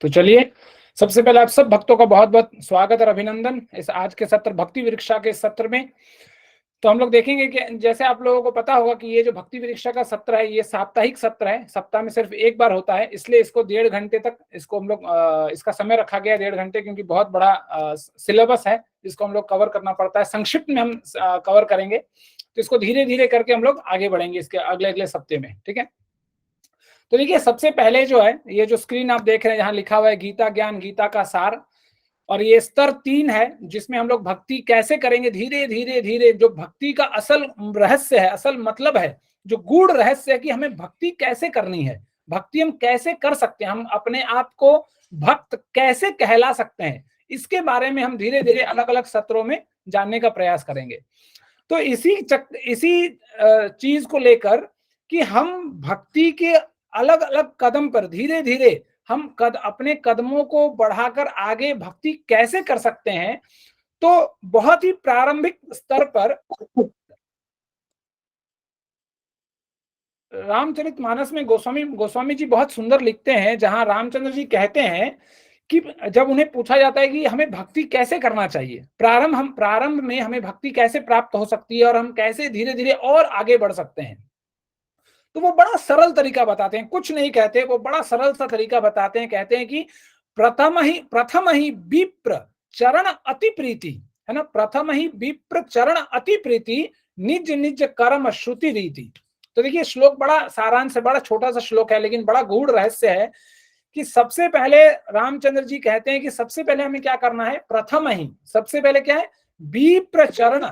तो चलिए, सबसे पहले आप सब भक्तों का बहुत बहुत स्वागत और अभिनंदन इस आज के सत्र भक्ति विरिक्षा के सत्र में। तो हम लोग देखेंगे कि जैसे आप लोगों को पता होगा कि ये जो भक्ति विरिक्षा का सत्र है ये साप्ताहिक सत्र है, सप्ताह में सिर्फ एक बार होता है, इसलिए इसको 1.5 घंटे तक इसको हम लोग इसका समय रखा गया 1.5 घंटे, क्योंकि बहुत बड़ा सिलेबस है जिसको हम लोग कवर करना पड़ता है। संक्षिप्त में हम कवर करेंगे, तो इसको धीरे धीरे करके हम लोग आगे बढ़ेंगे इसके अगले अगले सप्ते में, ठीक है। तो देखिए, सबसे पहले जो है ये जो स्क्रीन आप देख रहे हैं जहां लिखा हुआ है गीता ज्ञान गीता का सार, और ये स्तर 3 है जिसमें हम लोग भक्ति कैसे करेंगे धीरे धीरे धीरे, जो भक्ति का असल रहस्य है, असल मतलब है, जो गूढ़ रहस्य है कि हमें भक्ति कैसे करनी है, भक्ति हम कैसे कर सकते हैं, हम अपने आप को भक्त कैसे कहला सकते हैं, इसके बारे में हम धीरे धीरे अलग अलग सत्रों में जानने का प्रयास करेंगे। तो इसी चीज को लेकर कि हम भक्ति के अलग अलग कदम पर धीरे धीरे हम अपने कदमों को बढ़ाकर आगे भक्ति कैसे कर सकते हैं, तो बहुत ही प्रारंभिक स्तर पर रामचरितमानस में गोस्वामी जी बहुत सुंदर लिखते हैं, जहां रामचंद्र जी कहते हैं कि जब उन्हें पूछा जाता है कि हमें भक्ति कैसे करना चाहिए, प्रारंभ में हमें भक्ति कैसे प्राप्त हो सकती है और हम कैसे धीरे धीरे और आगे बढ़ सकते हैं, तो वो बड़ा सरल तरीका बताते हैं, कुछ नहीं कहते, वो बड़ा सरल सा तरीका बताते हैं। कहते हैं कि प्रथम ही विप्र चरण अति प्रीति, है ना, प्रथम ही विप्र चरण अति प्रीति निज निज कर्म श्रुति रीति। तो देखिए, श्लोक बड़ा सारांश है, बड़ा छोटा सा श्लोक है, लेकिन बड़ा गूढ़ रहस्य है कि सबसे पहले रामचंद्र जी कहते हैं कि सबसे पहले हमें क्या करना है, प्रथम ही, सबसे पहले क्या है, विप्र चरण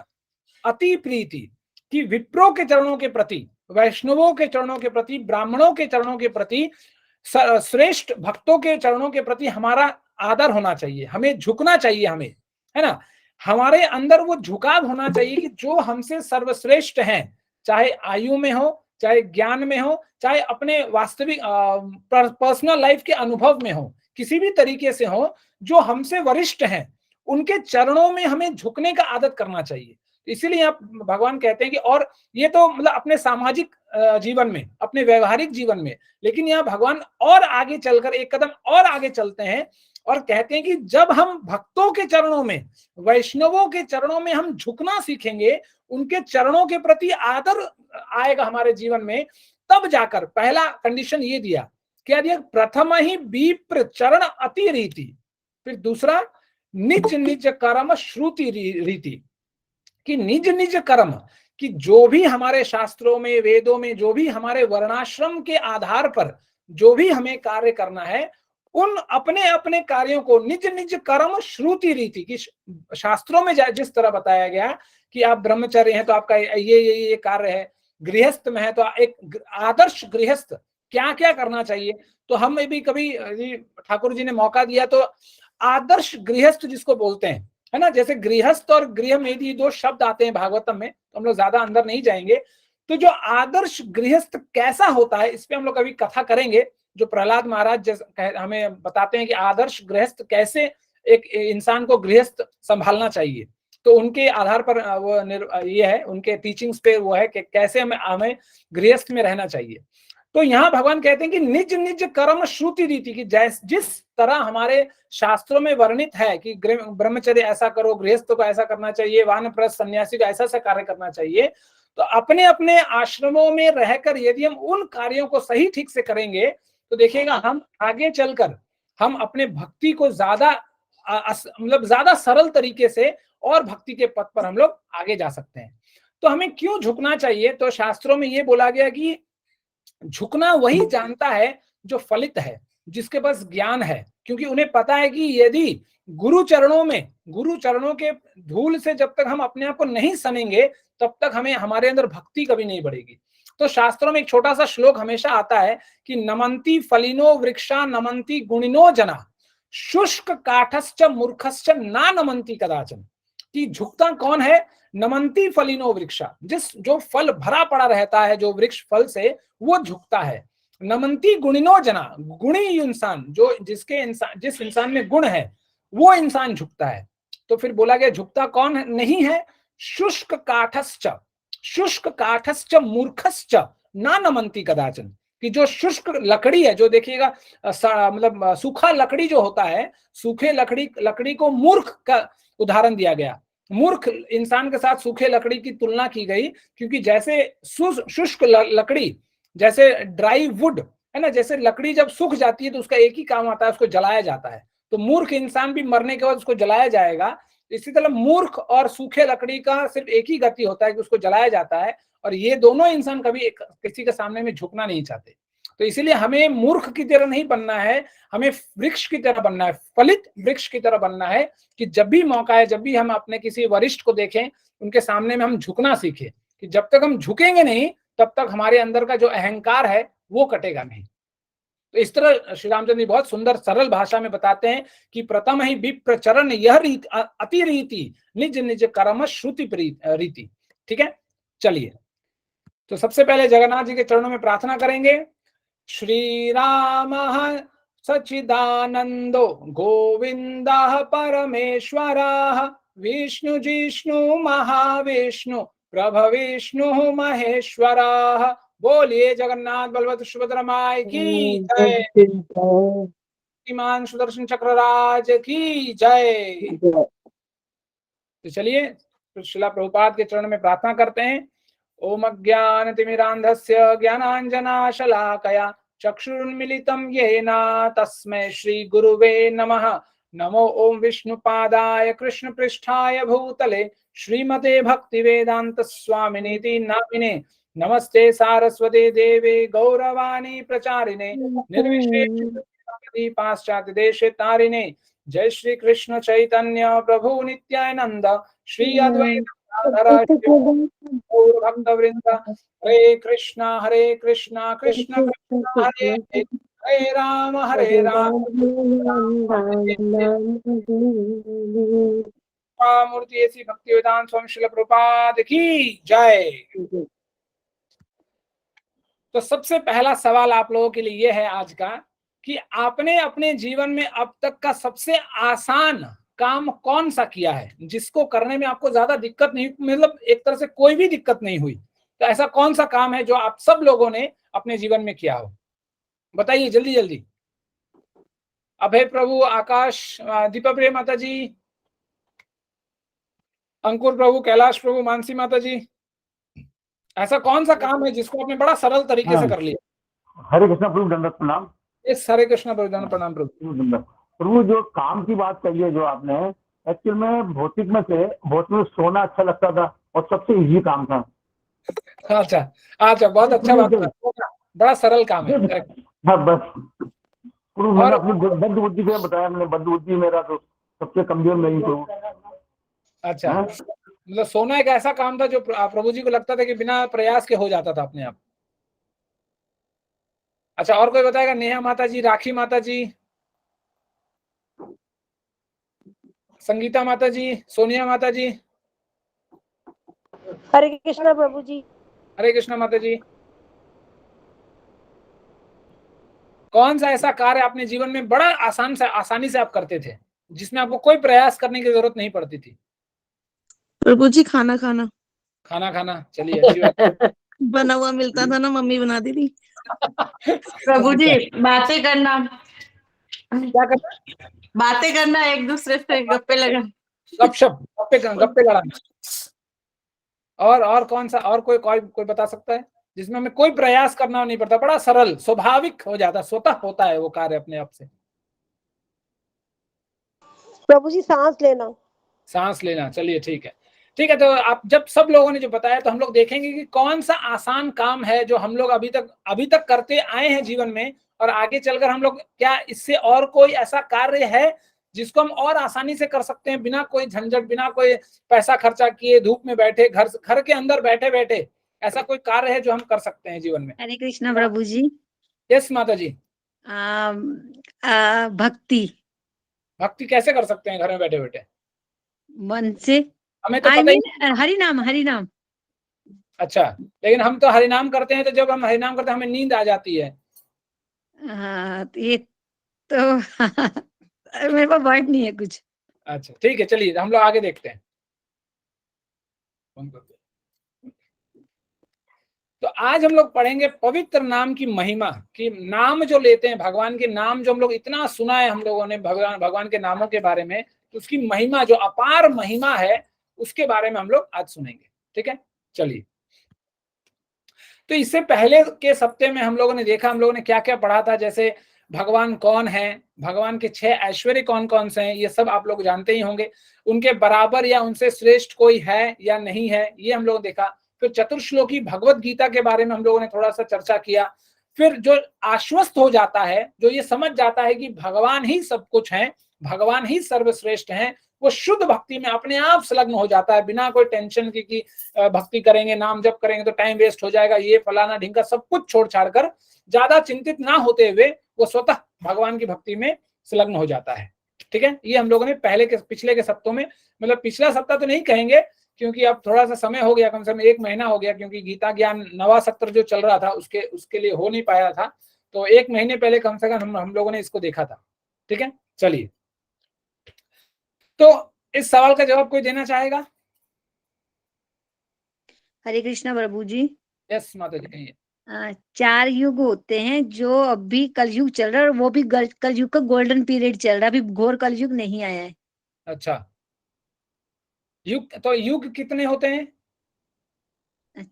अति प्रीति, कि विप्रों के चरणों के प्रति, वैष्णवों के चरणों के प्रति, ब्राह्मणों के चरणों के प्रति, श्रेष्ठ भक्तों के चरणों के प्रति हमारा आदर होना चाहिए, हमें झुकना चाहिए, हमें, है ना, हमारे अंदर वो झुकाव होना चाहिए कि जो हमसे सर्वश्रेष्ठ हैं, चाहे आयु में हो, चाहे ज्ञान में हो, चाहे अपने वास्तविक पर्सनल लाइफ के अनुभव में हो, किसी भी तरीके से हो, जो हमसे वरिष्ठ हैं उनके चरणों में हमें झुकने का आदत करना चाहिए। इसीलिए आप भगवान कहते हैं कि, और ये तो मतलब अपने सामाजिक जीवन में, अपने व्यवहारिक जीवन में, लेकिन यहाँ भगवान और आगे चलकर एक कदम और आगे चलते हैं और कहते हैं कि जब हम भक्तों के चरणों में, वैष्णवों के चरणों में हम झुकना सीखेंगे, उनके चरणों के प्रति आदर आएगा हमारे जीवन में, तब जाकर पहला कंडीशन ये दिया, क्या दिया, प्रथम ही विप्र चरण अति रीति, फिर दूसरा निज निज कर्म श्रुति रीति, कि निज निज कर्म, कि जो भी हमारे शास्त्रों में, वेदों में, जो भी हमारे वर्णाश्रम के आधार पर जो भी हमें कार्य करना है, उन अपने अपने कार्यों को निज निज कर्म श्रुति रीति, की शास्त्रों में जिस तरह बताया गया कि आप ब्रह्मचर्य हैं तो आपका ये कार्य है, गृहस्थ में है तो एक आदर्श गृहस्थ क्या क्या करना चाहिए। तो हम भी कभी ठाकुर जी ने मौका दिया तो आदर्श गृहस्थ जिसको बोलते हैं, है ना, जैसे गृहस्थ और गृह में भी 2 शब्द आते हैं भागवतम में, तो हम लोग ज्यादा अंदर नहीं जाएंगे। तो जो आदर्श गृहस्थ कैसा होता है, इस पे हम लोग अभी कथा करेंगे, जो प्रहलाद महाराज हमें बताते हैं कि आदर्श गृहस्थ कैसे एक इंसान को गृहस्थ संभालना चाहिए, तो उनके आधार पर वो ये है, उनके टीचिंग्स पे वो है कि कैसे हमें गृहस्थ में रहना चाहिए। तो यहाँ भगवान कहते हैं कि निज निज कर्म श्रुति रीति, की जिस तरह हमारे शास्त्रों में वर्णित है कि ब्रह्मचर्य ऐसा करो, गृहस्थ को ऐसा करना चाहिए, वानप्रस्थ सन्यासी को ऐसा ऐसा कार्य करना चाहिए, तो अपने अपने आश्रमों में रहकर यदि हम उन कार्यों को सही ठीक से करेंगे, तो देखिएगा हम आगे चलकर हम अपने भक्ति को ज्यादा मतलब ज्यादा सरल तरीके से और भक्ति के पथ पर हम लोग आगे जा सकते हैं। तो हमें क्यों झुकना चाहिए, तो शास्त्रों में ये बोला गया कि झुकना वही जानता है जो फलित है, जिसके पास ज्ञान है, क्योंकि उन्हें पता है कि यदि गुरु चरणों के धूल से जब तक हम अपने आप को नहीं सनेंगे, तब तक हमें हमारे अंदर भक्ति कभी नहीं बढ़ेगी। तो शास्त्रों में एक छोटा सा श्लोक हमेशा आता है कि नमंती फलिनो वृक्षा नमंती गुणिनो जना शुष्क काठश्च मूर्खश्च ना नमंती कदाचन, कि झुकता कौन है, नमंती फलिनो वृक्षा, जो फल भरा पड़ा रहता है, जो वृक्ष फल से, वो झुकता है। नमंती गुणिनो जना, गुणी इंसान, जिस इंसान में गुण है वो इंसान झुकता है। तो फिर बोला गया झुकता कौन नहीं है, शुष्क काठश्च मूर्खश्च ना नमंती कदाचन, कि जो शुष्क लकड़ी है, जो देखिएगा मतलब सूखा लकड़ी जो होता है, सूखे लकड़ी को मूर्ख का उदाहरण दिया गया। मूर्ख इंसान के साथ सूखे लकड़ी की तुलना की गई, क्योंकि जैसे शुष्क लकड़ी, जैसे ड्राई वुड है ना, जैसे लकड़ी जब सूख जाती है तो उसका एक ही काम आता है, उसको जलाया जाता है। तो मूर्ख इंसान भी मरने के बाद उसको जलाया जाएगा। इसी तरह मूर्ख और सूखे लकड़ी का सिर्फ एक ही गति होता है कि उसको जलाया जाता है, और ये दोनों इंसान कभी किसी के सामने में झुकना नहीं चाहते। तो इसीलिए हमें मूर्ख की तरह नहीं बनना है, हमें वृक्ष की तरह बनना है, फलित वृक्ष की तरह बनना है, कि जब भी मौका है, जब भी हम अपने किसी वरिष्ठ को देखें, उनके सामने में हम झुकना सीखें, कि जब तक हम झुकेंगे नहीं तब तक हमारे अंदर का जो अहंकार है वो कटेगा नहीं। तो इस तरह श्री रामचंद्र जी बहुत सुंदर सरल भाषा में बताते हैं कि प्रथम ही विप्रचरण यह रीति अति रीति निज निज कर्म श्रुति रीति। ठीक है, चलिए, तो सबसे पहले जगन्नाथ जी के चरणों में प्रार्थना करेंगे। श्री राम सच्चिदानंदो गोविंद परमेश्वर विष्णु जिष्णु महाविष्णु प्रभविष्णु महेश्वर। बोलिए जगन्नाथ बलभद्र सुभद्रा माई की जय। ईमान सुदर्शन चक्र राज की जय। तो चलिए, तो शिला प्रभुपाद के चरण में प्रार्थना करते हैं। ओम अज्ञानतिमिरान्धस्य ज्ञानाञ्जनाशलाकया चक्षुरुन्मिलितं येन तस्मै श्री गुरुवे नमः। नमो ओम विष्णुपादाय कृष्णपृष्ठाय भूतले श्रीमते भक्तिवेदांत स्वामिनीति नामिने। नमस्ते सारस्वते देवे गौरवाणी प्रचारिणे निर्विशेष पाश्चात्य देशे तारिणे। जय श्री कृष्ण चैतन्य प्रभु नित्यानंद श्री अद्वैत भक्त वृंद। हरे कृष्णा कृष्ण कृष्ण हरे हरे राम मूर्ति ऐसी भक्ति वेदांत स्वामी श्रील प्रभुपाद की जय। तो सबसे पहला सवाल आप लोगों के लिए यह है आज का, कि आपने अपने जीवन में अब तक का सबसे आसान काम कौन सा किया है, जिसको करने में आपको ज्यादा दिक्कत नहीं, मतलब एक तरह से कोई भी दिक्कत नहीं हुई। तो ऐसा कौन सा काम है जो आप सब लोगों ने अपने जीवन में किया हो? बताइए जल्दी जल्दी। अभय प्रभु, आकाश, दीपा प्रिय माता जी, अंकुर प्रभु, कैलाश प्रभु, मानसी माता जी, ऐसा कौन सा काम है जिसको आपने बड़ा सरल तरीके से कर लिया? हरे कृष्णा प्रभु, दंडवत प्रणाम। इस हरे कृष्णा प्रभु, प्रणाम प्रभु। प्रभु जो काम की बात कही है जो आपने, एक्चुअल में भौतिक में सोना अच्छा लगता था और सबसे इजी काम था। अच्छा अच्छा, बहुत अच्छा बात है, बड़ा सरल काम है। बस प्रभु मैंने अपनी बद्ध बुद्धि से बताया, मैंने बद्ध बुद्धि मेरा तो सबसे कमजोर नहीं प्रभु। अच्छा, मतलब सोना एक ऐसा काम था जो प्रभु जी को लगता था कि बिना प्रयास के हो जाता था अपने आप। अच्छा, और कोई बताएगा? नेहा माता जी, राखी माता जी, संगीता माता जी, सोनिया माता जी। हरे कृष्णा प्रभु जी। हरे कृष्णा माता जी। कौन सा ऐसा कार्य अपने जीवन में बड़ा आसानी से आप करते थे, जिसमें आपको कोई प्रयास करने की जरूरत नहीं पड़ती थी? प्रभु जी, खाना खाना। खाना खाना, चलिए अच्छी बात। बना हुआ मिलता था ना, मम्मी बना दी थी। प्रभु जी, बातें करना। क्या करना? बातें करना, एक दूसरे से गप्पे लगा, गपशप, गप्पे लड़ाना। और कौन सा, और कोई बता सकता है जिसमें हमें कोई प्रयास करना नहीं पड़ता, बड़ा सरल स्वाभाविक हो जाता, स्वतः होता है वो कार्य अपने आप से? प्रभु जी, सांस लेना। सांस लेना, चलिए ठीक है। ठीक है, तो आप जब सब लोगों ने जो बताया, तो हम लोग देखेंगे कि कौन सा आसान काम है जो हम लोग अभी तक करते आए हैं जीवन में, और आगे चलकर हम लोग क्या इससे और कोई ऐसा कार्य है जिसको हम और आसानी से कर सकते हैं, बिना कोई झंझट, बिना कोई पैसा खर्चा किए, धूप में बैठे, घर के अंदर बैठे बैठे, ऐसा कोई कार्य है जो हम कर सकते हैं जीवन में? हरे कृष्णा प्रभु जी। यस माता जी। भक्ति। भक्ति कैसे कर सकते हैं घर में बैठे बैठे? मन से। हमें तो पता ही। हरि नाम। अच्छा, लेकिन हम तो हरिनाम करते हैं, तो जब हम हरिनाम करते हैं हमें नींद आ जाती है। हाँ, ये तो मेरे पास वर्ड नहीं है कुछ। अच्छा ठीक है, चलिए हम लोग आगे देखते हैं। तो तो आज हम लोग पढ़ेंगे पवित्र नाम की महिमा, कि नाम जो लेते हैं, भगवान के नाम जो हम लोग इतना सुना है हम लोगों ने भगवान के नामों के बारे में, तो उसकी महिमा, जो अपार महिमा है, उसके बारे में हम लोग आज सुनेंगे। ठीक है, चलिए। तो इससे पहले के सप्ताह में हम लोगों ने देखा, हम लोगों ने क्या क्या पढ़ा था, जैसे भगवान कौन है, भगवान के 6 ऐश्वर्य कौन कौन से हैं, ये सब आप लोग जानते ही होंगे। उनके बराबर या उनसे श्रेष्ठ कोई है या नहीं है, ये हम लोगों ने देखा। फिर चतुर्श्लोकी भगवत गीता के बारे में हम लोगों ने थोड़ा सा चर्चा किया। फिर जो आश्वस्त हो जाता है, जो ये समझ जाता है कि भगवान ही सब कुछ है, भगवान ही सर्वश्रेष्ठ हैं, वो शुद्ध भक्ति में अपने आप संलग्न हो जाता है, बिना कोई टेंशन की कि भक्ति करेंगे, नाम जप करेंगे तो टाइम वेस्ट हो जाएगा, ये फलाना ढिंका, सब कुछ छोड़ छाड़ कर, ज्यादा चिंतित ना होते हुए वो स्वतः भगवान की भक्ति में संलग्न हो जाता है। ठीक है, ये हम लोगों ने पिछले के सप्ताह में, मतलब पिछला सप्ताह तो नहीं कहेंगे क्योंकि अब थोड़ा सा समय हो गया, कम से कम 1 महीना हो गया, क्योंकि गीता ज्ञान नवा सत्र जो चल रहा था उसके लिए हो नहीं पाया था, तो 1 महीने पहले कम से कम हम लोगों ने इसको देखा था। ठीक है, चलिए। तो इस सवाल का जवाब कोई देना चाहेगा? हरे कृष्णा प्रभु जी। यस माता जी, कहिए। 4 युग होते हैं, जो अभी कलयुग चल रहा है, और वो भी कलयुग का गोल्डन पीरियड चल रहा है, अभी घोर कलयुग नहीं आया है। अच्छा, युग कितने होते हैं?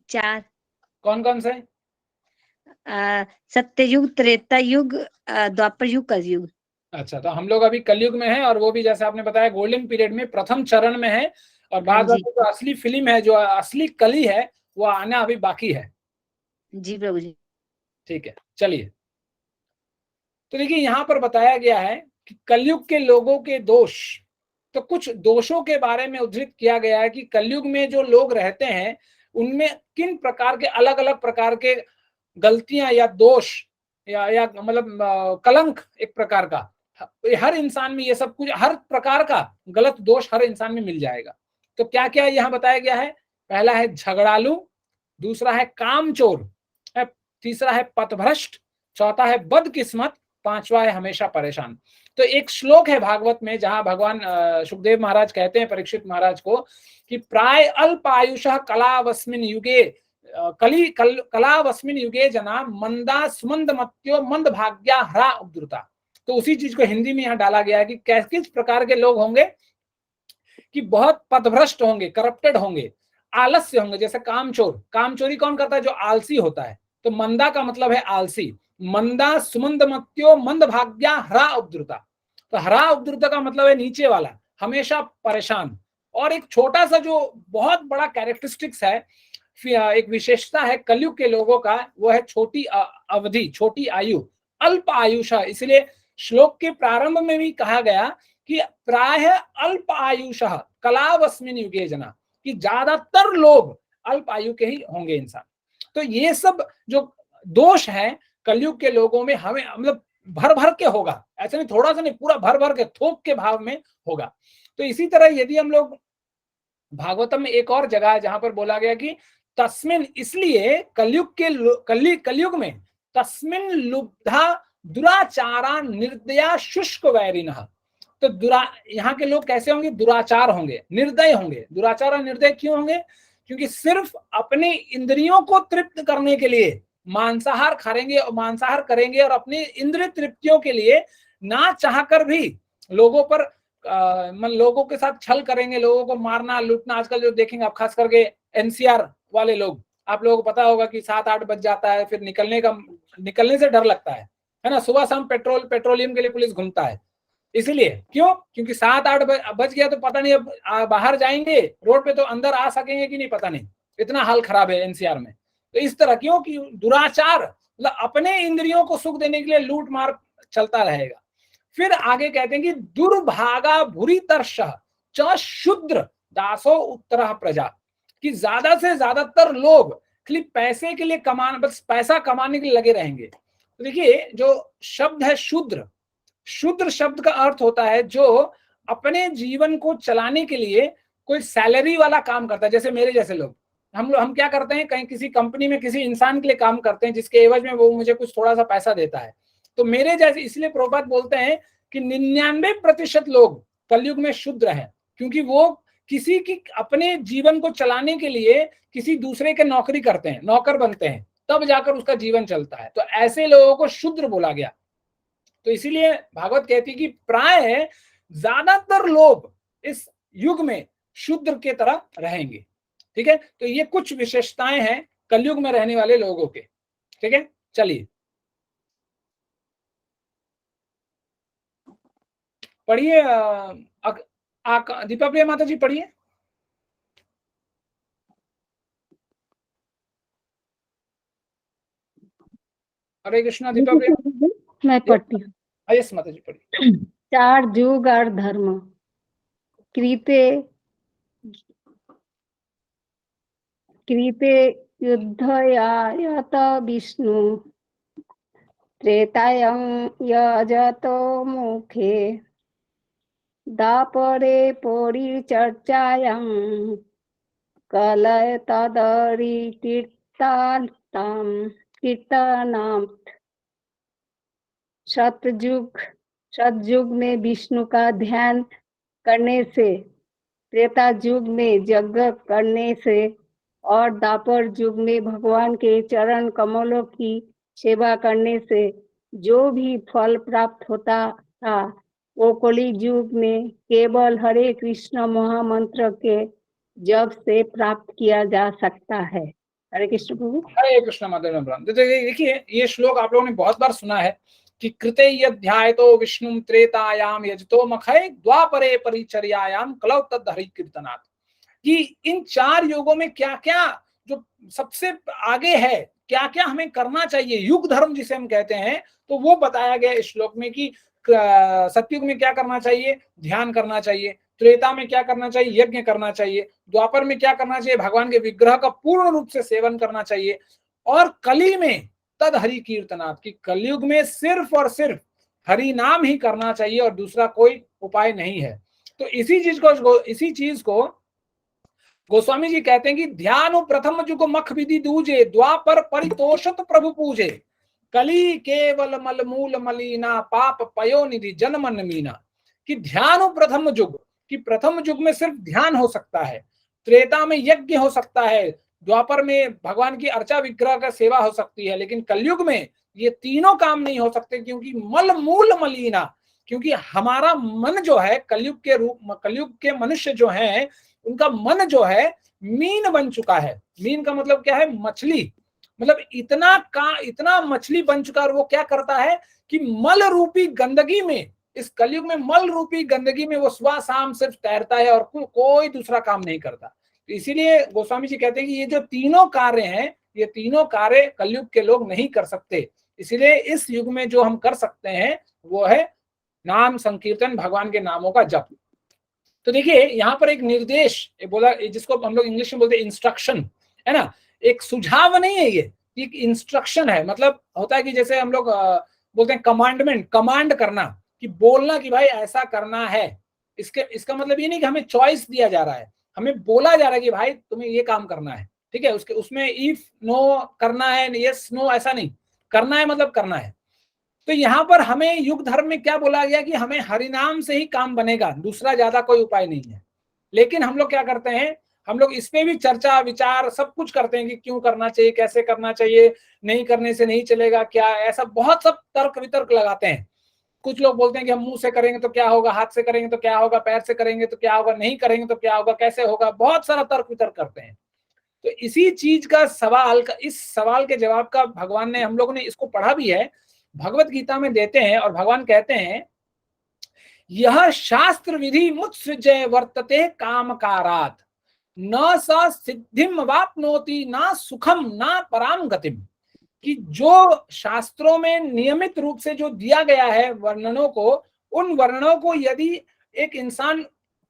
4। कौन कौन से? सत्य युग, त्रेता युग, द्वापर युग, कलयुग। अच्छा, तो हम लोग अभी कलयुग में है, और वो भी जैसे आपने बताया गोल्डन पीरियड में प्रथम चरण में है, और बाद में जो असली फिल्म है, जो असली कली है, वो आना अभी बाकी है। जी प्रभु जी। ठीक है, चलिए। तो देखिए, यहाँ पर बताया गया है कि कलयुग के लोगों के दोष, तो कुछ दोषों के बारे में उद्धृत किया गया है कि कलयुग में जो लोग रहते हैं उनमें किन प्रकार के, अलग अलग प्रकार के गलतियां या दोष या मतलब कलंक, एक प्रकार का, हर इंसान में ये सब कुछ, हर प्रकार का गलत दोष हर इंसान में मिल जाएगा। तो क्या क्या यहाँ बताया गया है? पहला है झगड़ालू, दूसरा है कामचोर, तीसरा है पथभ्रष्ट, चौथा है बदकिस्मत, पांचवा है हमेशा परेशान। तो एक श्लोक है भागवत में, जहां भगवान सुखदेव महाराज कहते हैं परीक्षित महाराज को कि प्राय अल्प आयुषः कलावस्मिन युगे कलावस्मिन युगे जना मंदा सुमंदमत्यो मंद भाग्या हरा उद्धृता। तो उसी चीज को हिंदी में यहाँ डाला गया है कि किस प्रकार के लोग होंगे कि बहुत पथभ्रष्ट होंगे, करप्टेड होंगे, आलस्य होंगे, जैसे कामचोर। कामचोरी कौन करता है? जो आलसी होता है। तो मंदा का मतलब है आलसी। मंदा सुमंदमत्यो मंद भाग्या हरा उद्धृता, तो हरा उद्धृता का मतलब है नीचे वाला, हमेशा परेशान। और एक छोटा सा जो बहुत बड़ा कैरेक्टरिस्टिक्स है, एक विशेषता है कलयुग के लोगों का, वो है छोटी अवधि, छोटी आयु, अल्प आयुषा। इसलिए श्लोक के प्रारंभ में भी कहा गया कि प्राय अल्प आयुषः कलावस्मिन युगे जना, कि ज्यादातर लोग अल्प आयु के ही होंगे इंसान। तो ये सब जो दोष है कलयुग के लोगों में, हमें मतलब भर भर के होगा, ऐसा नहीं, थोड़ा सा नहीं, पूरा भर भर के, थोक के भाव में होगा। तो इसी तरह यदि हम लोग भागवतम में एक और जगह है जहां पर बोला गया कि तस्मिन, इसलिए कलयुग में तस्मिन लुब्धा दुराचारा निर्दया शुष्क वैरिणः। तो यहाँ के लोग कैसे होंगे? दुराचार होंगे, निर्दय होंगे। दुराचार और निर्दय क्यों होंगे? क्योंकि सिर्फ अपने इंद्रियों को तृप्त करने के लिए मांसाहार खाएंगे और मांसाहार करेंगे, और अपनी इंद्रिय तृप्तियों के लिए ना चाहकर भी लोगों पर लोगों के साथ छल करेंगे, लोगों को मारना, लूटना। आजकल जो देखेंगे आप, खास करके एनसीआर वाले लोग, आप लोगों को पता होगा कि 7-8 बज जाता है, फिर निकलने से डर लगता है ना। सुबह शाम पेट्रोलियम के लिए पुलिस घूमता है। इसलिए क्यों? क्योंकि 7-8 बज गया तो पता नहीं, अब बाहर जाएंगे रोड पे तो अंदर आ सकेंगे कि नहीं, पता नहीं, इतना हाल खराब है एनसीआर में। तो इस तरह क्यों? कि दुराचार, मतलब अपने इंद्रियों को सुख देने के लिए लूट मार चलता रहेगा। फिर आगे कहते हैं कि दुर्भागा भूरी तर्ष च शूद्र दासो उत्तरः प्रजा, कि ज्यादा से ज्यादातर लोग खाली पैसे के लिए बस पैसा कमाने के लिए लगे रहेंगे। तो देखिए, जो शब्द है शूद्र, शूद्र शब्द का अर्थ होता है जो अपने जीवन को चलाने के लिए कोई सैलरी वाला काम करता है। जैसे मेरे जैसे लोग, हम क्या करते हैं, कहीं किसी कंपनी में किसी इंसान के लिए काम करते हैं, जिसके एवज में वो मुझे कुछ थोड़ा सा पैसा देता है। तो मेरे जैसे, इसलिए प्रभुपाद बोलते हैं कि 99% लोग कलयुग में शूद्र हैं, क्योंकि वो किसी की अपने जीवन को चलाने के लिए किसी दूसरे के नौकरी करते हैं, नौकर बनते हैं, तब जाकर उसका जीवन चलता है। तो ऐसे लोगों को शूद्र बोला गया। तो इसीलिए भागवत कहती है कि प्राय ज्यादातर लोग इस युग में शूद्र के तरह रहेंगे। ठीक है, तो ये कुछ विशेषताएं हैं कलयुग में रहने वाले लोगों के। ठीक है, चलिए पढ़िए। दीपा प्रिया माता जी पढ़िए। हरे कृष्णा। दीपा प्रिया। मैं पढ़ती हूँ। यस माता जी पढ़िए। 4 युग और धर्म कृते युद्धयायत विष्णु त्रेतायं यजतो मुखे दापरे परिचर्चायां कलय तदरि कीर्तनाम। सतयुग में विष्णु का ध्यान करने से, त्रेता युग में यज्ञ करने से और द्वापर युग में भगवान के चरण कमलों की सेवा करने से जो भी फल प्राप्त होता था, वो कली युग में केवल हरे कृष्ण महामंत्र के जप से प्राप्त किया जा सकता है। हरे कृष्ण प्रभु। हरे कृष्ण माता। देखिए ये श्लोक आप लोगों ने बहुत बार सुना है कि कृते यध्यायतो विष्णु त्रेतायाम यजतो मखै द्वापरे परिचर्यायाम कलौ तद हरि कीर्तनात्। कि इन 4 युगों में क्या क्या जो सबसे आगे है, क्या क्या हमें करना चाहिए, युग धर्म जिसे हम कहते हैं, तो वो बताया गया इस श्लोक में कि सतयुग में क्या करना चाहिए, ध्यान करना चाहिए। त्रेता में क्या करना चाहिए, यज्ञ करना चाहिए। द्वापर में क्या करना चाहिए, भगवान के विग्रह का पूर्ण रूप से सेवन करना चाहिए। और कली में तद हरि कीर्तनात्, कि कलयुग में सिर्फ और सिर्फ हरि नाम ही करना चाहिए और दूसरा कोई उपाय नहीं है। तो इसी चीज को गोस्वामी जी कहते हैं कि ध्यान प्रथम जुग मख विधि दूजे द्वापर परितोषत प्रभु पूजे कली केवल मल मूल मलीना पाप पयो निधि जन मन मीना। कि ध्यान प्रथम युग, कि प्रथम युग में सिर्फ ध्यान हो सकता है, त्रेता में यज्ञ हो सकता है, द्वापर में भगवान की अर्चा विग्रह का सेवा हो सकती है, लेकिन कलयुग में ये तीनों काम नहीं हो सकते, क्योंकि मल मूल मलीना, क्योंकि हमारा मन जो है कलयुग के मनुष्य जो है, उनका मन जो है मीन बन चुका है। मीन का मतलब क्या है, मछली। मतलब इतना मछली बन चुका है। और वो क्या करता है कि मल रूपी गंदगी में, इस कलयुग में मल रूपी गंदगी में वो सुबह शाम सिर्फ तैरता है और कोई दूसरा काम नहीं करता। तो इसीलिए गोस्वामी जी कहते हैं कि ये जो तीनों कार्य हैं, ये तीनों कार्य कलयुग के लोग नहीं कर सकते। इसीलिए इस युग में जो हम कर सकते हैं वो है नाम संकीर्तन, भगवान के नामों का जप। तो देखिए यहाँ पर एक निर्देश बोला, जिसको हम लोग इंग्लिश में बोलते हैं इंस्ट्रक्शन, है ना। एक सुझाव नहीं है, ये एक इंस्ट्रक्शन है। मतलब होता है कि जैसे हम लोग बोलते हैं कमांडमेंट, कमांड करना, कि बोलना कि भाई ऐसा करना है। इसका मतलब ये नहीं कि हमें चॉइस दिया जा रहा है, हमें बोला जा रहा है कि भाई तुम्हें ये काम करना है। ठीक है, उसमें इफ नो करना है, यस नो ऐसा नहीं, करना है मतलब करना है। तो यहाँ पर हमें युग धर्म में क्या बोला गया कि हमें हरिनाम से ही काम बनेगा, दूसरा ज्यादा कोई उपाय नहीं है। लेकिन हम लोग क्या करते हैं, हम लोग इस पे भी चर्चा विचार सब कुछ करते हैं कि क्यों करना चाहिए, कैसे करना चाहिए, नहीं करने से नहीं चलेगा क्या, ऐसा बहुत सब तर्क वितर्क लगाते हैं। कुछ लोग बोलते हैं कि हम मुंह से करेंगे तो क्या होगा, हाथ से करेंगे तो क्या होगा, पैर से करेंगे तो क्या होगा, नहीं करेंगे तो क्या होगा, कैसे होगा, बहुत सारा तर्क वितर्क करते हैं। तो इसी चीज का सवाल का, इस सवाल के जवाब का भगवान ने, हम लोगों ने इसको पढ़ा भी है, भगवत गीता में देते हैं। और भगवान कहते हैं यह शास्त्र विधि मुत्सृजय वर्तते कामकारात् न स सिद्धिम वाप्नोति ना सुखम ना पराम गतिम। कि जो शास्त्रों में नियमित रूप से जो दिया गया है वर्णनों को, उन वर्णनों को यदि एक इंसान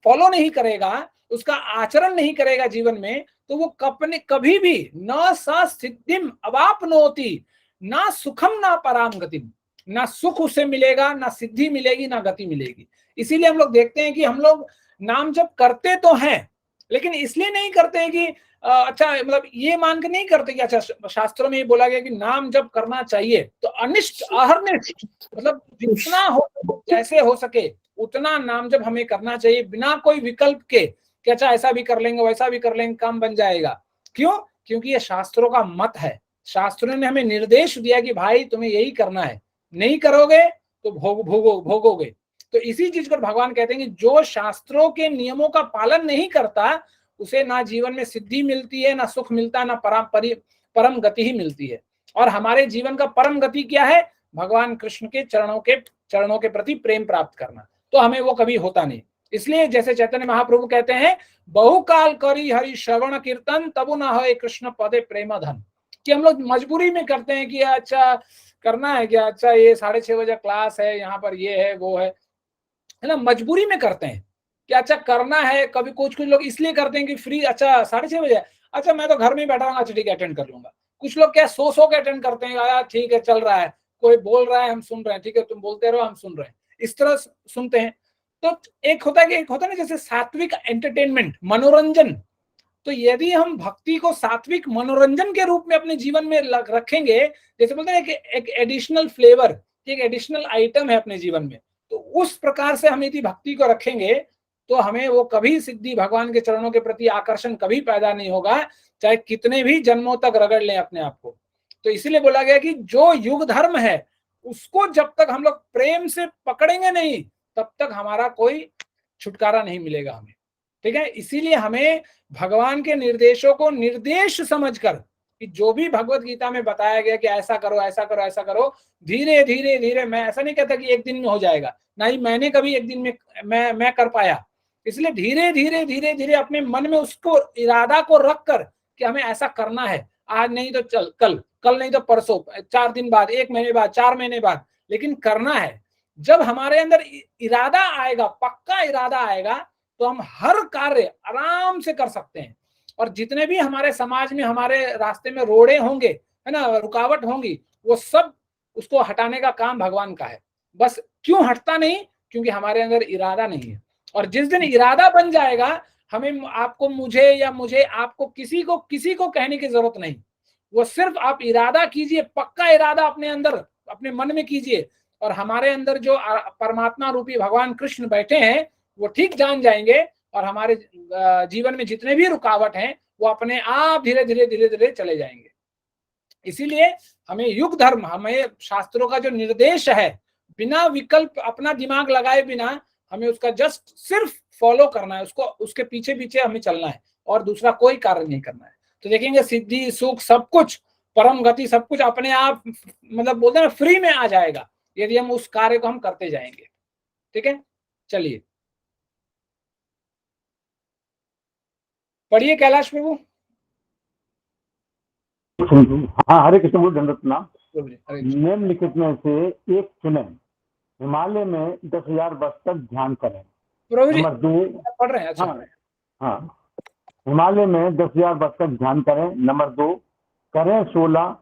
फॉलो नहीं करेगा, उसका आचरण नहीं करेगा जीवन में, तो वो कभी भी न स सिद्धिम अवाप्नोति ना सुखम ना पराम गतिम, ना सुख उसे मिलेगा, ना सिद्धि मिलेगी, ना गति मिलेगी। इसीलिए हम लोग देखते हैं कि हम लोग नाम जप करते तो हैं, लेकिन इसलिए नहीं करते हैं कि अच्छा, मतलब ये मान के नहीं करते कि अच्छा शास्त्रों में ये बोला गया कि नाम जप करना चाहिए, तो अनिष्ट अहर्निष्ट, मतलब जितना हो जैसे हो सके उतना नाम जप हमें करना चाहिए, बिना कोई विकल्प के। कि अच्छा ऐसा भी कर लेंगे वैसा भी कर लेंगे काम बन जाएगा। क्यों? क्योंकि ये शास्त्रों का मत है। शास्त्रों ने हमें निर्देश दिया कि भाई तुम्हें यही करना है, नहीं करोगे तो भोगोगे। तो इसी चीज को भगवान कहते हैं कि जो शास्त्रों के नियमों का पालन नहीं करता उसे ना जीवन में सिद्धि मिलती है, ना सुख मिलता है, ना परम गति ही मिलती है। और हमारे जीवन का परम गति क्या है? भगवान कृष्ण के चरणों के प्रति प्रेम प्राप्त करना। तो हमें वो कभी होता नहीं। इसलिए जैसे चैतन्य महाप्रभु कहते हैं, बहुकाल करी हरि श्रवण कीर्तन तबु न होए कृष्ण पदे प्रेम धन, कि हम लोग मजबूरी में करते हैं कि अच्छा करना है क्या, अच्छा ये 6:30 बजे क्लास है, यहाँ पर ये है वो है ना, मजबूरी में करते हैं कि अच्छा करना है। कभी कुछ लोग इसलिए करते हैं कि फ्री, अच्छा 6:30 बजे, अच्छा मैं तो घर में ही बैठा हूँ, अच्छा ठीक है अटेंड कर लूंगा। कुछ लोग क्या सो के अटेंड करते हैं, यार ठीक है चल रहा है, कोई बोल रहा है हम सुन रहे हैं, ठीक है तुम बोलते रहो हम सुन रहे हैं, इस तरह सुनते हैं। तो एक होता है ना जैसे सात्विक एंटरटेनमेंट, मनोरंजन। तो यदि हम भक्ति को सात्विक मनोरंजन के रूप में अपने जीवन में रखेंगे, जैसे बोलते हैं कि एक एडिशनल फ्लेवर, एक एडिशनल आइटम है अपने जीवन में, तो उस प्रकार से हम यदि भक्ति को रखेंगे तो हमें वो कभी सिद्धि, भगवान के चरणों के प्रति आकर्षण कभी पैदा नहीं होगा, चाहे कितने भी जन्मों तक रगड़ लें अपने आप को। तो इसीलिए बोला गया कि जो युग धर्म है उसको जब तक हम लोग प्रेम से पकड़ेंगे नहीं तब तक हमारा कोई छुटकारा नहीं मिलेगा हमें, ठीक है। इसीलिए हमें भगवान के निर्देशों को निर्देश समझकर, कि जो भी भगवत गीता में बताया गया कि ऐसा करो ऐसा करो ऐसा करो, धीरे धीरे धीरे, मैं ऐसा नहीं कहता कि एक दिन में हो जाएगा, ना ही मैंने कभी एक दिन में मैं कर पाया। इसलिए धीरे धीरे धीरे धीरे अपने मन में उसको इरादा को रख कर कि हमें ऐसा करना है, आज नहीं तो चल कल नहीं तो परसों, 4 दिन बाद, 1 महीने बाद, 4 महीने बाद, लेकिन करना है। जब हमारे अंदर इरादा आएगा, पक्का इरादा आएगा, तो हम हर कार्य आराम से कर सकते हैं। और जितने भी हमारे समाज में, हमारे रास्ते में रोड़े होंगे, है ना, रुकावट होंगी, वो सब उसको हटाने का काम भगवान का है। बस क्यों हटता नहीं? क्योंकि हमारे अंदर इरादा नहीं है। और जिस दिन इरादा बन जाएगा, हमें आपको, मुझे आपको, किसी को कहने की जरूरत नहीं। वो सिर्फ आप इरादा कीजिए, पक्का इरादा अपने अंदर, अपने मन में कीजिए, और हमारे अंदर जो परमात्मा रूपी भगवान कृष्ण बैठे हैं वो ठीक जान जाएंगे, और हमारे जीवन में जितने भी रुकावट हैं वो अपने आप धीरे धीरे चले जाएंगे। इसीलिए हमें युग धर्म, हमें शास्त्रों का जो निर्देश है, बिना विकल्प, अपना दिमाग लगाए बिना हमें उसका जस्ट सिर्फ फॉलो करना है, उसको, उसके पीछे पीछे हमें चलना है, और दूसरा कोई कार्य नहीं करना है। तो देखेंगे सिद्धि, सुख, सब कुछ, परम गति, सब कुछ अपने आप, मतलब बोलते हैं फ्री में आ जाएगा यदि हम उस कार्य को हम करते जाएंगे। ठीक है, चलिए पढ़िए कैलाश प्रभु। हाँ, हरे कृष्ण बोल, दंडवत प्रणाम। हरे निम्नलिखित में से एक चुने, हिमालय में 10,000 वर्ष तक ध्यान करें। प्रभु जी नंबर 2, पढ़ रहे हैं, अच्छा हाँ, हिमालय में 10,000 वर्ष तक ध्यान करें। नंबर 2, करें 16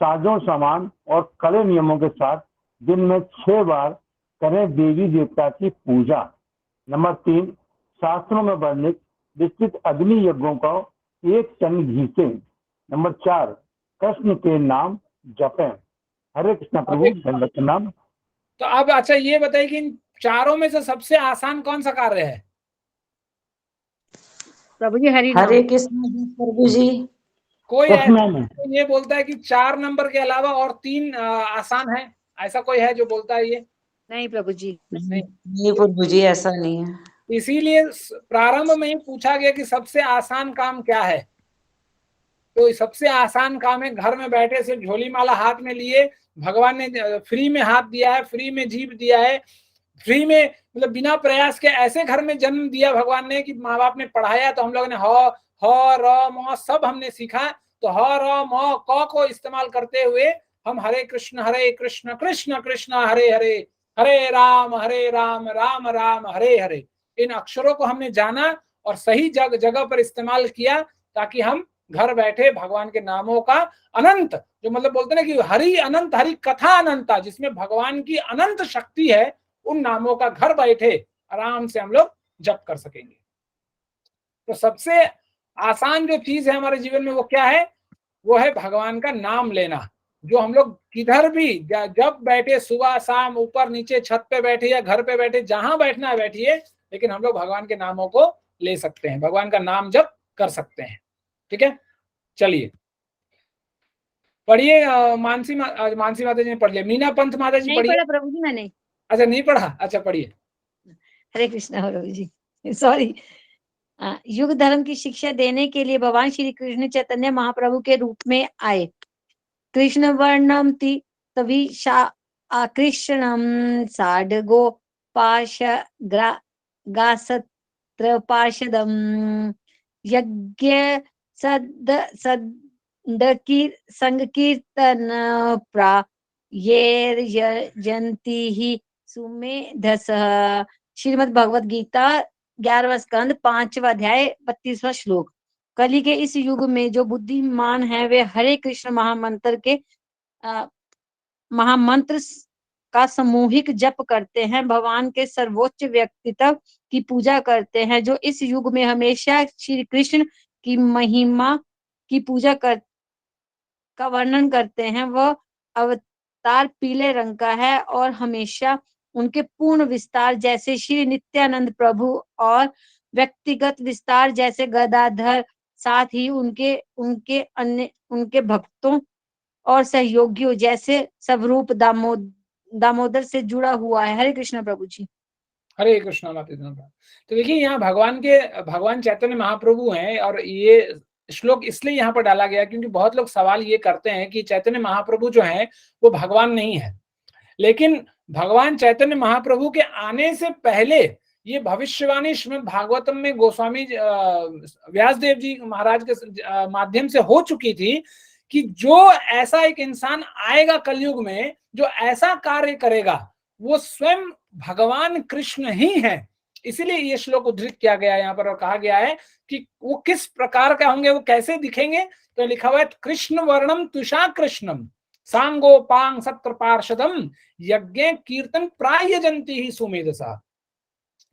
साजों सामान और कड़े नियमों के साथ दिन में 6 बार करें देवी देवता की पूजा। नंबर 3, शास्त्रों में वर्णित विस्तृत अग्नि यज्ञों का 1 टन घींचे। नंबर 4, कृष्ण के नाम जपें। हरे कृष्ण प्रभु, दंडवत प्रणाम। तो अब अच्छा ये बताइए कि इन चारों में से सबसे आसान कौन सा कार्य है? प्रभु जी हरि हरे कृष्ण प्रभु जी। कोई कृष्ण में ये बोलता है कि 4 नंबर के अलावा और 3 आसान है, ऐसा कोई है जो बोलता है ये? नहीं प्रभु जी, नहीं प्रभु जी, ऐसा नहीं है। इसीलिए प्रारंभ में ही पूछा गया कि सबसे आसान काम क्या है। तो सबसे आसान काम है घर में बैठे से झोली माला हाथ में लिए, भगवान ने फ्री में हाथ दिया है, फ्री में जीव दिया है, फ्री में, मतलब बिना प्रयास के ऐसे घर में जन्म दिया भगवान ने कि माँ बाप ने पढ़ाया तो हम लोगों ने ह र म सब हमने सीखा। तो ह र म क को इस्तेमाल करते हुए हम हरे कृष्ण कृष्ण कृष्ण हरे हरे, हरे राम राम राम हरे हरे, इन अक्षरों को हमने जाना और सही जगह पर इस्तेमाल किया, ताकि हम घर बैठे भगवान के नामों का अनंत, जो मतलब बोलते हैं कि हरि अनंत, हरि कथा अनंता, जिसमें भगवान की अनंत शक्ति है, उन नामों का घर बैठे आराम से हम लोग जप कर सकेंगे। तो सबसे आसान जो चीज है हमारे जीवन में वो क्या है? वो है भगवान का नाम लेना, जो हम लोग किधर भी जब बैठे, सुबह शाम, ऊपर नीचे, छत पे बैठे या घर पे बैठे, जहां बैठना है बैठिए, लेकिन हम लोग भगवान के नामों को ले सकते हैं, भगवान का नाम जप कर सकते हैं। ठीक है, चलिए पढ़िए। मानसी माता जी ने पढ़ लिया, मीना पंथ माता जी नहीं पढ़िए। पढ़ा प्रभु जी मैंने। अच्छा नहीं पढ़ा, अच्छा पढ़िए। हरे कृष्णा प्रभु जी, सॉरी। युग धर्म की शिक्षा देने के लिए भगवान श्री कृष्ण चैतन्य महाप्रभु के रूप में आए। कृष्ण वर्णम तभी कृष्णम साडगो पाश गासत्र पार्षदम यज्ञ सद की संकीर्तन प्रा ये जंती ही सुमेधस। श्रीमद् भगवत गीता 11वां स्कंद 5वां अध्याय 32वां श्लोक। कली के इस युग में जो बुद्धिमान है वे हरे कृष्ण महामंत्र के महामंत्र का सामूहिक जप करते हैं, भगवान के सर्वोच्च व्यक्तित्व की पूजा करते हैं। जो इस युग में हमेशा श्री कृष्ण की महिमा की पूजा का वर्णन करते हैं, वह अवतार पीले रंग का है और हमेशा उनके पूर्ण विस्तार जैसे श्री नित्यानंद प्रभु और व्यक्तिगत विस्तार जैसे गदाधर, साथ ही उनके भक्तों और सहयोगियों जैसे स्वरूप दामोदर से जुड़ा हुआ है। हरे कृष्ण प्रभु जी। हरे कृष्णा माता जी। तो देखिए यहाँ भगवान चैतन्य महाप्रभु हैं, और ये श्लोक इसलिए यहाँ पर डाला गया क्योंकि बहुत लोग सवाल ये करते हैं कि चैतन्य महाप्रभु जो हैं वो भगवान नहीं है। लेकिन भगवान चैतन्य महाप्रभु के आने से पहले ये भविष्यवाणी श्रीमद् भागवतम में गोस्वामी व्यासदेव जी महाराज के माध्यम से हो चुकी थी कि जो ऐसा एक इंसान आएगा कलयुग में जो ऐसा कार्य करेगा वो स्वयं भगवान कृष्ण ही है। इसीलिए ये श्लोक उद्धृत किया गया यहाँ पर और कहा गया है कि वो किस प्रकार के होंगे, वो कैसे दिखेंगे। तो लिखा हुआ है कृष्ण वर्णम तुषा कृष्णम सांगोपांग सत्र पार्षदम यज्ञ कीर्तन प्रायजंती ही सुमेधसा।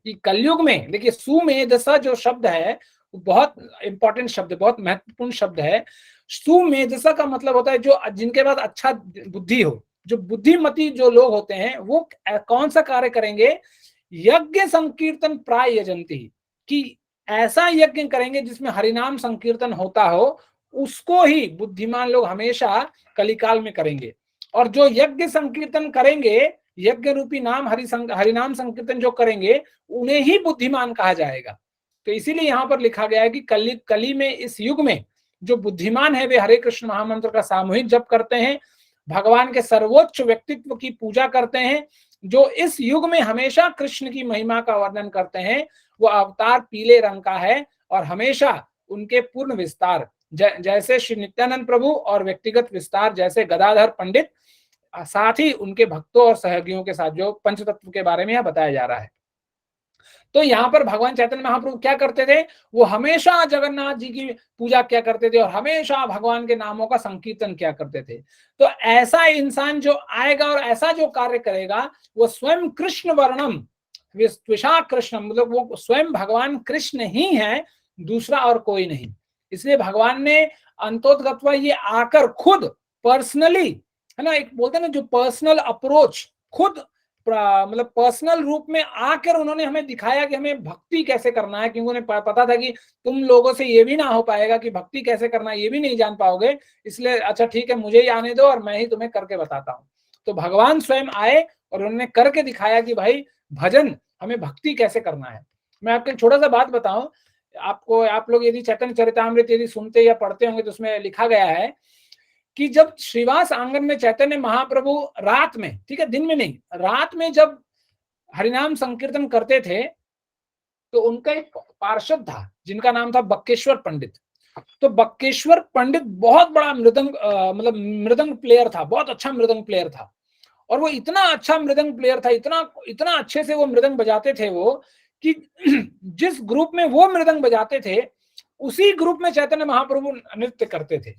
कि कलयुग में देखिए सुमेधसा जो शब्द है वो बहुत इंपॉर्टेंट शब्द है, बहुत महत्वपूर्ण शब्द है। सुमेधसा का मतलब होता है जो जिनके पास अच्छा बुद्धि हो, जो बुद्धिमती जो लोग होते हैं वो कौन सा कार्य करेंगे, यज्ञ संकीर्तन प्रायजंती, कि ऐसा यज्ञ करेंगे जिसमें हरिनाम संकीर्तन होता हो, उसको ही बुद्धिमान लोग हमेशा कलिकाल में करेंगे। और जो यज्ञ संकीर्तन करेंगे, यज्ञ रूपी नाम हरिनाम संकीर्तन जो करेंगे उन्हें ही बुद्धिमान कहा जाएगा। तो इसीलिए यहाँ पर लिखा गया है कि कली में इस युग में जो बुद्धिमान है वे हरे कृष्ण महामंत्र का सामूहिक जप करते हैं, भगवान के सर्वोच्च व्यक्तित्व की पूजा करते हैं, जो इस युग में हमेशा कृष्ण की महिमा का वर्णन करते हैं। वो अवतार पीले रंग का है और हमेशा उनके पूर्ण विस्तार जैसे श्री नित्यानंद प्रभु और व्यक्तिगत विस्तार जैसे गदाधर पंडित, साथ ही उनके भक्तों और सहयोगियों के साथ जो पंचतत्व के बारे में यह बताया जा रहा है। तो यहाँ पर भगवान चैतन्य महाप्रभु क्या करते थे, वो हमेशा जगन्नाथ जी की पूजा क्या करते थे और हमेशा भगवान के नामों का संकीर्तन क्या करते थे। तो ऐसा इंसान जो आएगा और ऐसा जो कार्य करेगा वो स्वयं कृष्ण वर्णम विशा कृष्ण, मतलब वो स्वयं भगवान कृष्ण ही है, दूसरा और कोई नहीं। इसलिए भगवान ने अंतोतगत्वा ये आकर खुद पर्सनली, है ना, एक बोलते हैं ना जो पर्सनल अप्रोच, खुद मतलब पर्सनल रूप में आकर उन्होंने हमें दिखाया कि हमें भक्ति कैसे करना है, क्योंकि उन्हें पता था कि तुम लोगों से ये भी ना हो पाएगा कि भक्ति कैसे करना है, ये भी नहीं जान पाओगे। इसलिए अच्छा ठीक है मुझे ही आने दो और मैं ही तुम्हें करके बताता हूँ। तो भगवान स्वयं आए और उन्होंने करके दिखाया कि भाई भजन हमें भक्ति कैसे करना है। मैं आपको छोटा सा बात बताऊं आपको, आप लोग यदि चैतन्य चरितामृत यदि सुनते या पढ़ते होंगे तो उसमें लिखा गया है कि जब श्रीवास आंगन में चैतन्य महाप्रभु रात में, ठीक है दिन में नहीं, रात में जब हरिनाम संकीर्तन करते थे तो उनका एक पार्षद था जिनका नाम था बक्केश्वर पंडित। तो बक्केश्वर पंडित बहुत बड़ा मृदंग मतलब मृदंग प्लेयर था, बहुत अच्छा मृदंग प्लेयर था। और वो इतना अच्छा मृदंग प्लेयर था, इतना अच्छे से वो मृदंग बजाते थे वो, कि जिस ग्रुप में वो मृदंग बजाते थे उसी ग्रुप में चैतन्य महाप्रभु नृत्य करते थे।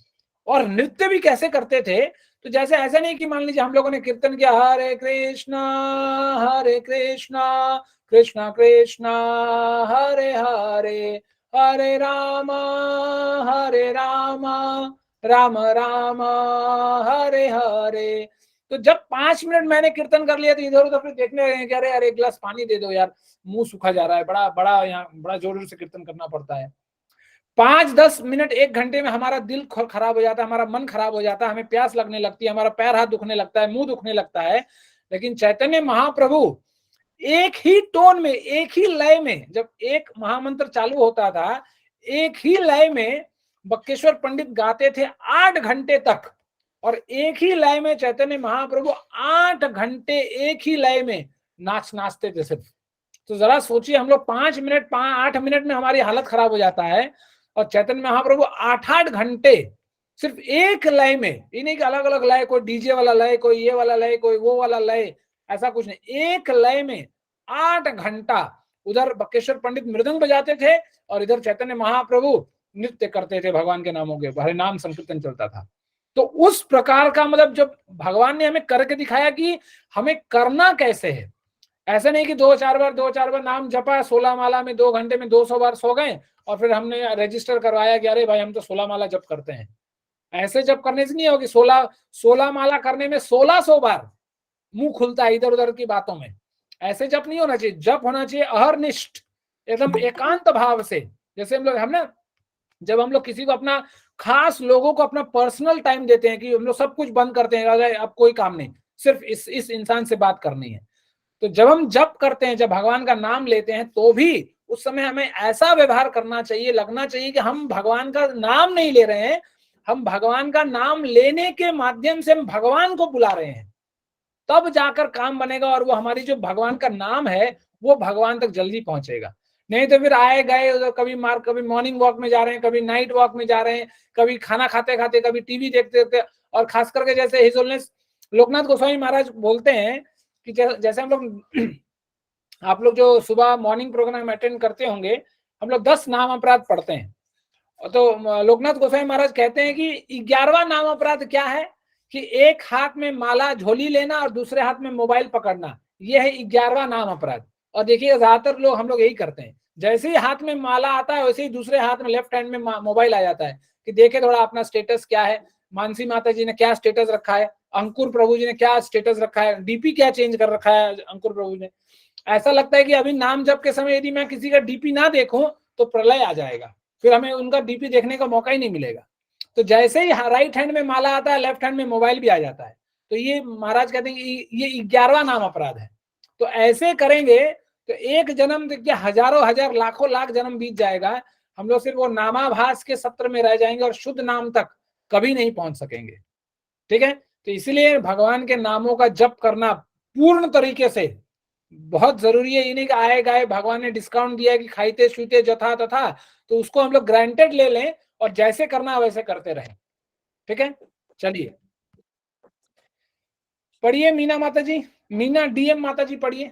और नृत्य भी कैसे करते थे, तो जैसे ऐसा नहीं कि मान लीजिए हम लोगों ने कीर्तन किया हरे कृष्णा कृष्णा कृष्णा हरे हरे, हरे रामा राम राम हरे हरे। तो जब 5 मिनट मैंने कीर्तन कर लिया तो इधर उधर फिर देखने लगे कि अरे यार एक गिलास पानी दे दो यार, मुंह सूखा जा रहा है, बड़ा बड़ा यहाँ बड़ा जोर जोर से कीर्तन करना पड़ता है। 5-10 मिनट 1 घंटे में हमारा दिल खराब हो जाता है, हमारा मन खराब हो जाता है, हमें प्यास लगने लगती है, हमारा पैर हाथ दुखने लगता है, मुंह दुखने लगता है। लेकिन चैतन्य महाप्रभु एक ही टोन में, एक ही लय में, जब एक महामंत्र चालू होता था, एक ही लय में बक्केश्वर पंडित गाते थे 8 घंटे तक, और एक ही लय में चैतन्य महाप्रभु 8 घंटे एक ही लय में नाचते थे सिर्फ। तो जरा सोचिए, हम लोग 8 मिनट में हमारी हालत खराब हो जाता है, और चैतन्य महाप्रभु 8 घंटे सिर्फ एक लय में, ये नहीं कि अलग अलग लय, कोई डीजे वाला लय, कोई ये वाला लय, कोई वो वाला लय, ऐसा कुछ नहीं, एक लय में 8 घंटा। उधर बक्केश्वर पंडित मृदंग बजाते थे और इधर चैतन्य महाप्रभु नृत्य करते थे, भगवान के नामों के हरे नाम संकीर्तन चलता था। तो उस प्रकार का मतलब जब भगवान ने हमें करके दिखाया कि हमें करना कैसे है, ऐसा नहीं कि 2-4 बार नाम जपा, 16 माला में 2 घंटे में 200 बार सो गए और फिर हमने रजिस्टर करवाया कि अरे भाई हम तो 16 माला जप करते हैं। ऐसे जप करने से नहीं होगी, 16 माला करने में 1600 बार मुंह खुलता है इधर उधर की बातों में। ऐसे जप नहीं होना चाहिए, जप होना चाहिए अहरनिष्ठ, एकदम एकांत भाव से। जैसे जब हम लोग किसी को अपना खास लोगों को अपना पर्सनल टाइम देते हैं कि हम लोग सब कुछ बंद करते हैं, अब कोई काम नहीं, सिर्फ इस इंसान से बात करनी है। तो जब हम जप करते हैं, जब भगवान का नाम लेते हैं, तो भी उस समय हमें ऐसा व्यवहार करना चाहिए, लगना चाहिए कि हम भगवान का नाम नहीं ले रहे हैं, हम भगवान का नाम लेने के माध्यम से हम भगवान को बुला रहे हैं, तब जाकर काम बनेगा और वो हमारी जो भगवान का नाम है वो भगवान तक जल्दी पहुंचेगा। नहीं तो फिर आए गए, कभी मॉर्निंग वॉक में जा रहे हैं, कभी नाइट वॉक में जा रहे हैं, कभी खाना खाते खाते, कभी टीवी देखते देखते, और खास करके जैसे हिज होलिनेस लोकनाथ गोस्वामी महाराज बोलते हैं कि जैसे हम लोग आप लोग जो सुबह मॉर्निंग प्रोग्राम अटेंड करते होंगे, हम लोग 10 नाम अपराध पढ़ते हैं। तो लोकनाथ गोस्वामी महाराज कहते हैं कि 11वां नाम अपराध क्या है कि एक हाथ में माला झोली लेना और दूसरे हाथ में मोबाइल पकड़ना, यह है 11वां नाम अपराध। और देखिए ज्यादातर लोग हम लोग यही करते हैं, जैसे ही हाथ में माला आता है वैसे ही दूसरे हाथ में लेफ्ट हैंड में मोबाइल आ जाता है कि देखे थोड़ा अपना स्टेटस क्या है, मानसी माता जी ने क्या स्टेटस रखा है, अंकुर प्रभु जी ने क्या स्टेटस रखा है, डीपी क्या चेंज कर रखा है अंकुर प्रभु ने। ऐसा लगता है कि अभी नाम जप के समय यदि मैं किसी का डीपी ना देखूं तो प्रलय आ जाएगा, फिर हमें उनका डीपी देखने का मौका ही नहीं मिलेगा। तो जैसे ही राइट हैंड में माला आता है, लेफ्ट हैंड में मोबाइल भी आ जाता है। तो ये महाराज कहते हैं कि ये 11वां नाम अपराध है। तो ऐसे करेंगे तो एक जन्म देखिए, हजारों हजार लाखों लाख जन्म बीत जाएगा, हम लोग सिर्फ वो नामाभास के सत्र में रह जाएंगे और शुद्ध नाम तक कभी नहीं पहुंच सकेंगे। ठीक है, तो इसलिए भगवान के नामों का जप करना पूर्ण तरीके से बहुत जरूरी है। ये नहीं कि आए गए भगवान ने डिस्काउंट दिया कि खाइते छूते जथा तथा, तो उसको हम लोग ग्रांटेड ले लें और जैसे करना वैसे करते रहें। ठीक है, चलिए पढ़िए मीना माता जी, मीना डीएम माता जी पढ़िए।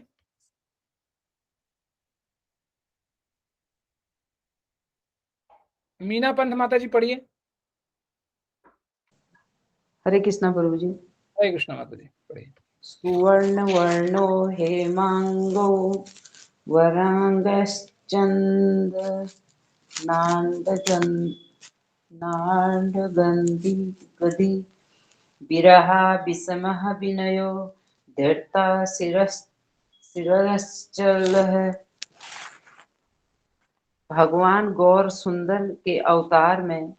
मीना पंत माता जी पढ़िए। हरे कृष्णा प्रभु जी। हरे कृष्णा माता जी पढ़िए। सुवर्ण वर्णो हेमांगो वरांगश्चंद नांदगंधि गदी विरहा विषमः विनयो धृता शिरश्चलः। भगवान गौर सुंदर के अवतार में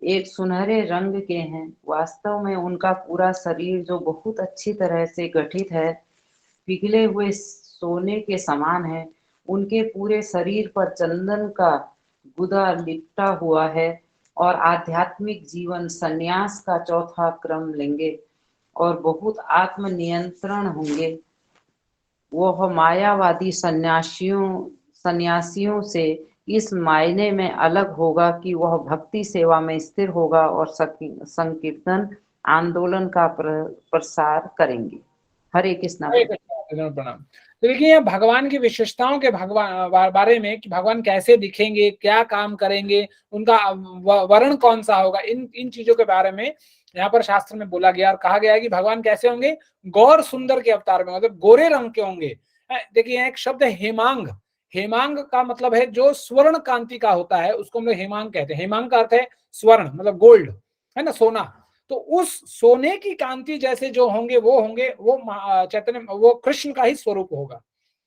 एक सुनहरे रंग के हैं। वास्तव में उनका पूरा शरीर जो बहुत अच्छी तरह से गठित है, पिघले हुए सोने के समान है। उनके पूरे शरीर पर चंदन का गुदा लिपटा हुआ है और आध्यात्मिक जीवन संन्यास का चौथा क्रम लेंगे और बहुत आत्मनियंत्रण होंगे। वह मायावादी सन्यासियों से इस मायने में अलग होगा कि वह भक्ति सेवा में स्थिर होगा और संकीर्तन आंदोलन का प्रसार करेंगे। हरे कृष्णा प्रणाम। तो देखिए भगवान की विशेषताओं के बारे में कि भगवान कैसे दिखेंगे, क्या काम करेंगे, उनका वर्ण कौन सा होगा, इन चीजों के बारे में यहाँ पर शास्त्र में बोला गया और कहा गया है कि भगवान कैसे होंगे, गौर सुंदर के अवतार में, मतलब गोरे रंग के होंगे। देखिए एक शब्द है हेमांग। हेमांग का मतलब है जो स्वर्ण कांति का होता है, उसको हम लोग हेमांग कहते हैं। हेमांग का अर्थ है स्वर्ण, मतलब गोल्ड, है ना, सोना। तो उस सोने की कांति जैसे जो होंगे वो चैतन्य, वो कृष्ण का ही स्वरूप होगा।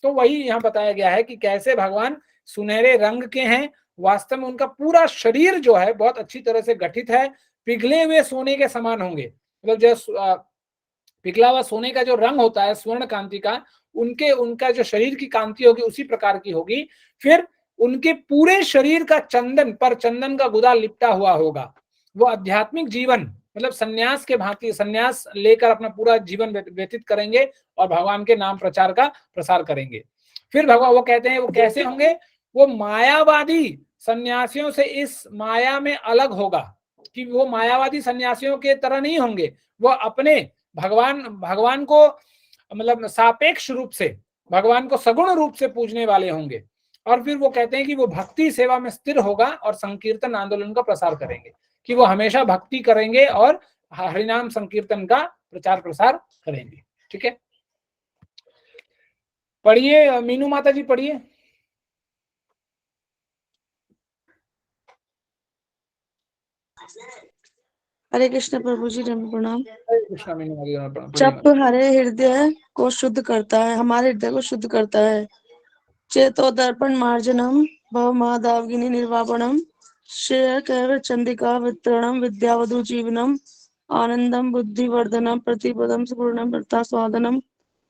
तो वही यहाँ बताया गया है कि कैसे भगवान सुनहरे रंग के हैं, वास्तव में उनका पूरा शरीर जो है बहुत अच्छी तरह से गठित है, पिघले हुए सोने के समान होंगे। मतलब जो पिघला हुआ सोने का जो रंग होता है स्वर्ण कांति का, उनका जो शरीर की कांति होगी उसी प्रकार की होगी। फिर उनके पूरे शरीर का चंदन का गुदा लिपटा हुआ होगा। वो आध्यात्मिक जीवन मतलब सन्यास के भांति सन्यास लेकर अपना पूरा जीवन व्यतीत करेंगे और भगवान के नाम प्रचार का प्रसार करेंगे। फिर भगवान वो कहते हैं वो कैसे होंगे, वो मायावादी सन्यासियों से इस माया में अलग होगा, कि वो मायावादी सन्यासियों के तरह नहीं होंगे, वो अपने भगवान को मतलब सापेक्ष रूप से भगवान को सगुण रूप से पूजने वाले होंगे। और फिर वो कहते हैं कि वो भक्ति सेवा में स्थिर होगा और संकीर्तन आंदोलन का प्रसार करेंगे, कि वो हमेशा भक्ति करेंगे और हरिनाम संकीर्तन का प्रचार प्रसार करेंगे। ठीक है, पढ़िए मीनू माता जी, पढ़िए। हरे कृष्ण प्रभु जी, प्रणाम। हरे कृष्णा मीनू माता जी, प्रणाम। जप हरे हृदय को शुद्ध करता है, हमारे हृदय को शुद्ध करता है। चेतो दर्पण मार्जनम भव महादावगिनी निर्वापणम श्रेय कैव चंदिका वितरणम विद्यावधु जीवनम आनंदम बुद्धिवर्धनम प्रतिपदम पूर्णम प्रता स्वादनम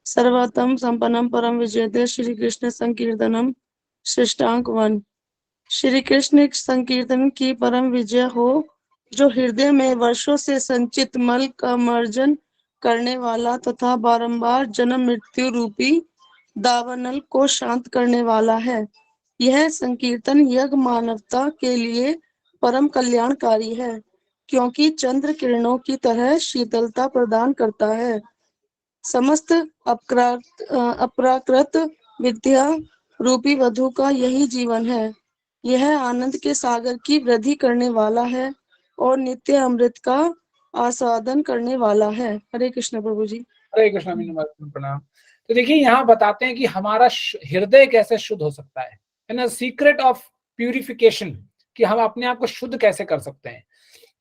सर्वतम संपन्नम परम विजयते श्री कृष्ण संकीर्तनम श्रेष्ठांक 1। श्री कृष्ण संकीर्तन की परम विजय हो, जो हृदय में वर्षों से संचित मल का मर्जन करने वाला तथा बारंबार जन्म मृत्यु रूपी दावानल को शांत करने वाला है। यह संकीर्तन यज्ञ मानवता के लिए परम कल्याणकारी है, क्योंकि चंद्र किरणों की तरह शीतलता प्रदान करता है। समस्त अप्राकृत विद्या रूपी वधु का यही जीवन है। यह आनंद के सागर की वृद्धि करने वाला है और नित्य अमृत का आस्वादन करने वाला है। हरे कृष्ण प्रभु जी। हरे कृष्णा मीनू माता जी, प्रणाम। तो देखिए यहाँ बताते हैं कि हमारा हृदय कैसे शुद्ध हो सकता है ना, सीक्रेट ऑफ प्यूरिफिकेशन, कि हम अपने आप को शुद्ध कैसे कर सकते हैं।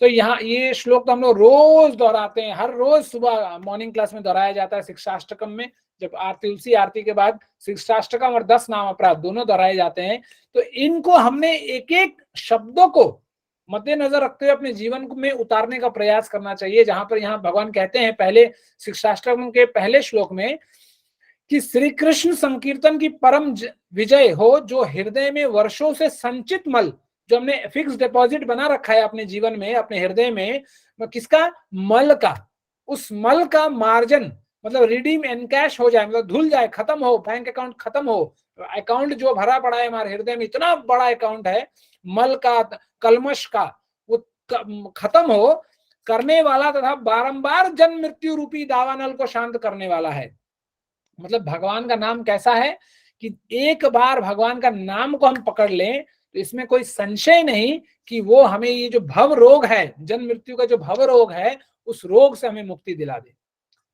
तो यहाँ ये श्लोक तो हम लोग रोज दोहराते हैं, हर रोज सुबह मॉर्निंग क्लास में दोहराया जाता है। शिक्षाष्टकम में जब तुलसी आरती के बाद शिक्षाष्टकम और 10 नाम अपराध दोनों दोहराए जाते हैं। तो इनको हमने एक एक शब्दों को मद्देनजर रखते हुए अपने जीवन में उतारने का प्रयास करना चाहिए। जहां पर यहाँ भगवान कहते हैं पहले शिक्षाष्टकम के पहले श्लोक में कि श्री कृष्ण संकीर्तन की परम विजय हो, जो हृदय में वर्षों से संचित मल, जो हमने फिक्स डिपॉजिट बना रखा है अपने जीवन में, अपने हृदय में, किसका, मल का, उस मल का मार्जन मतलब रिडीम एनकैश हो जाए, मतलब धुल जाए, खत्म हो, बैंक अकाउंट खत्म हो, अकाउंट जो भरा पड़ा है हमारे हृदय में, इतना बड़ा अकाउंट है मल का, कलमश का, वो खत्म हो करने वाला तथा बारंबार जन्म मृत्यु रूपी दावानल को शांत करने वाला है। मतलब भगवान का नाम कैसा है कि एक बार भगवान का नाम को हम पकड़ लें तो इसमें कोई संशय नहीं कि वो हमें ये जो भव रोग है, जन्म मृत्यु का जो भव रोग है, उस रोग से हमें मुक्ति दिला दे।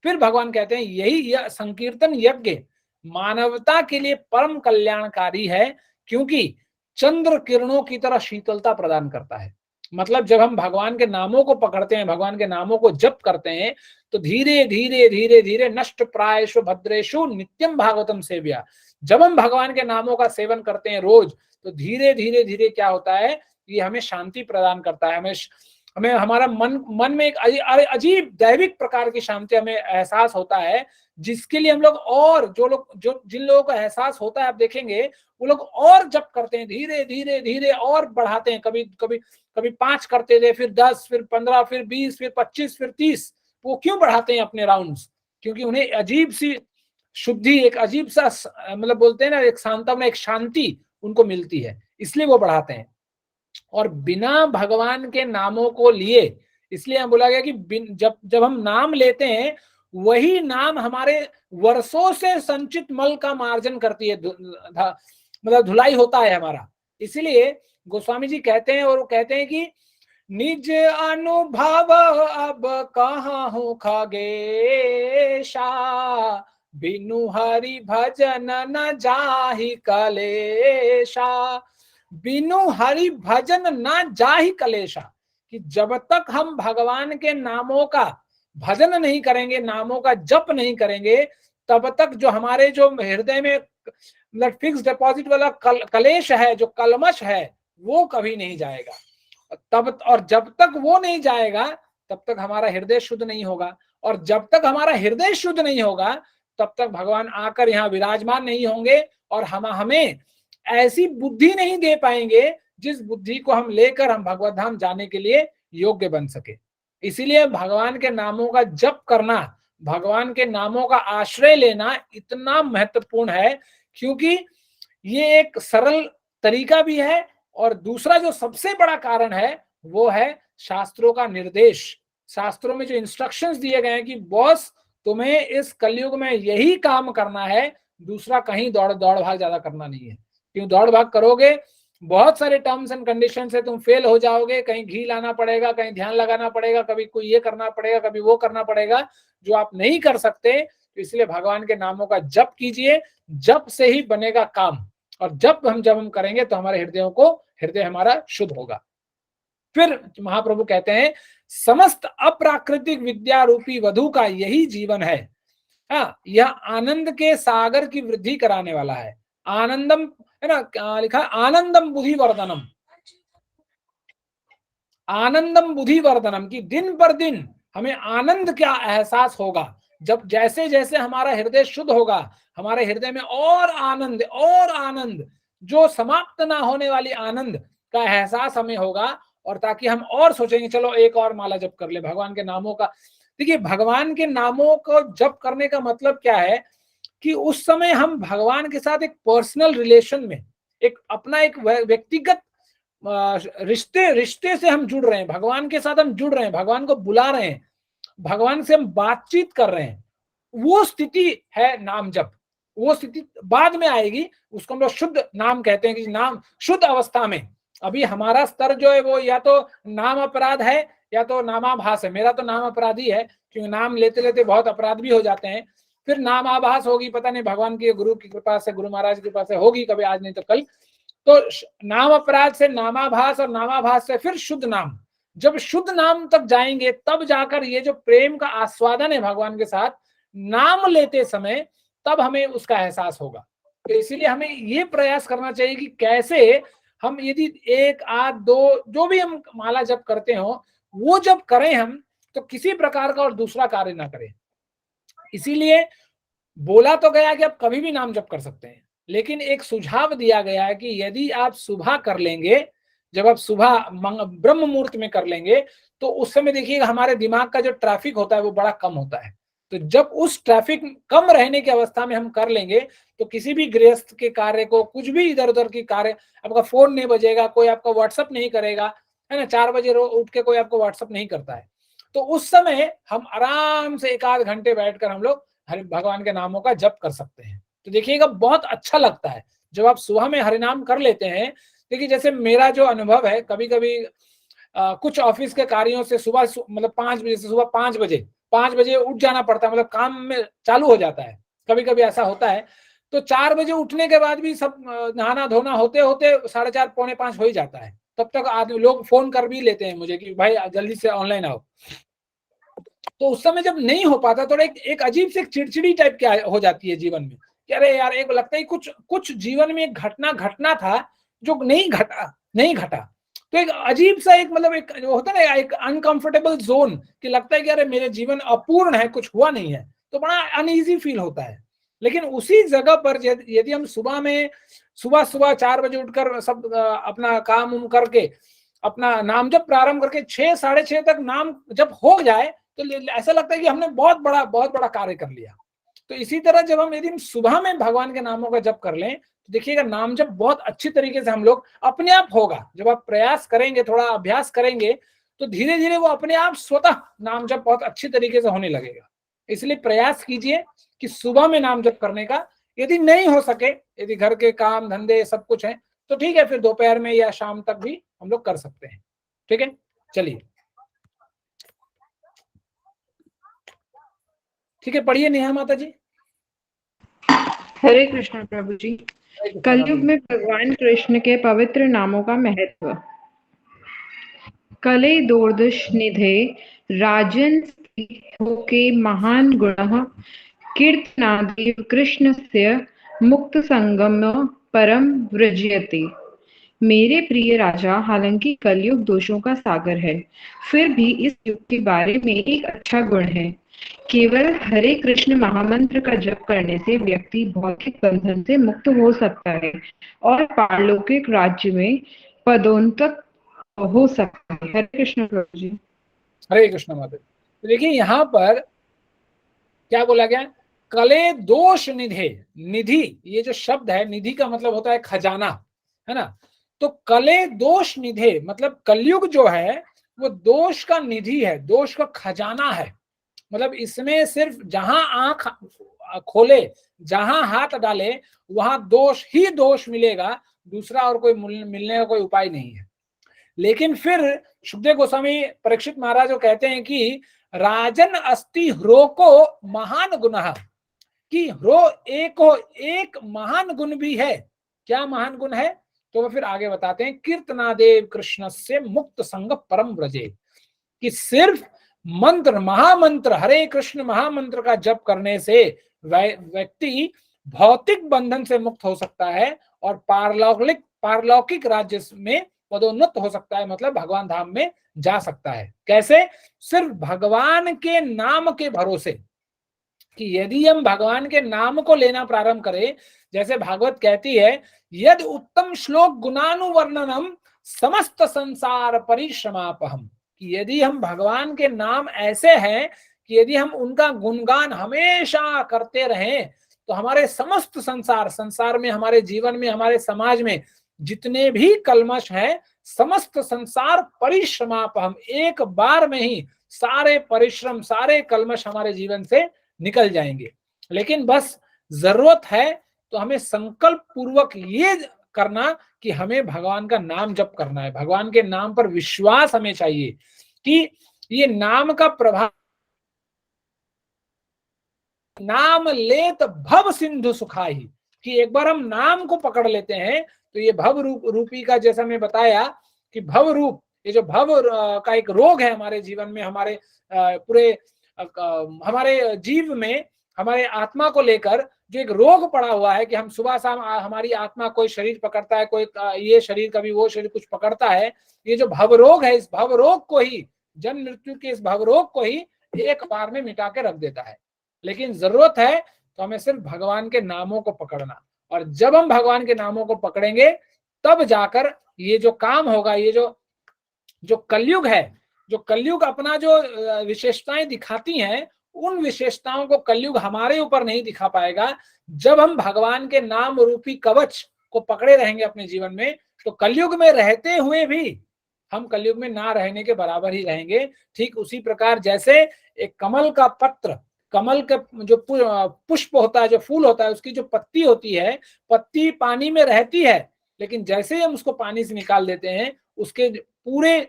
फिर भगवान कहते हैं यही संकीर्तन यज्ञ मानवता के लिए परम कल्याणकारी है, क्योंकि चंद्र किरणों की तरह शीतलता प्रदान करता है। मतलब जब हम भगवान के नामों को पकड़ते हैं, भगवान के नामों को जप करते हैं, तो धीरे धीरे धीरे धीरे नष्ट प्रायेषु भद्रेषु नित्यम भागवतम सेव्या, जब हम भगवान के नामों का सेवन करते हैं रोज, तो धीरे धीरे धीरे क्या होता है, ये हमें शांति प्रदान करता है। हमें हमारा मन में एक अजीब दैविक प्रकार की शांति हमें एहसास होता है, जिसके लिए हम लोग और जिन लोगों को एहसास होता है, आप देखेंगे वो लोग और जप करते हैं, धीरे धीरे धीरे और बढ़ाते हैं। कभी 5 करते थे, फिर 10, फिर 15, फिर 20, फिर 25, फिर 30। वो क्यों बढ़ाते हैं अपने राउंड्स? क्योंकि उन्हें अजीब सी शुद्धि, एक अजीब सा मतलब बोलते हैं ना, एक सांत्वना, एक शांति उनको मिलती है, इसलिए वो बढ़ाते हैं। और बिना भगवान के नामों को लिए, इसलिए हम बोला गया कि जब हम नाम लेते हैं, वही नाम हमारे वर्षों से संचित मल का मार्जन करती है, मतलब धुलाई होता है हमारा। इसलिए गोस्वामी जी कहते हैं, और वो कहते हैं कि निज अनुभव अब कहाँ हूँ खगेशा, बिनु हरि भजन न जाहि कलेशा। बिनु हरि भजन न जाहि कलेशा, कि जब तक हम भगवान के नामों का भजन नहीं करेंगे, नामों का जप नहीं करेंगे, तब तक जो हमारे जो हृदय में मतलब फिक्स डिपॉजिट वाला कलेश है, जो कलमश है, वो कभी नहीं जाएगा। तब और जब तक वो नहीं जाएगा तब तक हमारा हृदय शुद्ध नहीं होगा, और जब तक हमारा हृदय शुद्ध नहीं होगा तब तक भगवान आकर यहाँ विराजमान नहीं होंगे, और हमें ऐसी बुद्धि नहीं दे पाएंगे जिस बुद्धि को हम लेकर हम भगवत धाम जाने के लिए योग्य बन सके। इसीलिए भगवान के नामों का जप करना, भगवान के नामों का आश्रय लेना इतना महत्वपूर्ण है, क्योंकि ये एक सरल तरीका भी है, और दूसरा जो सबसे बड़ा कारण है वो है शास्त्रों का निर्देश। शास्त्रों में जो इंस्ट्रक्शंस दिए गए हैं कि बॉस तुम्हें इस कलयुग में यही काम करना है, दूसरा कहीं दौड़ भाग ज्यादा करना नहीं है। क्यों दौड़ भाग करोगे, बहुत सारे टर्म्स एंड कंडीशन से तुम फेल हो जाओगे, कहीं घी लाना पड़ेगा, कहीं ध्यान लगाना पड़ेगा, कभी कोई ये करना पड़ेगा, कभी वो करना पड़ेगा, जो आप नहीं कर सकते। तो इसलिए भगवान के नामों का जप कीजिए, जप से ही बनेगा काम, और जब हम करेंगे तो हमारे हृदय हमारा शुद्ध होगा। फिर महाप्रभु कहते हैं समस्त अप्राकृतिक विद्या रूपी वधु का यही जीवन है। हाँ, यह आनंद के सागर की वृद्धि कराने वाला है। आनंदम है ना, लिखा आनंदम बुद्धि वर्धनम, आनंदम बुद्धि वर्धनम, की दिन पर दिन हमें आनंद का एहसास होगा। जब जैसे जैसे हमारा हृदय शुद्ध होगा, हमारे हृदय में और आनंद जो समाप्त ना होने वाली आनंद का एहसास हमें होगा, और ताकि हम और सोचेंगे चलो एक और माला जप कर ले भगवान के नामों का। देखिए, भगवान के नामों को जप करने का मतलब क्या है कि उस समय हम भगवान के साथ एक पर्सनल रिलेशन में, एक अपना एक व्यक्तिगत रिश्ते से हम जुड़ रहे हैं, भगवान के साथ हम जुड़ रहे हैं, भगवान को बुला रहे हैं, भगवान से हम बातचीत कर रहे हैं। वो स्थिति है नाम जप। वो स्थिति बाद में आएगी, उसको हम लोग शुद्ध नाम कहते हैं कि नाम शुद्ध अवस्था में। अभी हमारा स्तर जो है वो या तो नाम अपराध है या तो नामाभास है। मेरा तो नाम अपराध ही है, क्योंकि नाम लेते लेते बहुत अपराध भी हो जाते हैं। फिर नामाभास होगी, पता नहीं भगवान की गुरु की कृपा से, गुरु महाराज की कृपा से होगी, कभी आज नहीं तो कल। तो नाम अपराध से नामाभास, और नामाभास से फिर शुद्ध नाम। जब शुद्ध नाम तक जाएंगे तब जाकर ये जो प्रेम का आस्वादन है भगवान के साथ नाम लेते समय, तब हमें उसका एहसास होगा। तो इसीलिए हमें ये प्रयास करना चाहिए कि कैसे हम यदि एक आध दो जो भी हम माला जप करते हो वो जब करें हम, तो किसी प्रकार का और दूसरा कार्य ना करें। इसीलिए बोला तो गया कि आप कभी भी नाम जप कर सकते हैं, लेकिन एक सुझाव दिया गया है कि यदि आप सुबह कर लेंगे, जब आप सुबह ब्रह्म मुहूर्त में कर लेंगे, तो उस समय देखिएगा हमारे दिमाग का जो ट्रैफिक होता है वो बड़ा कम होता है। तो जब उस ट्रैफिक कम रहने की अवस्था में हम कर लेंगे, तो किसी भी गृहस्थ के कार्य को, कुछ भी इधर उधर की कार्य, आपका फोन नहीं बजेगा, कोई आपका व्हाट्सअप नहीं करेगा, है ना, 4 बजे उठ के कोई आपको व्हाट्सअप नहीं करता है। तो उस समय हम आराम से 1 आध घंटे बैठकर हम लोग भगवान के नामों का जप कर सकते हैं। तो देखिएगा बहुत अच्छा लगता है जब आप सुबह में हरिनाम कर लेते हैं। देखिए, जैसे मेरा जो अनुभव है, कभी कभी कुछ ऑफिस के कार्यों से सुबह मतलब 5 बजे से सुबह 5 बजे उठ जाना पड़ता है, मतलब काम में चालू हो जाता है, कभी कभी ऐसा होता है। तो 4 बजे उठने के बाद भी सब नहाना धोना होते होते 4:30 पौने 5 हो ही जाता है। तब तक आदमी लोग फोन कर भी लेते हैं मुझे कि भाई जल्दी से ऑनलाइन आओ। तो उस समय जब नहीं हो पाता, तो एक अजीब से चिड़चिड़ी टाइप की हो जाती है जीवन में कि अरे यार, एक लगता है कुछ जीवन में एक घटना था जो नहीं घटा। तो एक अजीब सा एक मतलब एक होता है ना, एक अनकंफर्टेबल जोन कि लगता है कि अरे मेरे जीवन अपूर्ण है, कुछ हुआ नहीं है, तो बड़ा अनईजी फील होता है। लेकिन उसी जगह पर यदि हम सुबह 4 बजे उठकर सब अपना काम करके अपना नाम जब प्रारंभ करके 6 साढ़े 6 तक नाम जब हो जाए, तो ऐसा लगता है कि हमने बहुत बड़ा कार्य कर लिया। तो इसी तरह जब हम यदि सुबह में भगवान के नामों का जप कर लें, तो देखिएगा नाम जप बहुत अच्छी तरीके से हम लोग अपने आप होगा। जब आप प्रयास करेंगे, थोड़ा अभ्यास करेंगे, तो धीरे धीरे वो अपने आप स्वतः नाम जप बहुत अच्छी तरीके से होने लगेगा। इसलिए प्रयास कीजिए कि सुबह में नाम जप करने का। यदि नहीं हो सके, यदि घर के काम धंधे सब कुछ है, तो ठीक है, फिर दोपहर में या शाम तक भी हम लोग कर सकते हैं। ठीक है, चलिए, ठीक है, पढ़िए नेहा माता जी। हरे कृष्ण प्रभु जी। कलयुग में भगवान कृष्ण के पवित्र नामों का महत्व। कले दोर्दश निधे राजन होके महान गुणः कीर्तनादेव कृष्णस्य मुक्त संगम परम व्रजयते। मेरे प्रिय राजा, हालांकि कलयुग दोषों का सागर है, फिर भी इस युग के बारे में एक अच्छा गुण है। केवल हरे कृष्ण महामंत्र का जप करने से व्यक्ति भौतिक बंधन से मुक्त हो सकता है और पारलौकिक राज्य में पदोन्नत हो सकता है। हरे कृष्ण प्रभु जी। हरे कृष्ण माता। तो देखिए यहाँ पर क्या बोला गया, कले दोष निधे। निधि, ये जो शब्द है, निधि का मतलब होता है खजाना, है ना। तो कले दोष निधे मतलब कलयुग जो है वो दोष का निधि है, दोष का खजाना है। मतलब इसमें सिर्फ जहां आंख खोले, जहां हाथ डाले, वहां दोष ही दोष मिलेगा, दूसरा और कोई मिलने का कोई उपाय नहीं है। लेकिन फिर सुखदेव गोस्वामी परीक्षित महाराज जो कहते हैं कि राजन अस्ति ह्रोको महान गुणः, कि ह्रो एक महान गुण भी है। क्या महान गुण है? तो वो फिर आगे बताते हैं, कीर्तनादेव कृष्ण से मुक्त संग परम व्रजे, कि सिर्फ मंत्र, महामंत्र, हरे कृष्ण महामंत्र का जप करने से व्यक्ति भौतिक बंधन से मुक्त हो सकता है और पारलौकिक राज्य में पदोन्नत हो सकता है, मतलब भगवान धाम में जा सकता है। कैसे? सिर्फ भगवान के नाम के भरोसे, कि यदि हम भगवान के नाम को लेना प्रारंभ करें, जैसे भागवत कहती है, यद उत्तम श्लोक गुणानुवर्णनम समस्त संसार परिश्रमापहम, कि यदि हम भगवान के नाम ऐसे हैं कि यदि हम उनका गुणगान हमेशा करते रहें तो हमारे समस्त संसार में, हमारे जीवन में, हमारे समाज में जितने भी कल्मश हैं, समस्त संसार परिश्रमापहम, एक बार में ही सारे परिश्रम, सारे कल्मश हमारे जीवन से निकल जाएंगे। लेकिन बस जरूरत है तो हमें संकल्प पूर्वक ये करना कि हमें भगवान का नाम जप करना है, भगवान के नाम पर विश्वास हमें चाहिए कि ये नाम का प्रभाव, नाम लेत भव सिंधु सुखाई, कि एक बार हम नाम को पकड़ लेते हैं तो ये भव रूपी का, जैसा मैं बताया कि भव रूप, ये जो भव का एक रोग है हमारे जीवन में, हमारे पूरे हमारे जीव में, हमारे आत्मा को लेकर जो एक रोग पड़ा हुआ है कि हम सुबह शाम हमारी आत्मा कोई शरीर पकड़ता है, कोई ये शरीर, कभी वो शरीर कुछ पकड़ता है। ये जो भव रोग है, इस भव रोग को ही, जन्म मृत्यु के इस भव रोग को ही एक बार में मिटा के रख देता है। लेकिन जरूरत है तो हमें सिर्फ भगवान के नामों को पकड़ना, और जब हम भगवान के नामों को पकड़ेंगे तब जाकर ये जो काम होगा, ये जो कलयुग है, जो कलयुग अपना जो विशेषताएं दिखाती हैं, उन विशेषताओं को कलयुग हमारे ऊपर नहीं दिखा पाएगा। जब हम भगवान के नाम रूपी कवच को पकड़े रहेंगे अपने जीवन में, तो कलयुग में रहते हुए भी हम कलयुग में ना रहने के बराबर ही रहेंगे। ठीक उसी प्रकार जैसे एक कमल का पत्र, कमल का जो पुष्प होता है, जो फूल होता है, उसकी जो पत्ती होती है, पत्ती पानी में रहती है, लेकिन जैसे ही हम उसको पानी से निकाल देते हैं, उसके पूरे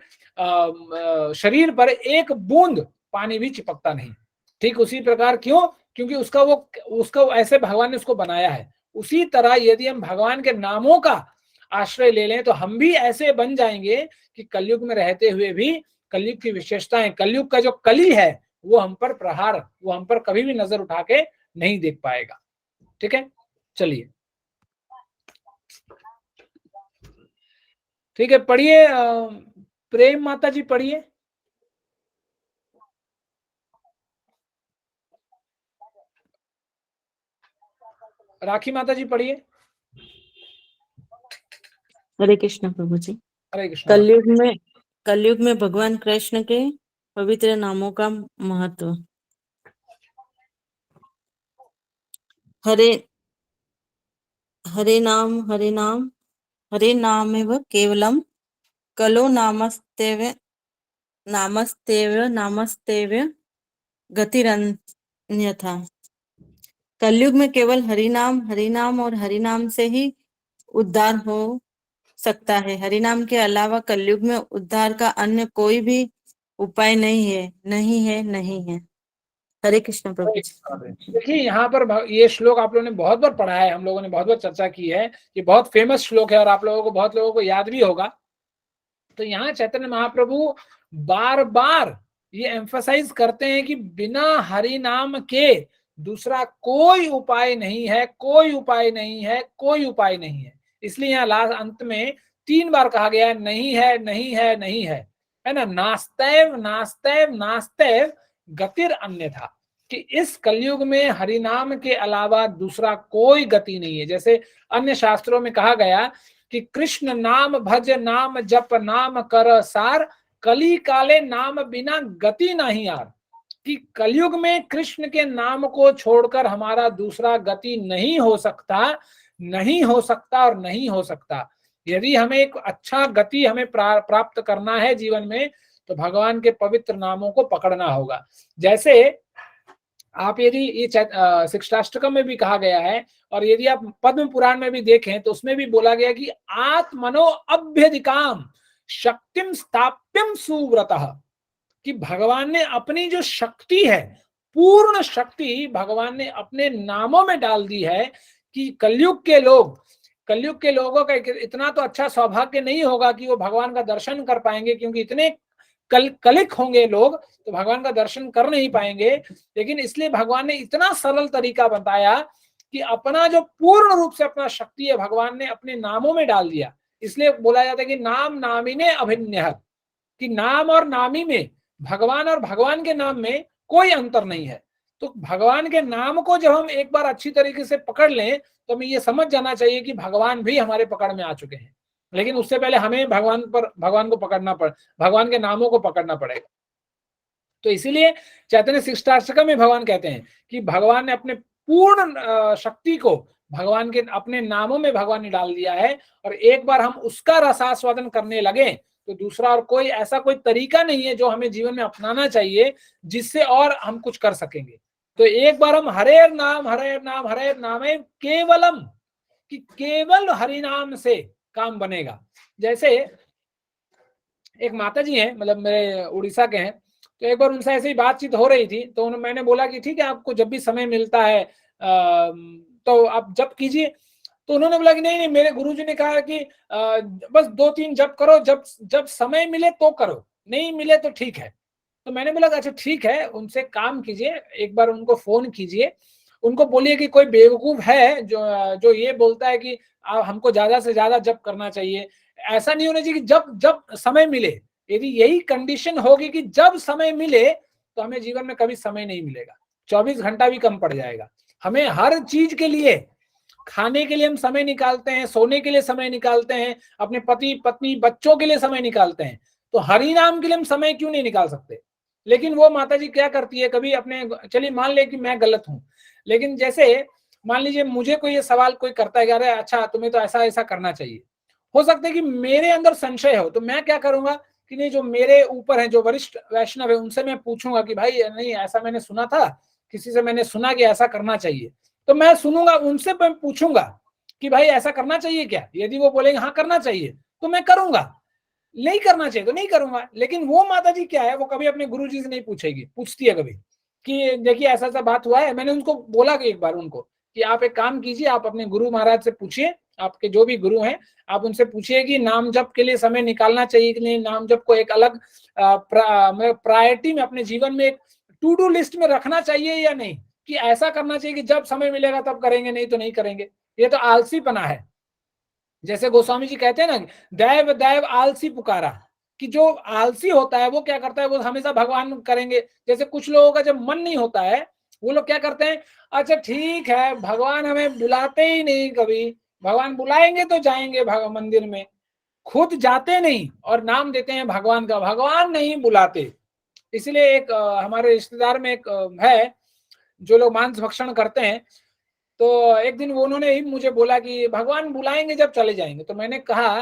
शरीर पर एक बूंद पानी भी चिपकता नहीं। ठीक उसी प्रकार, क्यों? क्योंकि उसका ऐसे भगवान ने उसको बनाया है। उसी तरह यदि हम भगवान के नामों का आश्रय ले लें तो हम भी ऐसे बन जाएंगे कि कलयुग में रहते हुए भी कलयुग की विशेषताएं, कलयुग का जो कली है वो हम पर प्रहार, वो हम पर कभी भी नजर उठा के नहीं देख पाएगा। ठीक है, चलिए ठीक है, पढ़िए प्रेम माता जी, पढ़िए। राखी माता जी पढ़िए। हरे कृष्ण प्रभु जी। हरे कृष्ण। कलयुग में भगवान कृष्ण के पवित्र नामों का महत्व। हरे नामेव केवलम कलो नामस्तेव गतिरन्यथा। कलयुग में केवल हरिनाम और हरिनाम से ही उद्धार हो सकता है। हरिनाम के अलावा कलयुग में उद्धार का अन्य कोई भी उपाय नहीं है। हरे कृष्ण प्रभु। देखिए यहाँ पर ये श्लोक आप लोगों ने बहुत बार पढ़ा है, हम लोगों ने बहुत बार चर्चा की है, ये बहुत फेमस श्लोक है और आप लोगों को, बहुत लोगों को याद भी होगा। तो यहाँ चैतन्य महाप्रभु बार बार ये एम्फसाइज करते हैं कि बिना हरि नाम के दूसरा कोई उपाय नहीं है, कोई उपाय नहीं है, कोई उपाय नहीं है। इसलिए यहाँ लास्ट अंत में 3 बार कहा गया है नहीं है, नहीं है, नहीं है ना। नास्तेव नास्तेव नास्तेव गतिर अन्यथा, कि इस कलयुग में हरि नाम के अलावा दूसरा कोई गति नहीं है। जैसे अन्य शास्त्रों में कहा गया कि कृष्ण नाम भज नाम जप नाम कर सार, कली काले नाम बिना गति नहीं यार, कि कलयुग में कृष्ण के नाम को छोड़कर हमारा दूसरा गति नहीं हो सकता, नहीं हो सकता और नहीं हो सकता। यदि हमें एक अच्छा गति हमें प्राप्त करना है जीवन में, तो भगवान के पवित्र नामों को पकड़ना होगा। जैसे आप यदि ये शिक्षाष्टकम में भी कहा गया है, और यदि आप पद्म पुराण में भी देखें तो उसमें भी बोला गया कि आत्मनो अभ्यधिकाम शक्तिम स्थाप्यम सुव्रतः, कि भगवान ने अपनी जो शक्ति है, पूर्ण शक्ति भगवान ने अपने नामों में डाल दी है, कि कलयुग के लोगों का इतना तो अच्छा सौभाग्य नहीं होगा कि वो भगवान का दर्शन कर पाएंगे, क्योंकि इतने कलिक होंगे लोग तो भगवान का दर्शन कर नहीं पाएंगे। लेकिन इसलिए भगवान ने इतना सरल तरीका बताया कि अपना जो पूर्ण रूप से अपना शक्ति है भगवान ने अपने नामों में डाल दिया। इसलिए बोला जाता है कि नाम नामिने अभिन्नः, कि नाम और नामी में, भगवान और भगवान के नाम में कोई अंतर नहीं है। तो भगवान के नाम को जब हम एक बार अच्छी तरीके से पकड़ लें तो हमें ये समझ जाना चाहिए कि भगवान भी हमारे पकड़ में आ चुके हैं। लेकिन उससे पहले हमें भगवान को पकड़ना भगवान के नामों को पकड़ना पड़ेगा। तो इसीलिए चैतन्य शिक्षाष्टकम में भगवान कहते हैं कि भगवान ने अपने पूर्ण शक्ति को भगवान के अपने नामों में भगवान ने डाल दिया है, और एक बार हम उसका रसास्वादन करने लगे तो दूसरा और कोई ऐसा कोई तरीका नहीं है जो हमें जीवन में अपनाना चाहिए जिससे और हम कुछ कर सकेंगे। तो एक बार हम हरे नाम हरे नाम हरे नाम केवलम, कि केवल हरि नाम से काम बनेगा। जैसे एक माता जी हैं, मतलब मेरे उड़ीसा के हैं, तो एक बार उनसे ऐसे ही बातचीत हो रही थी, तो मैंने बोला कि ठीक है आपको जब भी समय मिलता है तो आप जप कीजिए। तो उन्होंने बोला कि नहीं, मेरे गुरुजी ने कहा कि बस 2-3 जप करो, जब समय मिले तो करो, नहीं मिले तो ठीक है। तो मैंने बोला अच्छा ठीक है, उनसे काम कीजिए, एक बार उनको फोन कीजिए, उनको बोलिए कि कोई बेवकूफ है जो ये बोलता है कि हमको ज्यादा से ज्यादा जप करना चाहिए। ऐसा नहीं होना चाहिए कि जब समय मिले। यदि यही कंडीशन होगी कि जब समय मिले, तो हमें जीवन में कभी समय नहीं मिलेगा, 24 घंटा भी कम पड़ जाएगा। हमें हर चीज के लिए, खाने के लिए हम समय निकालते हैं, सोने के लिए समय निकालते हैं, अपने पति पत्नी बच्चों के लिए समय निकालते हैं, तो हरि नाम के लिए हम समय क्यों नहीं निकाल सकते। लेकिन वो माता जी क्या करती है, कभी अपने, चलिए मान ले कि मैं गलत हूं, लेकिन जैसे मान लीजिए मुझे कोई ये सवाल कोई करता है कि अरे अच्छा तुम्हें तो ऐसा ऐसा करना चाहिए, हो सकता है कि मेरे अंदर संशय हो, तो मैं क्या करूंगा कि नहीं, जो मेरे ऊपर है, जो वरिष्ठ वैष्णव है, उनसे मैं पूछूंगा कि भाई नहीं ऐसा मैंने सुना था, किसी से मैंने सुना कि ऐसा करना चाहिए, तो मैं सुनूंगा, उनसे मैं पूछूंगा कि भाई ऐसा करना चाहिए क्या। यदि वो बोलेंगे हाँ करना चाहिए तो मैं करूंगा, नहीं करना चाहिए तो नहीं करूंगा। लेकिन वो माता जी क्या है, वो कभी अपने गुरु जी से नहीं पूछेगी, पूछती है कभी कि देखिए ऐसा ऐसा बात हुआ है। मैंने उनको बोला कि एक बार उनको कि आप एक काम कीजिए, आप अपने गुरु महाराज से पूछिए, आपके जो भी गुरु हैं आप उनसे पूछिए कि नाम जप के लिए समय निकालना चाहिए कि नहीं, नाम जप को एक अलग प्रायोरिटी में अपने जीवन में एक टू डू लिस्ट में रखना चाहिए या नहीं, कि ऐसा करना चाहिए कि जब समय मिलेगा तब करेंगे, नहीं तो नहीं करेंगे। ये तो आलसीपना है। जैसे गोस्वामी जी कहते हैं ना, दैव दैव आलसी पुकारा, कि जो आलसी होता है वो क्या करता है, वो हमेशा भगवान करेंगे। जैसे कुछ लोगों का जब मन नहीं होता है, वो लोग क्या करते हैं, अच्छा ठीक है भगवान हमें बुलाते ही नहीं, कभी भगवान बुलाएंगे तो जाएंगे मंदिर में, खुद जाते नहीं और नाम देते हैं भगवान का, भगवान नहीं बुलाते। इसलिए एक हमारे रिश्तेदार में एक है जो लोग मांस भक्षण करते हैं, तो एक दिन वो उन्होंने ही मुझे बोला कि भगवान बुलाएंगे जब चले जाएंगे। तो मैंने कहा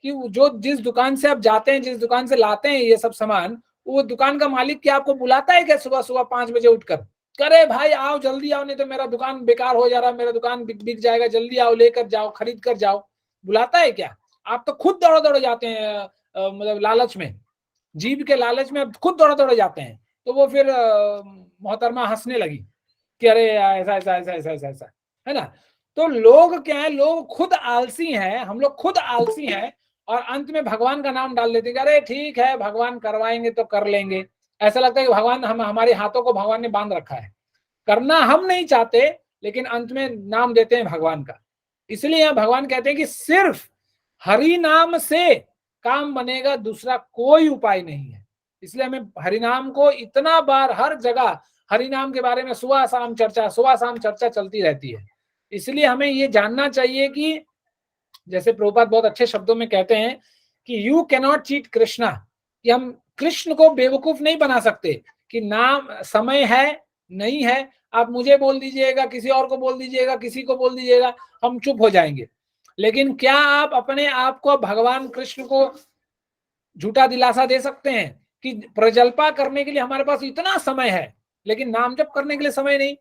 कि जो जिस दुकान से आप जाते हैं, जिस दुकान से लाते हैं ये सब सामान, वो दुकान का मालिक क्या आपको बुलाता है क्या सुबह सुबह 5 बजे उठकर, करे भाई आओ जल्दी आओ, नहीं तो मेरा दुकान बेकार हो जा रहा है, मेरा दुकान बिक जाएगा, जल्दी आओ लेकर जाओ, खरीद कर जाओ। बुलाता है क्या? आप तो खुद दौड़ दौड़ जाते हैं, मतलब लालच में, जीभ के लालच में आप खुद दौड़ दौड़ जाते हैं। तो वो फिर मोहतरमा हंसने लगी कि अरे ऐसा ऐसा ऐसा ऐसा ऐसा ऐसा, है ना। तो लोग क्या है, लोग खुद आलसी हैं, हम लोग खुद आलसी हैं, और अंत में भगवान का नाम डाल देते हैं, अरे ठीक है भगवान करवाएंगे तो कर लेंगे। ऐसा लगता है कि भगवान हमारे हाथों को भगवान ने बांध रखा है, करना हम नहीं चाहते लेकिन अंत में नाम देते हैं भगवान का। इसलिए यहाँ भगवान कहते हैं कि सिर्फ हरि नाम से काम बनेगा, दूसरा कोई उपाय नहीं है। इसलिए हमें हरि नाम को इतना बार हर जगह हरि नाम के बारे में सुबह शाम चर्चा चलती रहती है। इसलिए हमें ये जानना चाहिए कि जैसे प्रभुपाद बहुत अच्छे शब्दों में कहते हैं कि यू कैनॉट चीट कृष्णा, कि हम कृष्ण को बेवकूफ नहीं बना सकते कि नाम समय है नहीं है, आप मुझे बोल दीजिएगा, किसी और को बोल दीजिएगा, किसी को बोल दीजिएगा, हम चुप हो जाएंगे। लेकिन क्या आप अपने आप को भगवान कृष्ण को झूठा दिलासा दे सकते हैं कि प्रजल्पा करने के लिए हमारे पास इतना समय है लेकिन नाम जप करने के लिए समय नहीं?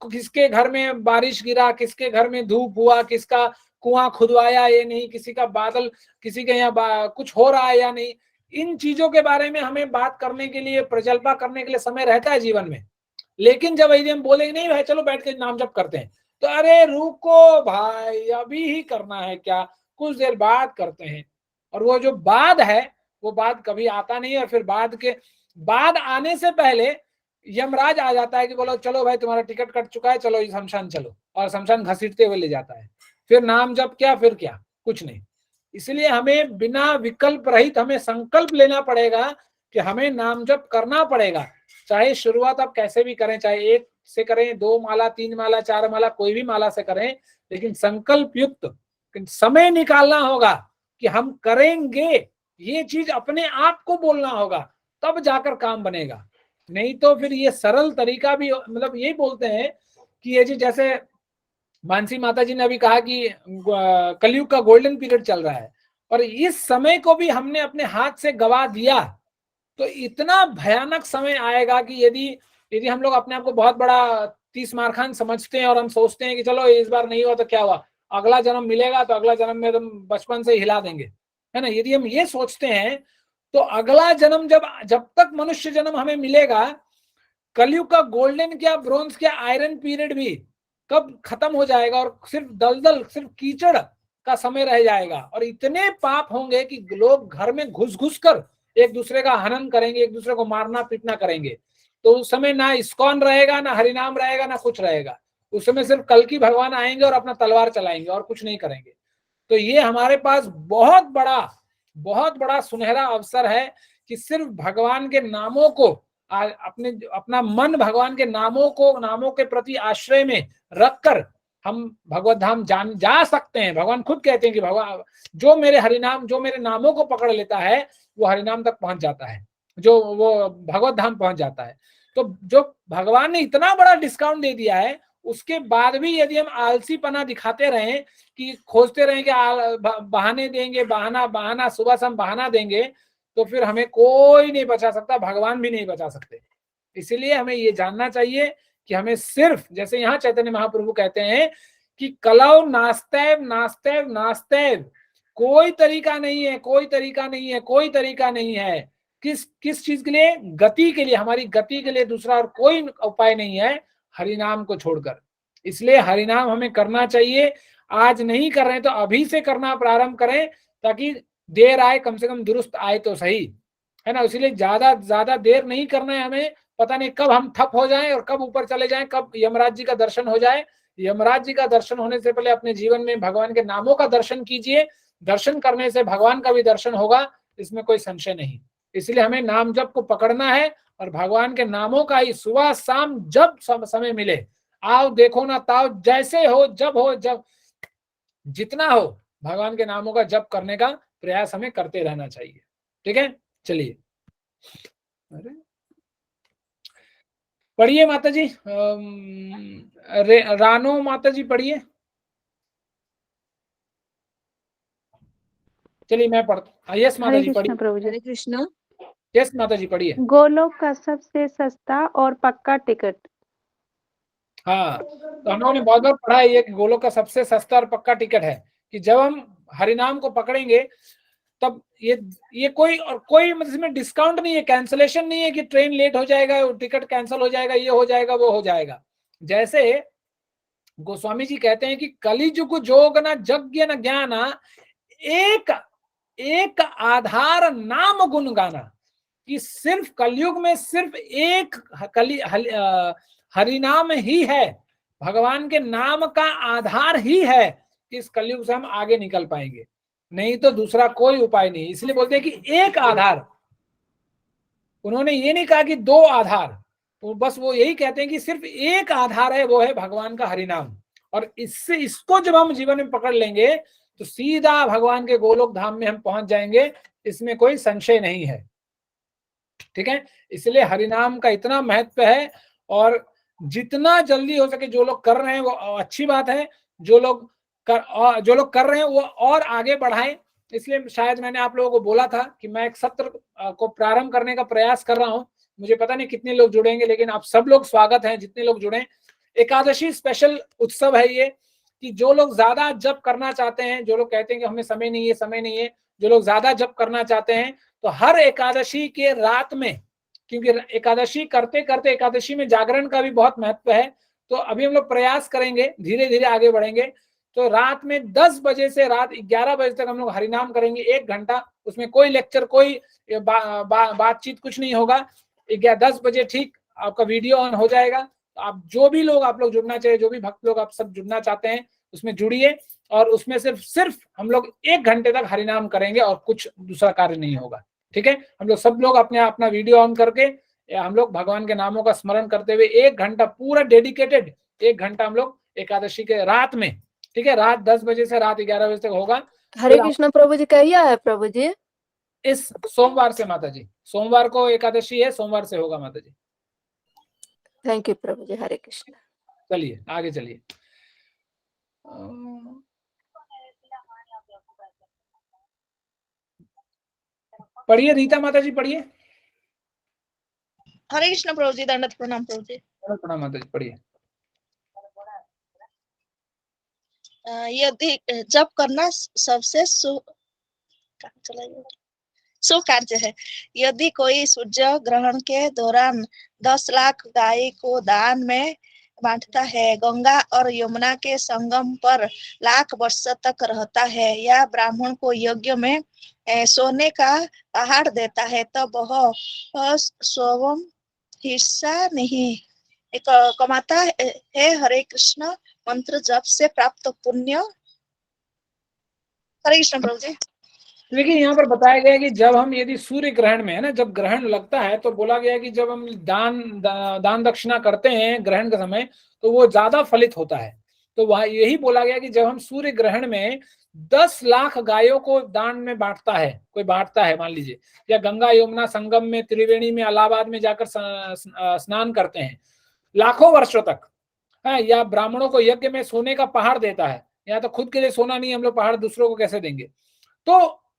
किसके घर में बारिश गिरा, किसके घर में धूप हुआ, किसका कुआं खुदवाया ये नहीं, किसी का बादल, किसी के यहाँ कुछ हो रहा है या नहीं, इन चीजों के बारे में हमें बात करने के लिए, प्रजल्पा करने के लिए समय रहता है जीवन में। लेकिन जब यदि हम बोलेंगे नहीं भाई चलो बैठ के नाम जप करते हैं, तो अरे रुको भाई अभी ही करना है क्या, कुछ देर बाद करते हैं। और वो जो बाद है वो बाद कभी आता नहीं है। फिर बाद आने से पहले यमराज आ जाता है कि बोलो चलो भाई तुम्हारा टिकट कट चुका है, चलो शमशान चलो, और शमशान घसीटते हुए ले जाता है। फिर नाम जप क्या, फिर क्या, कुछ नहीं। इसलिए हमें बिना विकल्प रहित हमें संकल्प लेना पड़ेगा कि हमें नाम जप करना पड़ेगा। चाहे शुरुआत आप कैसे भी करें, चाहे 1 से करें, 2 माला, 3 माला, 4 माला, कोई भी माला से करें, लेकिन संकल्प युक्त समय निकालना होगा कि हम करेंगे। ये चीज अपने आप को बोलना होगा, तब जाकर काम बनेगा। नहीं तो फिर ये सरल तरीका भी, मतलब यही बोलते हैं कि ये जी जैसे मानसी माता जी ने अभी कहा कि कलयुग का गोल्डन पीरियड चल रहा है और इस समय को भी हमने अपने हाथ से गवा दिया तो इतना भयानक समय आएगा कि यदि हम लोग अपने आप को बहुत बड़ा 30 मारखान समझते हैं और हम सोचते हैं कि चलो इस बार नहीं हुआ तो क्या हुआ, अगला जन्म मिलेगा तो अगला जन्म में तुम बचपन से हिला देंगे, है ना। यदि हम ये सोचते हैं तो अगला जन्म जब तक मनुष्य जन्म हमें मिलेगा, कलयुग का गोल्डन क्या, ब्रोंज क्या, आयरन पीरियड भी कब खत्म हो जाएगा और सिर्फ दलदल, सिर्फ कीचड़ का समय रह जाएगा। और इतने पाप होंगे कि लोग घर में घुस कर एक दूसरे का हनन करेंगे, एक दूसरे को मारना पीटना करेंगे। तो उस समय ना इस्कॉन रहेगा, ना हरिनाम रहेगा, ना कुछ रहेगा। उस समय सिर्फ कल्कि भगवान आएंगे और अपना तलवार चलाएंगे और कुछ नहीं करेंगे। तो ये हमारे पास बहुत बड़ा सुनहरा अवसर है कि सिर्फ भगवान के नामों को अपना मन भगवान के नामों के प्रति आश्रय में रखकर हम भगवत धाम जा सकते हैं। भगवान खुद कहते हैं कि भगवान जो मेरे नामों को पकड़ लेता है वो हरिनाम तक पहुंच जाता है, जो वो भगवत धाम पहुंच जाता है। तो जो भगवान ने इतना बड़ा डिस्काउंट दे दिया है, उसके बाद भी यदि हम आलसीपना दिखाते रहें कि खोजते रहें कि बहाने देंगे, बहाना सुबह से हम बहाना देंगे, तो फिर हमें कोई नहीं बचा सकता, भगवान भी नहीं बचा सकते। इसलिए हमें ये जानना चाहिए कि हमें सिर्फ, जैसे यहाँ चैतन्य महाप्रभु कहते हैं कि कलौ नास्तेव नास्तेव नास्तेव, कोई तरीका नहीं है, कोई तरीका नहीं है, कोई तरीका नहीं है। किस चीज के लिए? गति के लिए, हमारी गति के लिए दूसरा और कोई उपाय नहीं है हरिनाम को छोड़कर। इसलिए हरिनाम हमें करना चाहिए। आज नहीं कर रहे हैं तो अभी से करना प्रारंभ करें, ताकि देर आए कम से कम दुरुस्त आए तो सही, है ना। इसलिए ज्यादा देर नहीं करना है हमें। पता नहीं कब हम ठप हो जाएं और कब ऊपर चले जाएं, कब यमराज जी का दर्शन हो जाए। यमराज जी का दर्शन होने से पहले अपने जीवन में भगवान के नामों का दर्शन कीजिए। दर्शन करने से भगवान का भी दर्शन होगा, इसमें कोई संशय नहीं। इसलिए हमें नाम जप को पकड़ना है और भगवान के नामों का ही सुबह शाम जब समय मिले, आओ देखो ना ताओ, जैसे हो, जब जितना हो, भगवान के नामों का जप करने का प्रयास हमें करते रहना चाहिए। ठीक है, चलिए पढ़िए माता जी, रानो माता जी पढ़िए। चलिए मैं पढ़ता हूँ। यस माता जी पढ़िए। प्रभु जी। हरे कृष्णा। यस माता जी पढ़िए। गोलोक का सबसे सस्ता और पक्का टिकट। हाँ, तो हम लोगों ने बहुत बार पढ़ा है ये कि गोलोक का सबसे सस्ता और पक्का टिकट है कि जब हम हरिनाम को पकड़ेंगे तब ये कोई मतलब इसमें डिस्काउंट नहीं है, कैंसलेशन नहीं है कि ट्रेन लेट हो जाएगा, टिकट कैंसिल हो जाएगा, ये हो जाएगा, वो हो जाएगा। जैसे गोस्वामी जी कहते हैं कि कलिजुग जोग न यज्ञ न ज्ञान, एक एक आधार नाम गुण गाना, कि सिर्फ कलयुग में सिर्फ एक हरिनाम ही है, भगवान के नाम का आधार ही है कि इस कलयुग से हम आगे निकल पाएंगे, नहीं तो दूसरा कोई उपाय नहीं। इसलिए बोलते हैं कि एक आधार, उन्होंने ये नहीं कहा कि दो आधार, तो बस वो यही कहते हैं कि सिर्फ एक आधार है, वो है भगवान का हरिनाम। और इसको जब हम जीवन में पकड़ लेंगे तो सीधा भगवान के गोलोक धाम में हम पहुंच जाएंगे, इसमें कोई संशय नहीं है। ठीक है, इसलिए हरिनाम का इतना महत्व है, और जितना जल्दी हो सके जो लोग कर रहे हैं वो अच्छी बात है, जो लोग कर रहे हैं वो और आगे बढ़ाएं। इसलिए शायद मैंने आप लोगों को बोला था कि मैं एक सत्र को प्रारंभ करने का प्रयास कर रहा हूं। मुझे पता नहीं कितने लोग जुड़ेंगे, लेकिन आप सब लोग स्वागत हैं, जितने लोग जुड़े। एकादशी स्पेशल उत्सव है ये, कि जो लोग ज्यादा जप करना चाहते हैं, जो लोग कहते हैं कि हमें समय नहीं है, जो लोग ज्यादा जप करना चाहते हैं, तो हर एकादशी के रात में, क्योंकि एकादशी करते करते एकादशी में जागरण का भी बहुत महत्व है, तो अभी हम लोग प्रयास करेंगे, धीरे धीरे आगे बढ़ेंगे। तो रात में 10 बजे से रात 11 बजे तक हम लोग हरिनाम करेंगे, 1 घंटा। उसमें कोई लेक्चर, कोई बातचीत कुछ नहीं होगा। 10 बजे ठीक आपका वीडियो ऑन हो जाएगा। तो आप जो भी लोग आप लोग जुड़ना चाहिए, जो भी भक्त लोग आप सब जुड़ना चाहते हैं, उसमें जुड़िए, और उसमें सिर्फ हम लोग 1 घंटे तक हरिनाम करेंगे और कुछ दूसरा कार्य नहीं होगा। ठीक है, हम लोग सब लोग अपना वीडियो ऑन करके हम लोग भगवान के नामों का स्मरण करते हुए 1 घंटा पूरा डेडिकेटेड 1 घंटा हम लोग एकादशी के रात में, ठीक है, रात 10 बजे से रात 11 बजे तक होगा। हरे कृष्ण प्रभु जी, कहिए है प्रभु जी? इस सोमवार से माता जी, सोमवार को एकादशी है, सोमवार से होगा माता जी। थैंक यू प्रभु जी, हरे कृष्ण। चलिए आगे चलिए। पढ़िए रीता माता जी, पढ़िए। हरे कृष्ण प्रभु जी, दंडवत प्रणाम प्रभु जी। प्रणाम माता जी, पढ़िए। यदि जप करना सबसे शुभ कार्य है। यदि कोई सूर्य ग्रहण के दौरान 10 लाख गाय को दान में बांटता है, गंगा और यमुना के संगम पर लाख वर्ष तक रहता है, या ब्राह्मण को यज्ञ में सोने का पहाड़ देता है, तो वह स्वयं हिस्सा नहीं कमाता है। हरे कृष्ण मंत्र जप से प्राप्त पुण्य। हरे कृष्ण प्रभु जी। देखिए यहाँ पर बताया गया कि जब हम यदि सूर्य ग्रहण में है ना, जब ग्रहण लगता है तो बोला गया कि जब हम दान दक्षिणा करते हैं ग्रहण के समय, तो वो ज्यादा फलित होता है। तो वह यही बोला गया कि जब हम सूर्य ग्रहण में 10 लाख गायों को दान में बांटता है, कोई बांटता है मान लीजिए, या गंगा यमुना संगम में, त्रिवेणी में, इलाहाबाद में जाकर स्नान करते हैं लाखों वर्षों तक है, या ब्राह्मणों को यज्ञ में सोने का पहाड़ देता है, या तो खुद के लिए सोना नहीं, हम लोग पहाड़ दूसरों को कैसे देंगे,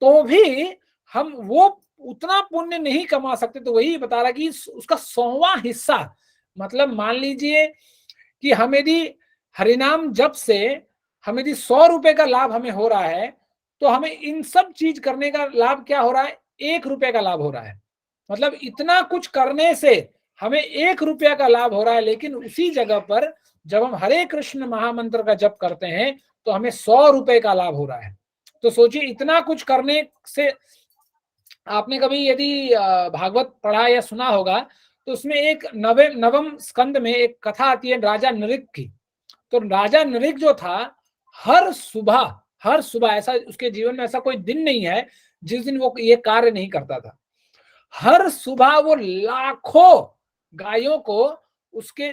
तो भी हम वो उतना पुण्य नहीं कमा सकते। तो वही बता रहा कि उसका 100वां हिस्सा, मतलब मान लीजिए कि हम यदि हरिनाम जप से हम यदि 100 रुपए का लाभ हमें हो रहा है, तो हमें इन सब चीज करने का लाभ क्या हो रहा है? 1 रुपए का लाभ हो रहा है। मतलब इतना कुछ करने से हमें 1 रुपया का लाभ हो रहा है, लेकिन उसी जगह पर जब हम हरे कृष्ण महामंत्र का जप करते हैं तो हमें 100 रुपए का लाभ हो रहा है। तो सोचिए, इतना कुछ करने से, आपने कभी यदि भागवत पढ़ा या सुना होगा तो उसमें एक नवम स्कंद में एक कथा आती है राजा नृग की। तो राजा नृग जो था, हर सुबह ऐसा उसके जीवन में ऐसा कोई दिन नहीं है जिस दिन वो ये कार्य नहीं करता था। हर सुबह वो लाखों गायों को, उसके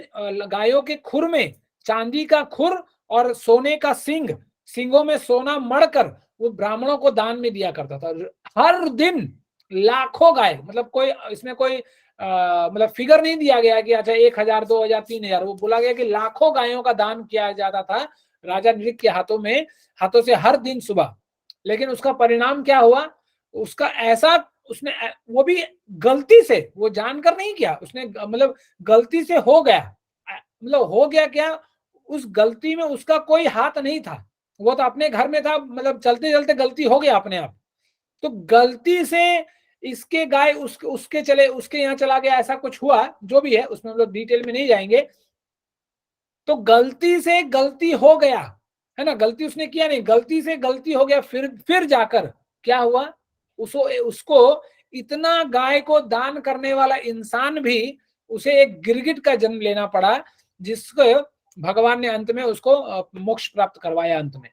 गायों के खुर में चांदी का खुर और सोने का सिंगों में सोना मढ़कर वो ब्राह्मणों को दान में दिया करता था। हर दिन लाखों गाय, मतलब कोई इसमें कोई मतलब फिगर नहीं दिया गया कि अच्छा 1000, 2000, 3000, वो बोला गया कि लाखों गायों का दान किया जाता था राजा नृग के हाथों से हर दिन सुबह। लेकिन उसका परिणाम क्या हुआ? उसका ऐसा, उसने वो भी गलती से, वो जानकर नहीं किया, उसने मतलब गलती से हो गया। मतलब हो गया क्या? उस गलती में उसका कोई हाथ नहीं था, वो तो अपने घर में था, मतलब चलते चलते गलती हो गया अपने आप। तो गलती से इसके गाय उसके यहाँ चला गया, ऐसा कुछ हुआ, जो भी है उसमें हम लोग डिटेल में नहीं जाएंगे। तो गलती से गलती हो गया है ना, गलती उसने किया नहीं, गलती से गलती हो गया, फिर जाकर क्या हुआ, उसको इतना गाय को दान करने वाला इंसान भी उसे एक गिरगिट का जन्म लेना पड़ा, जिसको भगवान ने अंत में उसको मोक्ष प्राप्त करवाया अंत में।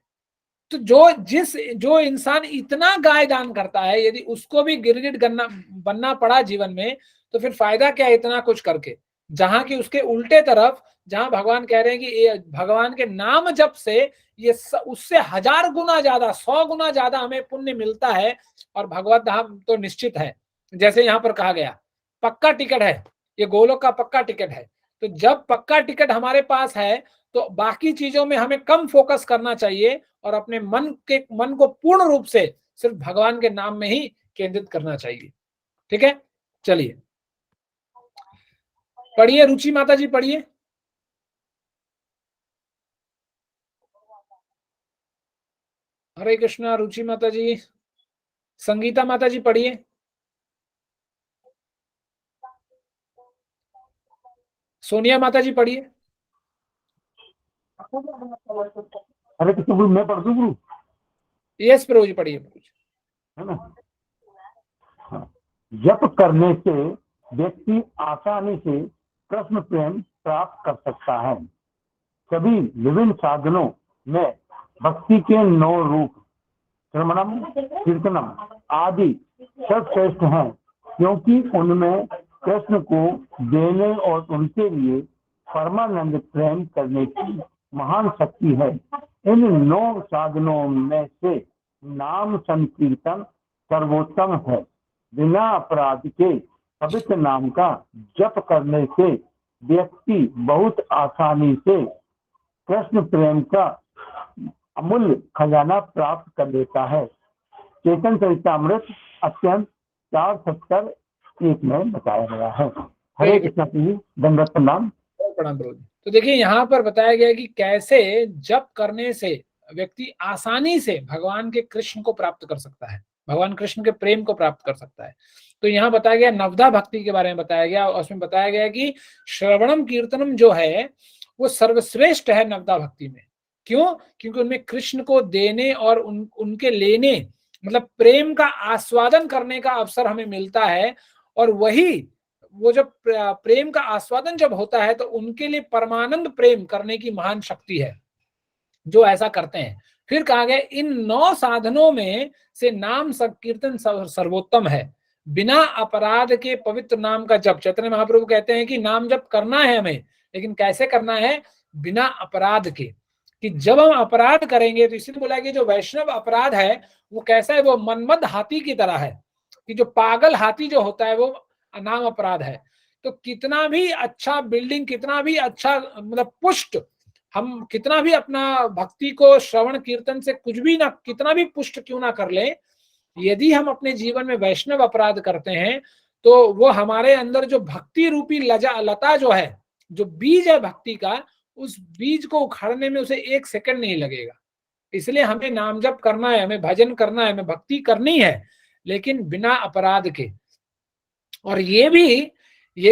तो जो इंसान इतना गाय दान करता है, यदि उसको भी गिरगिट बनना पड़ा जीवन में, तो फिर फायदा क्या है इतना कुछ करके। जहां की उसके उल्टे तरफ, जहां भगवान कह रहे हैं कि ये भगवान के नाम जप से ये उससे 1000 गुना ज्यादा, 100 गुना ज्यादा हमें पुण्य मिलता है, और भगवत धाम तो निश्चित है। जैसे यहाँ पर कहा गया पक्का टिकट है, ये गोलोक का पक्का टिकट है। तो जब पक्का टिकट हमारे पास है तो बाकी चीजों में हमें कम फोकस करना चाहिए और अपने मन को पूर्ण रूप से सिर्फ भगवान के नाम में ही केंद्रित करना चाहिए। ठीक है, चलिए पढ़िए, रुचि माता जी पढ़िए। हरे कृष्णा, रुचि माता जी। संगीता माता जी पढ़िए। सोनिया माता जी पढ़िए। अरे कृष्ण गुरु, मैं पढ़ दूं गुरु? यस प्रभु जी, पढ़िए है ना। हाँ। जप करने से व्यक्ति आसानी से कृष्ण प्रेम प्राप्त कर सकता है। सभी विभिन्न साधनों में भक्ति के 9 रूप श्रवणम, कीर्तनम आदि सर्वश्रेष्ठ हैं, क्योंकि उनमें कृष्ण को देने और उनके लिए परमानंद प्रेम करने की महान शक्ति है। इन 9 साधनों में से नाम संकीर्तन सर्वोत्तम है। बिना अपराध के पवित्र नाम का जप करने से व्यक्ति बहुत आसानी से कृष्ण प्रेम का अमूल्य खजाना प्राप्त कर लेता है। चेतन चरितामृत अत्यंत 471 में बताया गया है। हरे कृष्ण जी, दंडवत प्रणाम। प्रणाम प्रभु जी। तो देखिए यहाँ पर बताया गया कि कैसे जप करने से व्यक्ति आसानी से भगवान के कृष्ण को प्राप्त कर सकता है, भगवान कृष्ण के प्रेम को प्राप्त कर सकता है। तो यहाँ बताया गया नवधा भक्ति के बारे में बताया गया, और उसमें बताया गया कि श्रवणम कीर्तनम जो है वो सर्वश्रेष्ठ है नवधा भक्ति में। क्यों? क्योंकि उनमें कृष्ण को देने और उनके लेने, मतलब प्रेम का आस्वादन करने का अवसर हमें मिलता है। और वही वो जब प्रेम का आस्वादन जब होता है तो उनके लिए परमानंद प्रेम करने की महान शक्ति है जो ऐसा करते हैं। फिर कहा गया इन 9 साधनों में से नाम संकीर्तन सर्वोत्तम है। बिना अपराध के पवित्र नाम का जप, चैतन्य महाप्रभु कहते हैं कि नाम जप करना है हमें, लेकिन कैसे करना है? बिना अपराध के। कि जब हम अपराध करेंगे, तो इसीलिए बोला कि जो वैष्णव अपराध है वो कैसा है, वो मनमद हाथी की तरह है। कि जो पागल हाथी जो होता है वो नाम अपराध है। तो कितना भी अच्छा बिल्डिंग, कितना भी अच्छा मतलब पुष्ट, हम कितना भी अपना भक्ति को श्रवण कीर्तन से कुछ भी ना, कितना भी पुष्ट क्यों ना कर ले, यदि हम अपने जीवन में वैष्णव अपराध करते हैं तो वो हमारे अंदर जो भक्ति रूपी लता जो है, जो बीज है भक्ति का, उस बीज को उखाड़ने में उसे 1 सेकंड नहीं लगेगा। इसलिए हमें नाम जप करना है, हमें भजन करना है, हमें भक्ति करनी है, लेकिन बिना अपराध के। और ये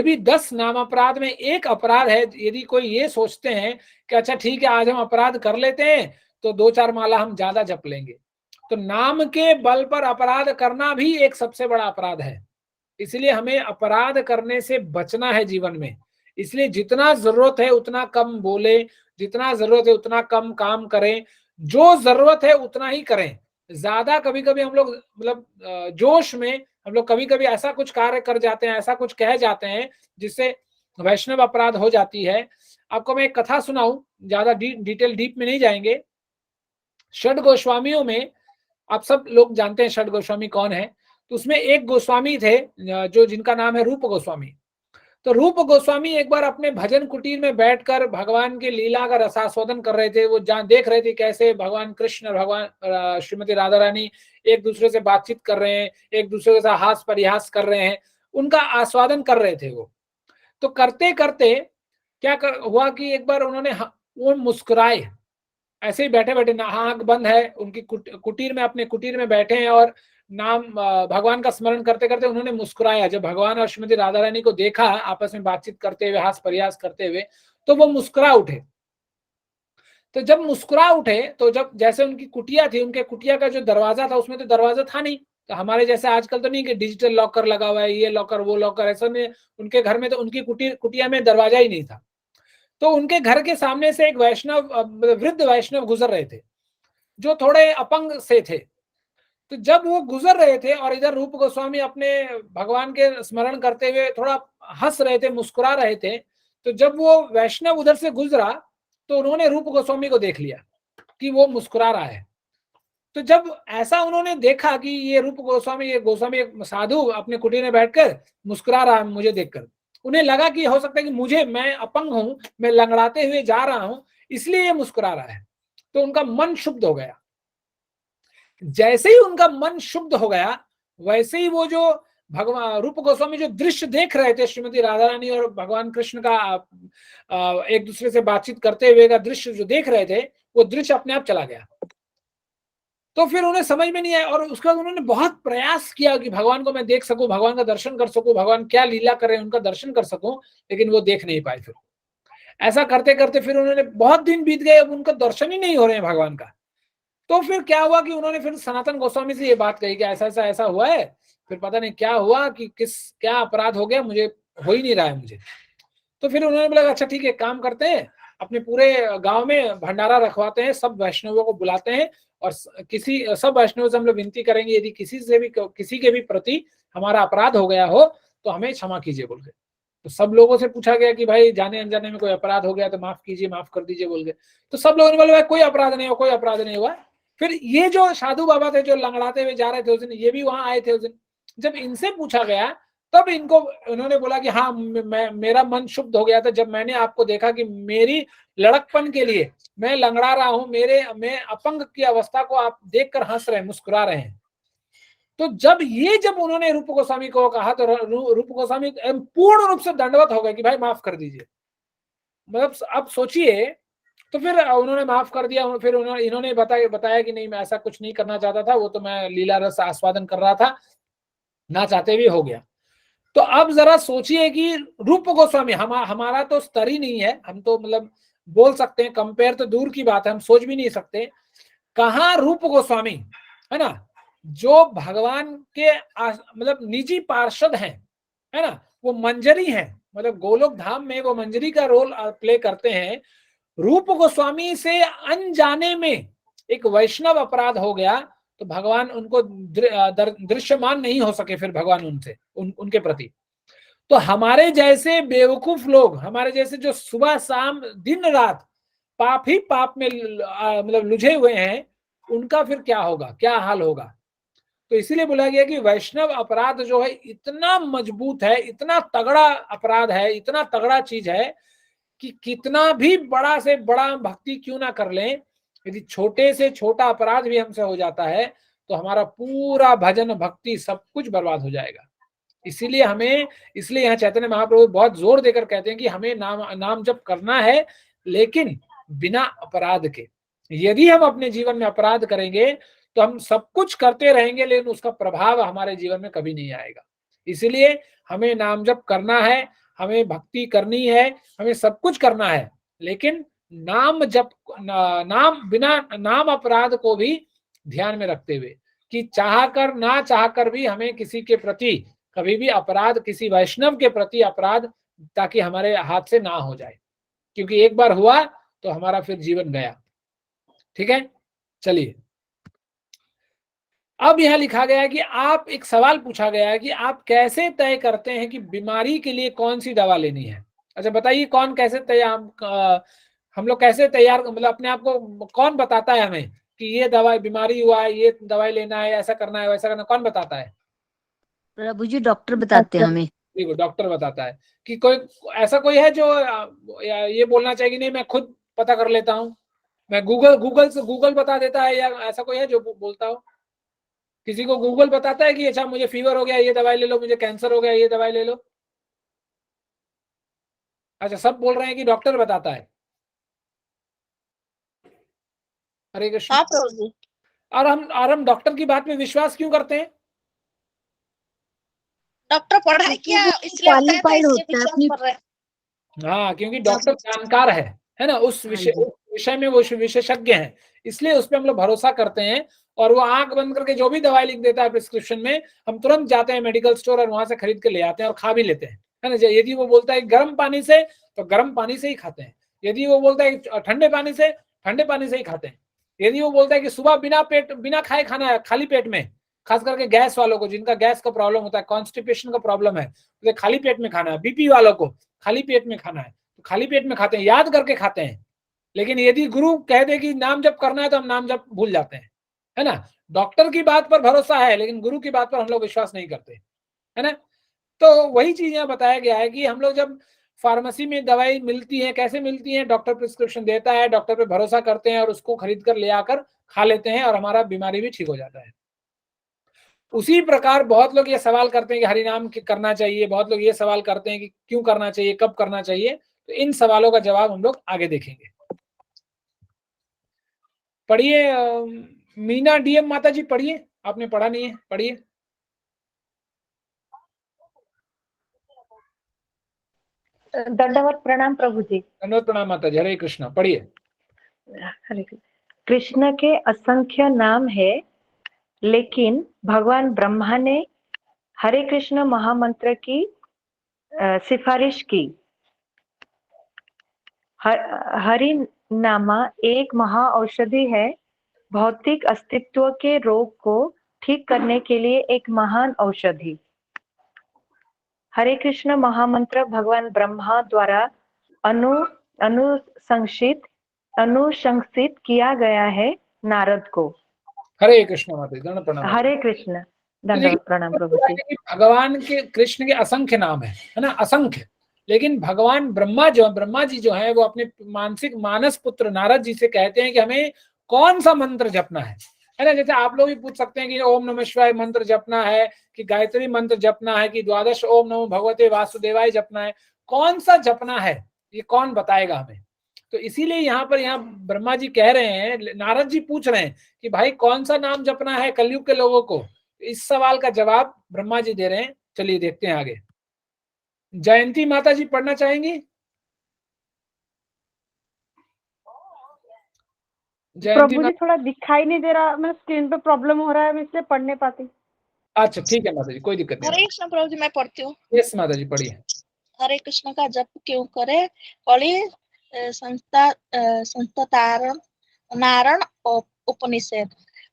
भी 10 नाम अपराध में 1 अपराध है। यदि कोई ये सोचते हैं कि अच्छा ठीक है आज हम अपराध कर लेते हैं तो 2-4 माला हम ज्यादा जप लेंगे, तो नाम के बल पर अपराध करना भी एक सबसे बड़ा अपराध है। इसलिए हमें अपराध करने से बचना है जीवन में। इसलिए जितना जरूरत है उतना कम बोले, जितना जरूरत है उतना कम काम करें, जो जरूरत है उतना ही करें। ज्यादा कभी कभी हम लोग मतलब जोश में हम लोग कभी कभी ऐसा कुछ कार्य कर जाते हैं, ऐसा कुछ कह जाते हैं जिससे वैष्णव अपराध हो जाती है। आपको मैं एक कथा सुनाऊं, ज्यादा डिटेल डीप में नहीं जाएंगे। षड गोस्वामियों में आप सब लोग जानते हैं षड गोस्वामी कौन है। तो उसमें एक गोस्वामी थे जो जिनका नाम है रूप गोस्वामी। तो रूप गोस्वामी एक बार अपने भजन कुटीर में बैठकर भगवान के लीला का रसास्वादन कर रहे थे। वो देख रहे थे कैसे भगवान कृष्ण और भगवान श्रीमती राधा रानी एक दूसरे से बातचीत कर रहे हैं, एक दूसरे के साथ हास परिहास कर रहे हैं, उनका आस्वादन कर रहे थे वो। तो करते करते क्या हुआ कि एक बार उन्होंने वो मुस्कुराए, ऐसे ही बैठे बैठे, आंख बंद है उनकी कुटीर में, अपने कुटीर में बैठे हैं और नाम भगवान का स्मरण करते करते उन्होंने मुस्कुराया। जब भगवान और श्रीमती राधा रानी को देखा आपस में बातचीत करते हुए, हास परिहास करते हुए, तो वो मुस्कुरा उठे। तो जब मुस्कुरा उठे, तो जब जैसे उनकी कुटिया थी, उनके कुटिया का जो दरवाजा था उसमें तो दरवाजा था नहीं, तो हमारे जैसे आजकल तो नहीं कि डिजिटल लॉकर लगा हुआ है, ये लॉकर वो लॉकर, ऐसा नहीं। उनके घर में तो उनकी कुटिया में दरवाजा ही नहीं था। तो उनके घर के सामने से एक वृद्ध वैष्णव गुजर रहे थे, जो थोड़े अपंग से थे। तो जब वो गुजर रहे थे और इधर रूप गोस्वामी अपने भगवान के स्मरण करते हुए थोड़ा हंस रहे थे, मुस्कुरा रहे थे, तो जब वो वैष्णव उधर से गुजरा तो उन्होंने रूप गोस्वामी को देख लिया कि वो मुस्कुरा रहा है। तो जब ऐसा उन्होंने देखा कि ये रूप गोस्वामी, ये गोस्वामी एक साधु अपने कुटीर में बैठकर मुस्कुरा रहा है मुझे देखकर, उन्हें लगा कि हो सकता है कि मैं अपंग हूं, मैं लंगड़ाते हुए जा रहा हूं, इसलिए ये मुस्कुरा रहा है। तो उनका मन शुद्ध हो गया। जैसे ही उनका मन शुद्ध हो गया, वैसे ही वो जो भगवान रूप गोस्वामी जो दृश्य देख रहे थे, श्रीमती राधा रानी और भगवान कृष्ण का एक दूसरे से बातचीत करते हुए का दृश्य जो देख रहे थे, वो दृश्य अपने आप चला गया। तो फिर उन्हें समझ में नहीं आया और उसके बाद उन्होंने बहुत प्रयास किया कि भगवान को मैं देख सकूं, भगवान का दर्शन कर सकूं, भगवान क्या लीला कर रहे हैं उनका दर्शन कर सकूं, लेकिन वो देख नहीं पाए। फिर ऐसा करते करते फिर उन्होंने बहुत दिन बीत गए, अब उनका दर्शन ही नहीं हो रहे हैं भगवान का। तो फिर क्या हुआ कि उन्होंने फिर सनातन गोस्वामी से ये बात कही कि ऐसा हुआ है। फिर पता नहीं क्या हुआ कि क्या अपराध हो गया, मुझे हो ही नहीं रहा है मुझे। तो फिर उन्होंने बोला अच्छा ठीक है, काम करते हैं, अपने पूरे गांव में भंडारा रखवाते हैं, सब वैष्णवों को बुलाते हैं और सब वैष्णवों से हम लोग विनती करेंगे यदि किसी के भी प्रति हमारा अपराध हो गया हो तो हमें क्षमा कीजिए बोल के। तो सब लोगों से पूछा गया कि भाई जाने अनजाने में कोई अपराध हो गया तो माफ कीजिए, माफ कर दीजिए बोल के। तो सब लोगों ने बोला भाई कोई अपराध नहीं हुआ, कोई अपराध नहीं हुआ। फिर ये जो साधु बाबा थे जो लंगड़ाते हुए जा रहे थे उस दिन, ये भी वहां आए थे उस दिन। जब इनसे पूछा गया तब उन्होंने बोला कि हाँ मेरा मन शुद्ध हो गया था जब मैंने आपको देखा कि मेरी लड़कपन के लिए मैं लंगड़ा रहा हूं, मैं अपंग की अवस्था को आप देखकर हंस रहे हैं, मुस्कुरा रहे हैं। तो जब उन्होंने रूप गोस्वामी को कहा तो रूप गोस्वामी पूर्ण रूप से दंडवत हो गए कि भाई माफ कर दीजिए। मतलब अब सोचिए, तो फिर उन्होंने माफ कर दिया। फिर इन्होंने बताया कि नहीं मैं ऐसा कुछ नहीं करना चाहता था, वो तो मैं लीला रस आस्वादन कर रहा था, ना चाहते भी हो गया। तो अब जरा सोचिए कि रूप गोस्वामी हमारा तो स्तर ही नहीं है, हम तो मतलब बोल सकते हैं, कंपेयर तो दूर की बात है, हम सोच भी नहीं सकते। कहाँ रूप गोस्वामी है ना, जो भगवान के मतलब निजी पार्षद हैं, है ना, वो मंजरी हैं, मतलब गोलोक धाम में वो मंजरी का रोल प्ले करते हैं। रूप गोस्वामी से अनजाने में एक वैष्णव अपराध हो गया तो भगवान उनको दृश्यमान नहीं हो सके फिर भगवान उनके प्रति। तो हमारे जैसे बेवकूफ लोग, हमारे जैसे जो सुबह शाम दिन रात पाप ही पाप में मतलब लुझे हुए हैं, उनका फिर क्या होगा, क्या हाल होगा। तो इसीलिए बोला गया कि वैष्णव अपराध जो है इतना मजबूत है, इतना तगड़ा अपराध है, इतना तगड़ा चीज है कि कितना भी बड़ा से बड़ा भक्ति क्यों ना कर लें, यदि छोटे से छोटा अपराध भी हमसे हो जाता है तो हमारा पूरा भजन भक्ति सब कुछ बर्बाद हो जाएगा। इसलिए यहाँ चैतन्य महाप्रभु बहुत जोर देकर कहते हैं कि हमें नाम जप करना है, लेकिन बिना अपराध के। यदि हम अपने जीवन में अपराध करेंगे तो हम सब कुछ करते रहेंगे लेकिन उसका प्रभाव हमारे जीवन में कभी नहीं आएगा। इसलिए हमें नाम जप करना है, हमें भक्ति करनी है, हमें सब कुछ करना है, लेकिन बिना नाम अपराध को भी ध्यान में रखते हुए कि चाहकर ना चाहकर भी हमें किसी के प्रति कभी भी अपराध, किसी वैष्णव के प्रति अपराध ताकि हमारे हाथ से ना हो जाए, क्योंकि एक बार हुआ तो हमारा फिर जीवन गया। ठीक है, चलिए अब यह लिखा गया है कि आप, एक सवाल पूछा गया है कि आप कैसे तय करते हैं कि बीमारी के लिए कौन सी दवा लेनी है। अच्छा बताइए, कौन कैसे हम लोग कैसे तैयार, मतलब अपने आप को कौन बताता है हमें कि ये दवाई, बीमारी हुआ है ये दवाई लेना है, ऐसा करना है वैसा करना, कौन बताता है? प्रभु जी डॉक्टर बताते हैं हमें। देखो डॉक्टर बताता है कि कोई है जो ये बोलना चाहिए कि नहीं मैं खुद पता कर लेता हूँ, मैं गूगल बता देता है, या ऐसा कोई है जो बोलता हो? किसी को गूगल बताता है कि अच्छा मुझे फीवर हो गया ये दवाई ले लो, मुझे कैंसर हो गया ये दवाई ले लो? अच्छा सब बोल रहे हैं कि डॉक्टर बताता है। हरे कृष्ण। हाँ प्रभु जी। और हम डॉक्टर की बात में विश्वास क्यों करते हैं? डॉक्टर पढ़ाई किया इसलिए क्वालिफाइड होता है विश्वास अपनी। कर रहे हैं। हाँ, क्योंकि डॉक्टर जानकार है ना, उस विषय विषय में वो विशेषज्ञ हैं, इसलिए उस पर हम लोग भरोसा करते हैं। और वो आंख बंद करके जो भी दवाई लिख देता है प्रिस्क्रिप्शन में, हम तुरंत जाते हैं मेडिकल स्टोर और वहां से खरीद के ले आते हैं और खा भी लेते हैं, है ना। यदि वो बोलता है गर्म पानी से, तो गर्म पानी से ही खाते हैं। यदि वो बोलता है ठंडे पानी से, ठंडे पानी से ही खाते हैं। यदि वो बोलता है कि सुबह बिना खाए खाना है, खाली पेट में, खास करके गैस वालों को, जिनका गैस का प्रॉब्लम होता है, कॉन्स्टिपेशन का प्रॉब्लम है, तो खाली पेट में खाना है। बीपी वालों को खाली पेट में खाना है, तो खाली पेट में खाते हैं, याद करके खाते हैं। लेकिन यदि गुरु कह दे कि नाम जप करना है, तो हम नाम जप भूल जाते हैं, है ना। डॉक्टर की बात पर भरोसा है, लेकिन गुरु की बात पर हम लोग विश्वास नहीं करते, है ना। तो वही चीज यहाँ बताया गया है कि हम लोग जब फार्मेसी में दवाई मिलती है, कैसे मिलती है, डॉक्टर प्रिस्क्रिप्शन देता है, डॉक्टर पे भरोसा करते हैं और उसको खरीद कर ले आकर खा लेते हैं और हमारा बीमारी भी ठीक हो जाता है। उसी प्रकार बहुत लोग ये सवाल करते हैं कि हरिनाम करना चाहिए, बहुत लोग ये सवाल करते हैं कि क्यों करना चाहिए, कब करना चाहिए। तो इन सवालों का जवाब हम लोग आगे देखेंगे। पढ़िए मीना डीएम माता जी, पढ़िए, आपने पढ़ा नहीं है, पढ़िए। दंडवत प्रणाम प्रभु जी। दंडवत प्रणाम माता जी, हरे कृष्णा, पढ़िए। हरे कृष्ण के असंख्य नाम है, लेकिन भगवान ब्रह्मा ने हरे कृष्ण महामंत्र की सिफारिश की। हरि नामा एक महा औषधि है, भौतिक अस्तित्व के रोग को ठीक करने के लिए एक महान औषधि। हरे कृष्ण महामंत्र भगवान ब्रह्मा द्वारा अनुशंसित किया गया है नारद को। हरे कृष्ण माता जी, दंड प्रणाम। हरे कृष्ण, दंडवत प्रणाम प्रभु जी। भगवान के, कृष्ण के असंख्य नाम है ना, असंख्य। लेकिन भगवान ब्रह्मा जी जो है, वो अपने मानस पुत्र नारद जी से कहते हैं कि हमें कौन सा मंत्र जपना है ना। जैसे आप लोग भी पूछ सकते हैं कि ओम नमः शिवाय मंत्र जपना है, कि गायत्री मंत्र जपना है, कि द्वादश ओम नमो भगवते वासुदेवाय जपना है, कौन सा जपना है, ये कौन बताएगा हमें। तो इसीलिए यहाँ ब्रह्मा जी कह रहे हैं, नारद जी पूछ रहे हैं कि भाई कौन सा नाम जपना है कलयुग के लोगों को। इस सवाल का जवाब ब्रह्मा जी दे रहे हैं। चलिए देखते हैं आगे। जयंती माता जी पढ़ना चाहेंगी? प्रभु जी थोड़ा दिखाई नहीं दे रहा, मैं स्क्रीन पे प्रॉब्लम हो रहा है, मैं इसलिए पढ़ नहीं पाती। अच्छा ठीक है माता जी, कोई दिक्कत नहीं। हरे कृष्ण प्रभु जी, मैं पढ़ती हूँ। यस माता जी, पढ़िए। हरे कृष्ण का जप क्यों करे? कली नारायण उपनिषद।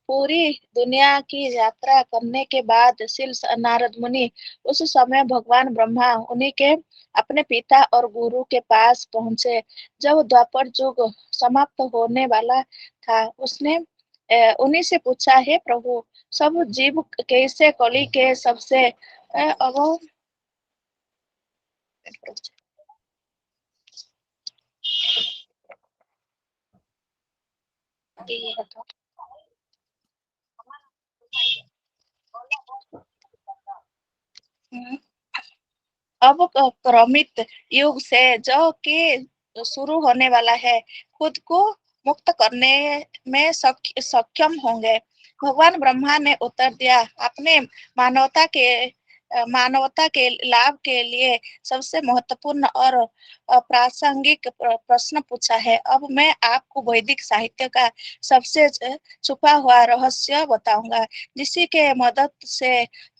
पूरी दुनिया की यात्रा करने के बाद श्री नारद मुनि उस समय भगवान ब्रह्मा उन्हीं के अपने पिता और गुरु के पास पहुंचे। जब द्वापर युग समाप्त होने वाला था, उसने उन्हीं से पूछा, हे प्रभु, सब जीव कैसे कली के सबसे अब क्रमित युग से जो कि शुरू होने वाला है, खुद को मुक्त करने में सक्षम होंगे। भगवान ब्रह्मा ने उत्तर दिया, आपने मानवता के लाभ के लिए सबसे महत्वपूर्ण और प्रासंगिक प्रश्न पूछा है। अब मैं आपको वैदिक साहित्य का सबसे छुपा हुआ रहस्य बताऊंगा, जिसी के मदद से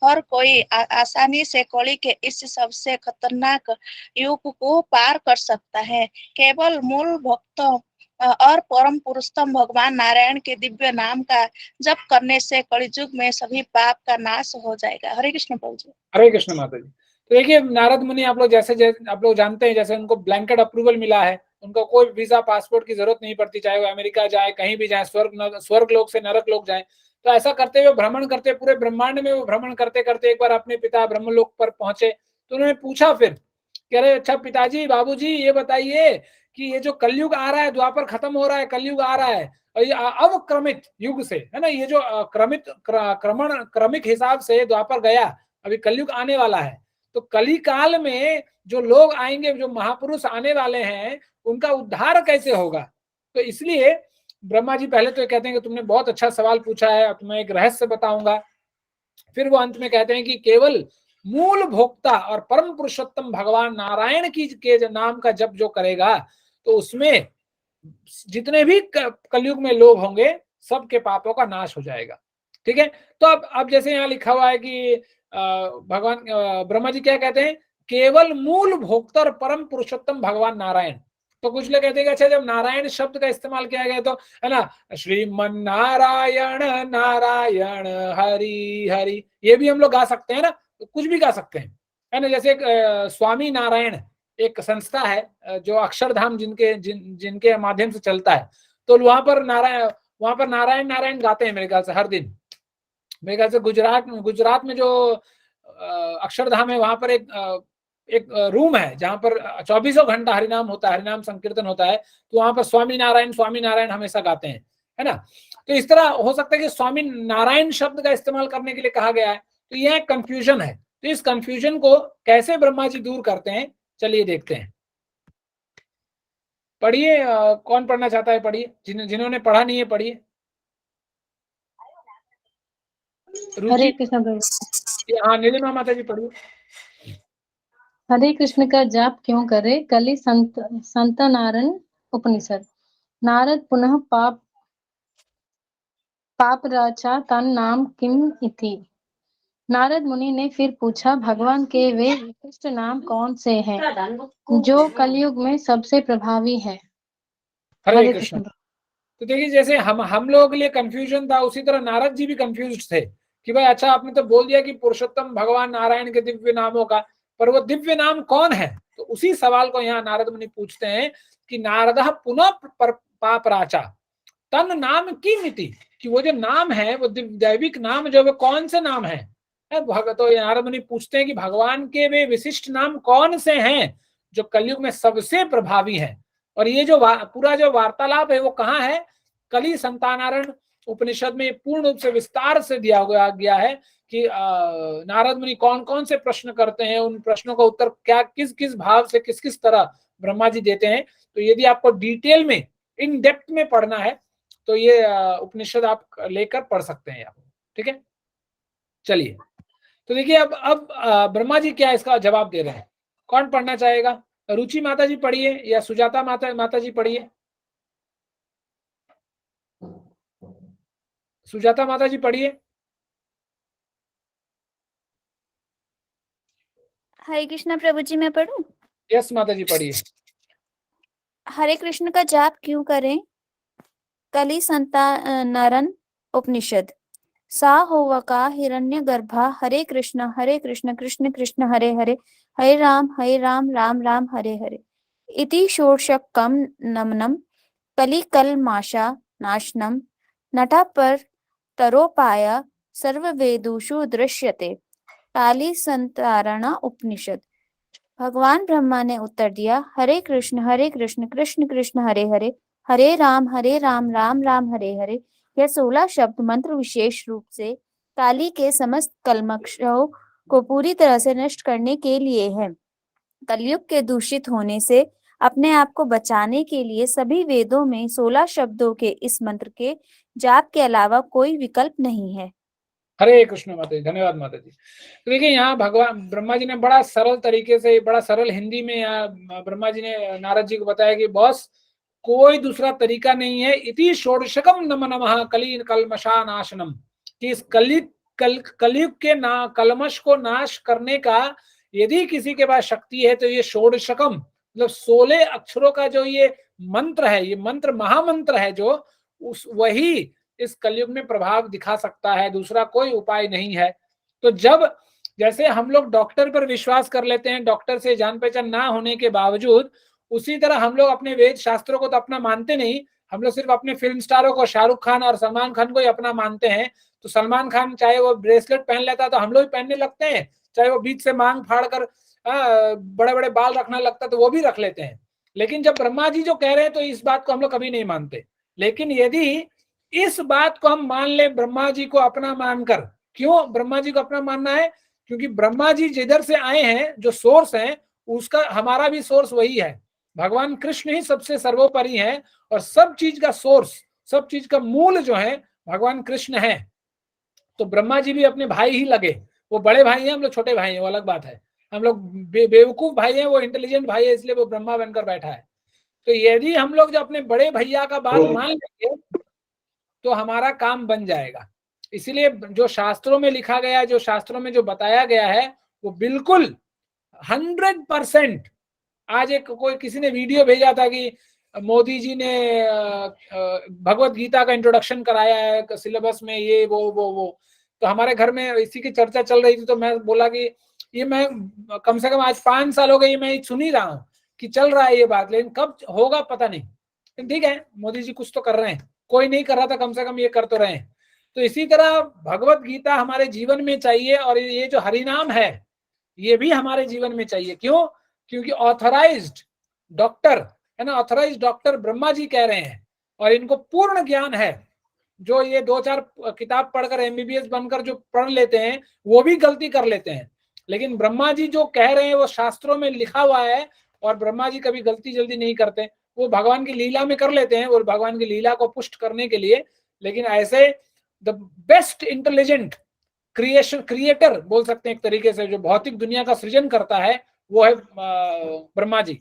हर कोई आसानी से कली के इस सबसे खतरनाक युग को पार कर सकता है। केवल मूल भक्तों और परम पुरुषोत्तम भगवान नारायण के दिव्य नाम का जप करने से कलियुग में सभी पाप का नाश हो जाएगा। हरे कृष्ण प्रभु जी। हरे कृष्ण माता जी। तो देखिए नारद मुनि, आप लोग जैसे आप लोग जानते हैं, जैसे उनको ब्लैंकेट अप्रूवल मिला है, उनको कोई वीजा पासपोर्ट की जरूरत नहीं पड़ती, चाहे वो अमेरिका जाए, कहीं भी जाए, स्वर्ग लोक से नरक लोक जाए। तो ऐसा करते हुए भ्रमण करते, पूरे ब्रह्मांड में वो भ्रमण करते करते एक बार अपने पिता ब्रह्मलोक पर पहुंचे। तो उन्होंने पूछा फिर कि अरे अच्छा पिताजी, बाबूजी, ये बताइए कि ये जो कलयुग आ रहा है, द्वापर खत्म हो रहा है, कलयुग आ रहा है, और ये अवक्रमित युग से, है ना, ये जो क्रमिक हिसाब से द्वापर गया, अभी कलयुग आने वाला है। तो कली काल में जो लोग आएंगे, जो महापुरुष आने वाले हैं, उनका उद्धार कैसे होगा? तो इसलिए ब्रह्मा जी पहले तो कहते हैं कि तुमने बहुत अच्छा सवाल पूछा है, तुम्हें एक रहस्य बताऊंगा। फिर वो अंत में कहते हैं कि केवल मूल भोक्ता और परम पुरुषोत्तम भगवान नारायण के नाम का जप जो करेगा, तो उसमें जितने भी कलयुग में लोग होंगे सबके पापों का नाश हो जाएगा। ठीक है, तो अब जैसे यहाँ लिखा हुआ है कि भगवान ब्रह्मा जी क्या कहते हैं, केवल मूल भोक्ता और परम पुरुषोत्तम भगवान नारायण। तो कुछ लोग कहते हैं कि अच्छा जब नारायण शब्द का इस्तेमाल किया गया तो है ना, श्रीमन नारायण नारायण हरि हरि, ये भी हम लोग गा सकते हैं ना, तो कुछ भी गा सकते हैं, है ना। जैसे स्वामी नारायण एक संस्था है जो अक्षरधाम जिनके माध्यम से चलता है, तो वहां पर नारायण नारायण गाते हैं मेरे ख्याल से हर दिन। मेरे ख्याल से गुजरात में जो अक्षरधाम है वहां पर एक रूम है जहां पर 24 घंटा हरिनाम होता है, हरिनाम संकीर्तन होता है, तो वहां पर स्वामी नारायण हमेशा गाते हैं, है ना। तो इस तरह हो सकता है कि स्वामी नारायण शब्द का इस्तेमाल करने के लिए कहा गया है, तो यह कंफ्यूजन है। तो इस कंफ्यूजन को कैसे ब्रह्मा जी दूर करते हैं, चलिए देखते हैं। पढ़िए, कौन पढ़ना चाहता है पढ़िए, जिन्होंने पढ़ा नहीं है पढ़िए। हरे कृष्ण प्रभु। हाँ नीलिमा माता जी पढ़िए। हरे कृष्ण का जाप क्यों करे, कली संत नारायण उपनिषद। नारद पुनः पाप राचा तन नाम किम इति। नारद मुनि ने फिर पूछा, भगवान के वे विशिष्ट नाम कौन से हैं जो कलयुग में सबसे प्रभावी है। हरे कृष्ण। तो देखिए जैसे हम लोगों के लिए कंफ्यूजन था, उसी तरह नारद जी भी कंफ्यूज थे कि भाई अच्छा आपने तो बोल दिया कि पुरुषोत्तम भगवान नारायण के दिव्य नामों का, पर वो दिव्य नाम कौन है। तो उसी सवाल को यहाँ नारद मुनि पूछते हैं कि नारद पुनः पाप राचा तन नाम की मिति, कि वो जो नाम है वो दैविक नाम जो वो कौन से नाम है। तो नारद मुनि पूछते हैं कि भगवान के वे विशिष्ट नाम कौन से हैं जो कलयुग में सबसे प्रभावी हैं। और ये जो पूरा जो वार्तालाप है वो कहाँ है, कली संतानारण उपनिषद में पूर्ण रूप से विस्तार से दिया गया है कि नारद मुनि कौन कौन से प्रश्न करते हैं, उन प्रश्नों का उत्तर क्या किस किस भाव से किस किस तरह ब्रह्मा जी देते हैं। तो यदि आपको डिटेल में इन डेप्थ में पढ़ना है तो ये उपनिषद आप लेकर पढ़ सकते हैं आप। ठीक है, चलिए तो देखिए अब ब्रह्मा जी क्या इसका जवाब दे रहे हैं। कौन पढ़ना चाहेगा, रुचि माता जी पढ़िए या सुजाता माता जी पढ़िए। सुजाता माता जी पढ़िए। हरे कृष्णा प्रभु जी, मैं पढ़ूं? यस माता जी पढ़िए। हरे कृष्ण का जाप क्यों करें, कली संतानरण उपनिषद। सा होवका हिरण्य गर्भा, हरे कृष्ण कृष्ण कृष्ण हरे हरे, हरे राम राम राम हरे हरे। इति षोडशकं नमनम कली कलमाशा नाशनम नटा पर तरोपाय सर्ववेदुषु दृश्यते। काली संतारण उपनिषद। भगवान ब्रह्मा ने उत्तर दिया, हरे कृष्ण कृष्ण कृष्ण हरे हरे, हरे राम राम राम हरे हरे। यह 16 शब्द मंत्र विशेष रूप से काली के समस्त कल्मषों को पूरी तरह से नष्ट करने के लिए है। कलयुग के दूषित होने से अपने आप को बचाने के लिए सभी वेदों में 16 शब्दों के इस मंत्र के जाप के अलावा कोई विकल्प नहीं है। हरे कृष्ण माता जी, धन्यवाद माता जी। तो देखिए यहाँ भगवान ब्रह्मा जी ने बड़ा सरल तरीके से, बड़ा सरल हिंदी में यहाँ ब्रह्मा जी ने नारद जी को बताया कि बॉस कोई दूसरा तरीका नहीं है। इति षोडशकम नमः कली कलमशा नाशनम, कि इस कलयुग के कलमश को नाश करने का यदि किसी के पास शक्ति है तो ये षोडशकम मतलब 16 अक्षरों का जो ये मंत्र है, ये मंत्र महामंत्र है जो वही इस कलयुग में प्रभाव दिखा सकता है, दूसरा कोई उपाय नहीं है। तो जब जैसे हम लोग डॉक्टर पर विश्वास कर लेते हैं, डॉक्टर से जान पहचान ना होने के बावजूद, उसी तरह हम लोग अपने वेद शास्त्रों को तो अपना मानते नहीं, हम लोग सिर्फ अपने फिल्म स्टारों को, शाहरुख खान और सलमान खान को ही अपना मानते हैं। तो सलमान खान चाहे वो ब्रेसलेट पहन लेता है तो हम लोग भी पहनने लगते हैं, चाहे वो बीच से मांग फाड़ कर बड़े बड़े बाल रखना लगता है तो वो भी रख लेते हैं। लेकिन जब ब्रह्मा जी जो कह रहे हैं तो इस बात को हम लोग कभी नहीं मानते। लेकिन यदि इस बात को हम मान ले ब्रह्मा जी को अपना मानकर, क्यों ब्रह्मा जी को अपना मानना है, क्योंकि ब्रह्मा जी जिधर से आए हैं, जो सोर्स है, उसका हमारा भी सोर्स वही है। भगवान कृष्ण ही सबसे सर्वोपरि है और सब चीज का सोर्स, सब चीज का मूल जो है भगवान कृष्ण है। तो ब्रह्मा जी भी अपने भाई ही लगे, वो बड़े भाई हैं, हम लोग छोटे भाई हैं, वो अलग बात है। हम लोग बेवकूफ भाई हैं, वो इंटेलिजेंट भाई है, इसलिए वो ब्रह्मा बनकर बैठा है। तो यदि हम लोग जो अपने बड़े भैया का बात मान लेंगे तो हमारा काम बन जाएगा। इसीलिए जो शास्त्रों में लिखा गया है, जो शास्त्रों में जो बताया गया है, वो बिल्कुल 100%। आज एक कोई किसी ने वीडियो भेजा था कि मोदी जी ने भगवत गीता का इंट्रोडक्शन कराया है सिलेबस में, ये वो। तो हमारे घर में इसी की चर्चा चल रही थी, तो मैं बोला कि ये मैं कम से कम आज 5 साल हो गए मैं सुन ही रहा हूँ कि चल रहा है ये बात, लेकिन कब होगा पता नहीं। ठीक है, मोदी जी कुछ तो कर रहे हैं, कोई नहीं कर रहा था, कम से कम ये कर तो रहे हैं। तो इसी तरह भगवत गीता हमारे जीवन में चाहिए, और ये जो हरिनाम है ये भी हमारे जीवन में चाहिए। क्यों? क्योंकि ऑथराइज्ड डॉक्टर है ना, ऑथराइज्ड डॉक्टर ब्रह्मा जी कह रहे हैं, और इनको पूर्ण ज्ञान है। जो ये 2-4 किताब पढ़कर एमबीबीएस बनकर जो पढ़ लेते हैं वो भी गलती कर लेते हैं, लेकिन ब्रह्मा जी जो कह रहे हैं वो शास्त्रों में लिखा हुआ है, और ब्रह्मा जी कभी गलती जल्दी नहीं करते। वो भगवान की लीला में कर लेते हैं, और भगवान की लीला को पुष्ट करने के लिए, लेकिन ऐसे द बेस्ट इंटेलिजेंट क्रिएटर बोल सकते हैं एक तरीके से, जो भौतिक दुनिया का सृजन करता है, वो है ब्रह्मा जी।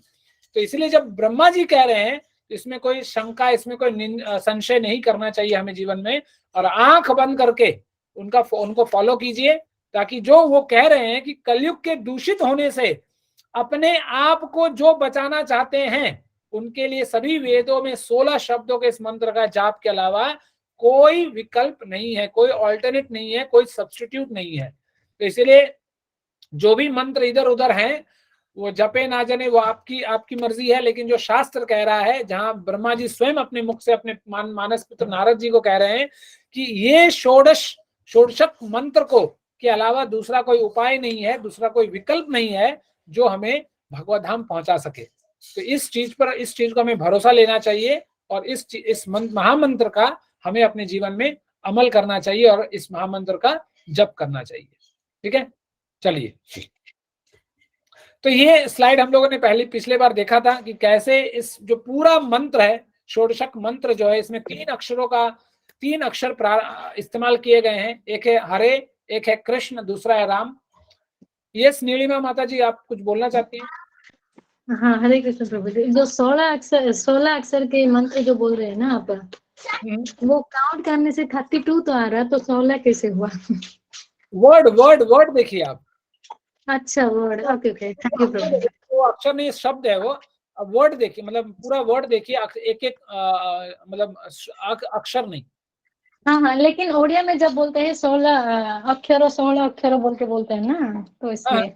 तो इसलिए जब ब्रह्मा जी कह रहे हैं, इसमें कोई शंका, इसमें कोई संशय नहीं करना चाहिए हमें जीवन में, और आंख बंद करके उनको फॉलो कीजिए, ताकि जो वो कह रहे हैं कि कलयुग के दूषित होने से अपने आप को जो बचाना चाहते हैं, उनके लिए सभी वेदों में 16 शब्दों के इस मंत्र का जाप के अलावा कोई विकल्प नहीं है, कोई ऑल्टरनेट नहीं है, कोई सब्स्टिट्यूट नहीं है। तो इसलिए जो भी मंत्र इधर उधर हैं वो जपे ना जने, वो आपकी मर्जी है, लेकिन जो शास्त्र कह रहा है, जहां ब्रह्मा जी स्वयं अपने मुख से अपने मानस पुत्र नारद जी को कह रहे हैं कि ये षोडशक मंत्र को के अलावा दूसरा कोई उपाय नहीं है, दूसरा कोई विकल्प नहीं है जो हमें भगवत धाम पहुंचा सके। तो इस चीज को हमें भरोसा लेना चाहिए, और इस महामंत्र का हमें अपने जीवन में अमल करना चाहिए, और इस महामंत्र का जप करना चाहिए। ठीक है, चलिए। तो ये स्लाइड हम लोगों ने पिछले बार देखा था कि कैसे इस जो पूरा मंत्र है, षोडशक मंत्र जो है, इसमें 3 अक्षर इस्तेमाल किए गए हैं। एक है हरे, एक है कृष्ण, दूसरा है राम। यस नीलिमा माता जी, आप कुछ बोलना चाहती हैं? हाँ, हरे कृष्ण प्रभु जी। जो 16 अक्षर के मंत्र जो बोल रहे हैं ना आप, वो काउंट करने से 32 तो आ रहा, तो 16 कैसे हुआ? वर्ड देखिए आप। अच्छा, वर्ड, ओके, थैंक यू प्रभु। वो अक्षर नहीं, शब्द है वो। अब वर्ड देखिए, मतलब पूरा वर्ड देखिए, एक मतलब अक्षर नहीं। हाँ, लेकिन ओडिया में जब बोलते हैं 16 अक्षर बोल के बोलते हैं ना, तो इसलिए।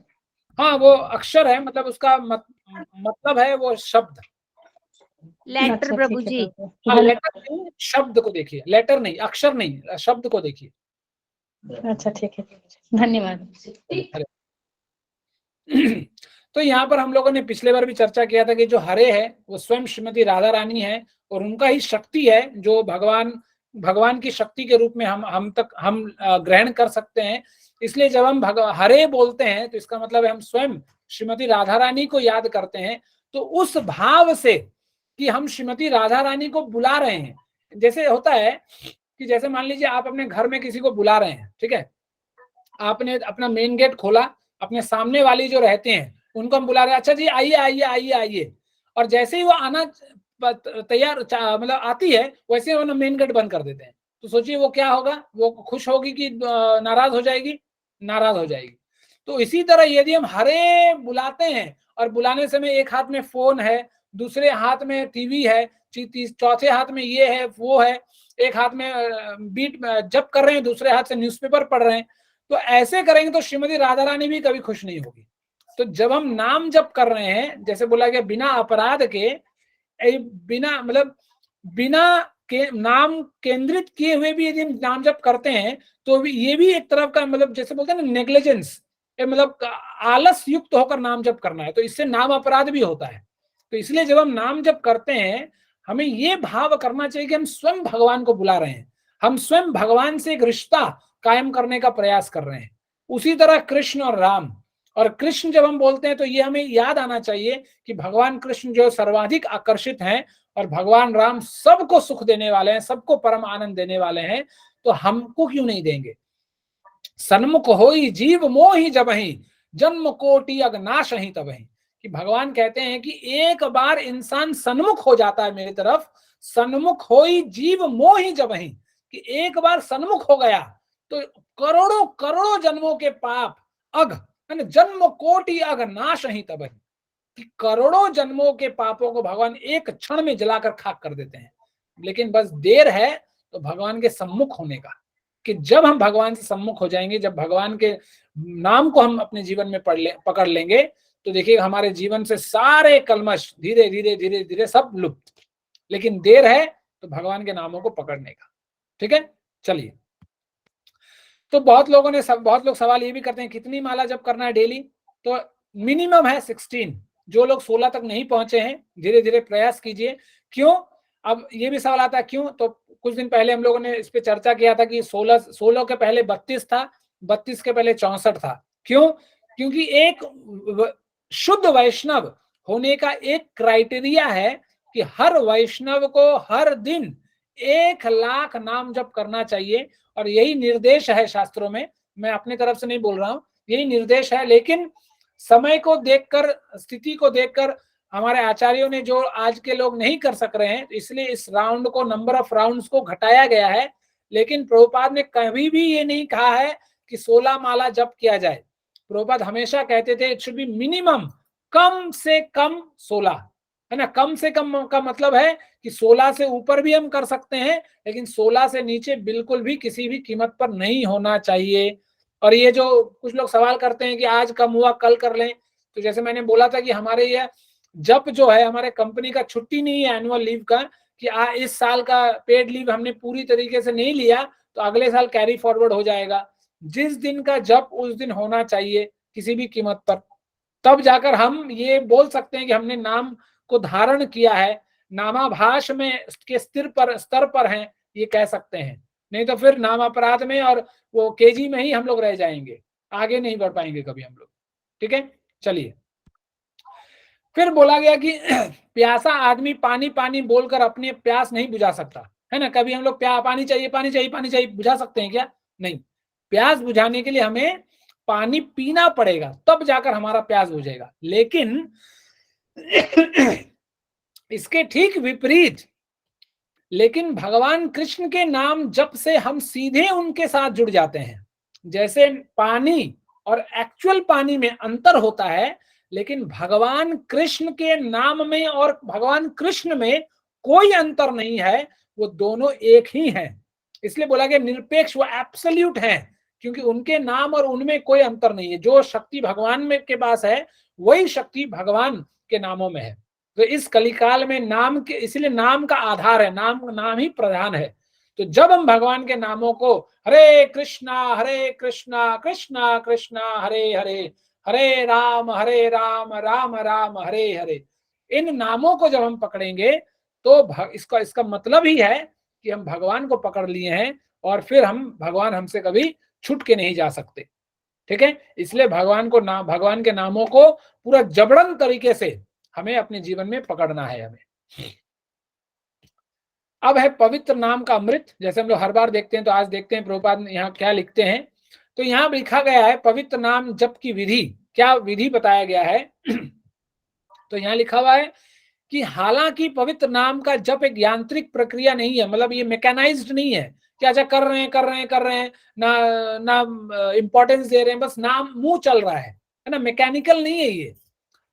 हाँ, वो अक्षर है, मतलब उसका मतलब है वो शब्द, लेटर। प्रभु जी, लेटर नहीं, शब्द को देखिए, लेटर नहीं, अक्षर नहीं, शब्द को देखिए। अच्छा, ठीक है, धन्यवाद। तो यहाँ पर हम लोगों ने पिछले बार भी चर्चा किया था कि जो हरे है वो स्वयं श्रीमती राधा रानी है, और उनका ही शक्ति है जो भगवान की शक्ति के रूप में हम ग्रहण कर सकते हैं। इसलिए जब हम हरे बोलते हैं तो इसका मतलब है हम स्वयं श्रीमती राधा रानी को याद करते हैं। तो उस भाव से कि हम श्रीमती राधा रानी को बुला रहे हैं, जैसे होता है कि जैसे मान लीजिए आप अपने घर में किसी को बुला रहे हैं, ठीक है, आपने अपना मेन गेट खोला, अपने सामने वाली जो रहते हैं उनको हम बुला रहे हैं, अच्छा जी आइए आइए आइए आइए, और जैसे ही वो आना तैयार मतलब आती है, वैसे वो मेन गेट बंद कर देते हैं। तो सोचिए वो क्या होगा, वो खुश होगी कि नाराज हो जाएगी? नाराज हो जाएगी। तो इसी तरह यदि हम हरे बुलाते हैं, और बुलाने समय एक हाथ में फोन है, दूसरे हाथ में टीवी है, चौथे हाथ में ये है वो है, एक हाथ में बीट जप कर रहे हैं, दूसरे हाथ से न्यूज़पेपर पढ़ रहे हैं, तो ऐसे करेंगे तो श्रीमती राधा रानी भी कभी खुश नहीं होगी। तो जब हम नाम जप कर रहे हैं, जैसे बोला गया बिना अपराध के, बिना नाम केंद्रित किए हुए भी यदि हम नाम जप करते हैं तो भी ये भी एक तरफ का मतलब जैसे बोलते हैं ना नेग्लिजेंस, मतलब आलस युक्त होकर नाम जप करना है, तो इससे नाम अपराध भी होता है। तो इसलिए जब हम नाम जप करते हैं हमें ये भाव करना चाहिए कि हम स्वयं भगवान को बुला रहे हैं, हम स्वयं भगवान से एक रिश्ता कायम करने का प्रयास कर रहे हैं। उसी तरह कृष्ण और राम, और कृष्ण जब हम बोलते हैं तो ये हमें याद आना चाहिए कि भगवान कृष्ण जो सर्वाधिक आकर्षित हैं, और भगवान राम सबको सुख देने वाले हैं, सबको परम आनंद देने वाले हैं, तो हमको क्यों नहीं देंगे? सन्मुख होई जीव मोहि जबहि, जन्म कोटि अगनाश ही तबहि। कि भगवान कहते हैं कि एक बार इंसान सन्मुख हो जाता है मेरी तरफ, सन्मुख होई जीव मोहि जबहि, कि एक बार सन्मुख हो गया तो करोड़ों करोड़ों जन्मों के पाप अघ, जन्म कोटि अघ नाश ही तब, कि करोड़ों जन्मों के पापों को भगवान एक क्षण में जलाकर खाक कर देते हैं। लेकिन बस देर है तो भगवान के सम्मुख होने का, कि जब हम भगवान से सम्मुख हो जाएंगे, जब भगवान के नाम को हम अपने जीवन में पकड़ लेंगे, तो देखिएगा हमारे जीवन से सारे कलमश धीरे धीरे धीरे धीरे सब लुप्त। लेकिन देर है तो भगवान के नामों को पकड़ने का। ठीक है, चलिए। तो बहुत लोग सवाल ये भी करते हैं कितनी माला जप करना है डेली, तो मिनिमम है 16। जो लोग 16 तक नहीं पहुंचे हैं, धीरे धीरे प्रयास कीजिए। क्यों? अब ये भी सवाल आता है क्यों, तो कुछ दिन पहले हम लोगों ने इस पे चर्चा किया था कि 16 के पहले 32 था, 32 के पहले 64 था। क्यों? क्योंकि एक शुद्ध वैष्णव होने का एक क्राइटेरिया है कि हर वैष्णव को हर दिन 1 लाख नाम जप करना चाहिए, और यही निर्देश है शास्त्रों में। मैं अपनी तरफ से नहीं बोल रहा हूं, यही निर्देश है। लेकिन समय को देखकर, स्थिति को देखकर हमारे आचार्यों ने, जो आज के लोग नहीं कर सक रहे हैं, इसलिए इस राउंड को, नंबर ऑफ राउंड्स को घटाया गया है। लेकिन प्रभुपाद ने कभी भी ये नहीं कहा है कि 16 माला जप किया जाए। प्रभुपाद हमेशा कहते थे इट शुड बी मिनिमम, कम से कम 16, है ना। कम से कम का मतलब है कि 16 से ऊपर भी हम कर सकते हैं, लेकिन 16 से नीचे बिल्कुल भी किसी भी कीमत पर नहीं होना चाहिए। और ये जो कुछ लोग सवाल करते हैं कि आज कम हुआ कल कर लें, तो जैसे मैंने बोला था कि हमारे ये जब जो है, हमारे कंपनी का छुट्टी नहीं है एनुअल लीव का, कि इस साल का पेड लीव हमने पूरी तरीके से नहीं लिया तो अगले साल कैरी फॉरवर्ड हो जाएगा। जिस दिन का जब उस दिन होना चाहिए किसी भी कीमत पर, तब जाकर हम ये बोल सकते हैं कि हमने नाम को धारण किया है, नामाभास में के स्तर पर हैं, ये कह सकते हैं। नहीं तो फिर नाम अपराध में और वो केजी में ही हम लोग रह जाएंगे, आगे नहीं बढ़ पाएंगे कभी हम लोग। ठीक है, चलिए। फिर बोला गया कि प्यासा आदमी पानी पानी बोलकर अपने प्यास नहीं बुझा सकता, है ना। कभी हम लोग पानी चाहिए पानी चाहिए पानी चाहिए बुझा सकते हैं क्या? नहीं। प्यास बुझाने के लिए हमें पानी पीना पड़ेगा, तब जाकर हमारा प्यास बुझेगा। लेकिन इसके ठीक विपरीत, लेकिन भगवान कृष्ण के नाम जप से हम सीधे उनके साथ जुड़ जाते हैं। जैसे पानी और एक्चुअल पानी में अंतर होता है, लेकिन भगवान कृष्ण के नाम में और भगवान कृष्ण में कोई अंतर नहीं है, वो दोनों एक ही हैं। इसलिए बोला गया निरपेक्ष, वो एब्सोल्यूट है, क्योंकि उनके नाम और उनमें कोई अंतर नहीं है। जो शक्ति भगवान में के पास है वही शक्ति भगवान के नामों में है। तो इस कलिकाल में नाम के, इसलिए नाम का आधार है, नाम ही प्रधान है। तो जब हम भगवान के नामों को हरे कृष्णा कृष्णा कृष्णा हरे हरे, हरे राम राम राम हरे हरे, इन नामों को जब हम पकड़ेंगे तो इसका मतलब ही है कि हम भगवान को पकड़ लिए हैं, और फिर भगवान हमसे कभी छूट के नहीं जा सकते। ठीक है, इसलिए भगवान के नामों को पूरा जबरन तरीके से हमें अपने जीवन में पकड़ना है हमें। अब है पवित्र नाम का अमृत। जैसे हम लोग हर बार देखते हैं, तो आज देखते हैं प्रभुपाद यहाँ क्या लिखते हैं। तो यहाँ लिखा गया है पवित्र नाम जप की विधि, क्या विधि बताया गया है। तो यहाँ लिखा हुआ है कि हालांकि पवित्र नाम का जप एक यांत्रिक प्रक्रिया नहीं है, मतलब ये मैकेनाइज्ड नहीं है कि अच्छा कर रहे हैं ना इंपॉर्टेंस दे रहे हैं, बस नाम मुंह चल रहा है ना, मैकेनिकल नहीं है ये।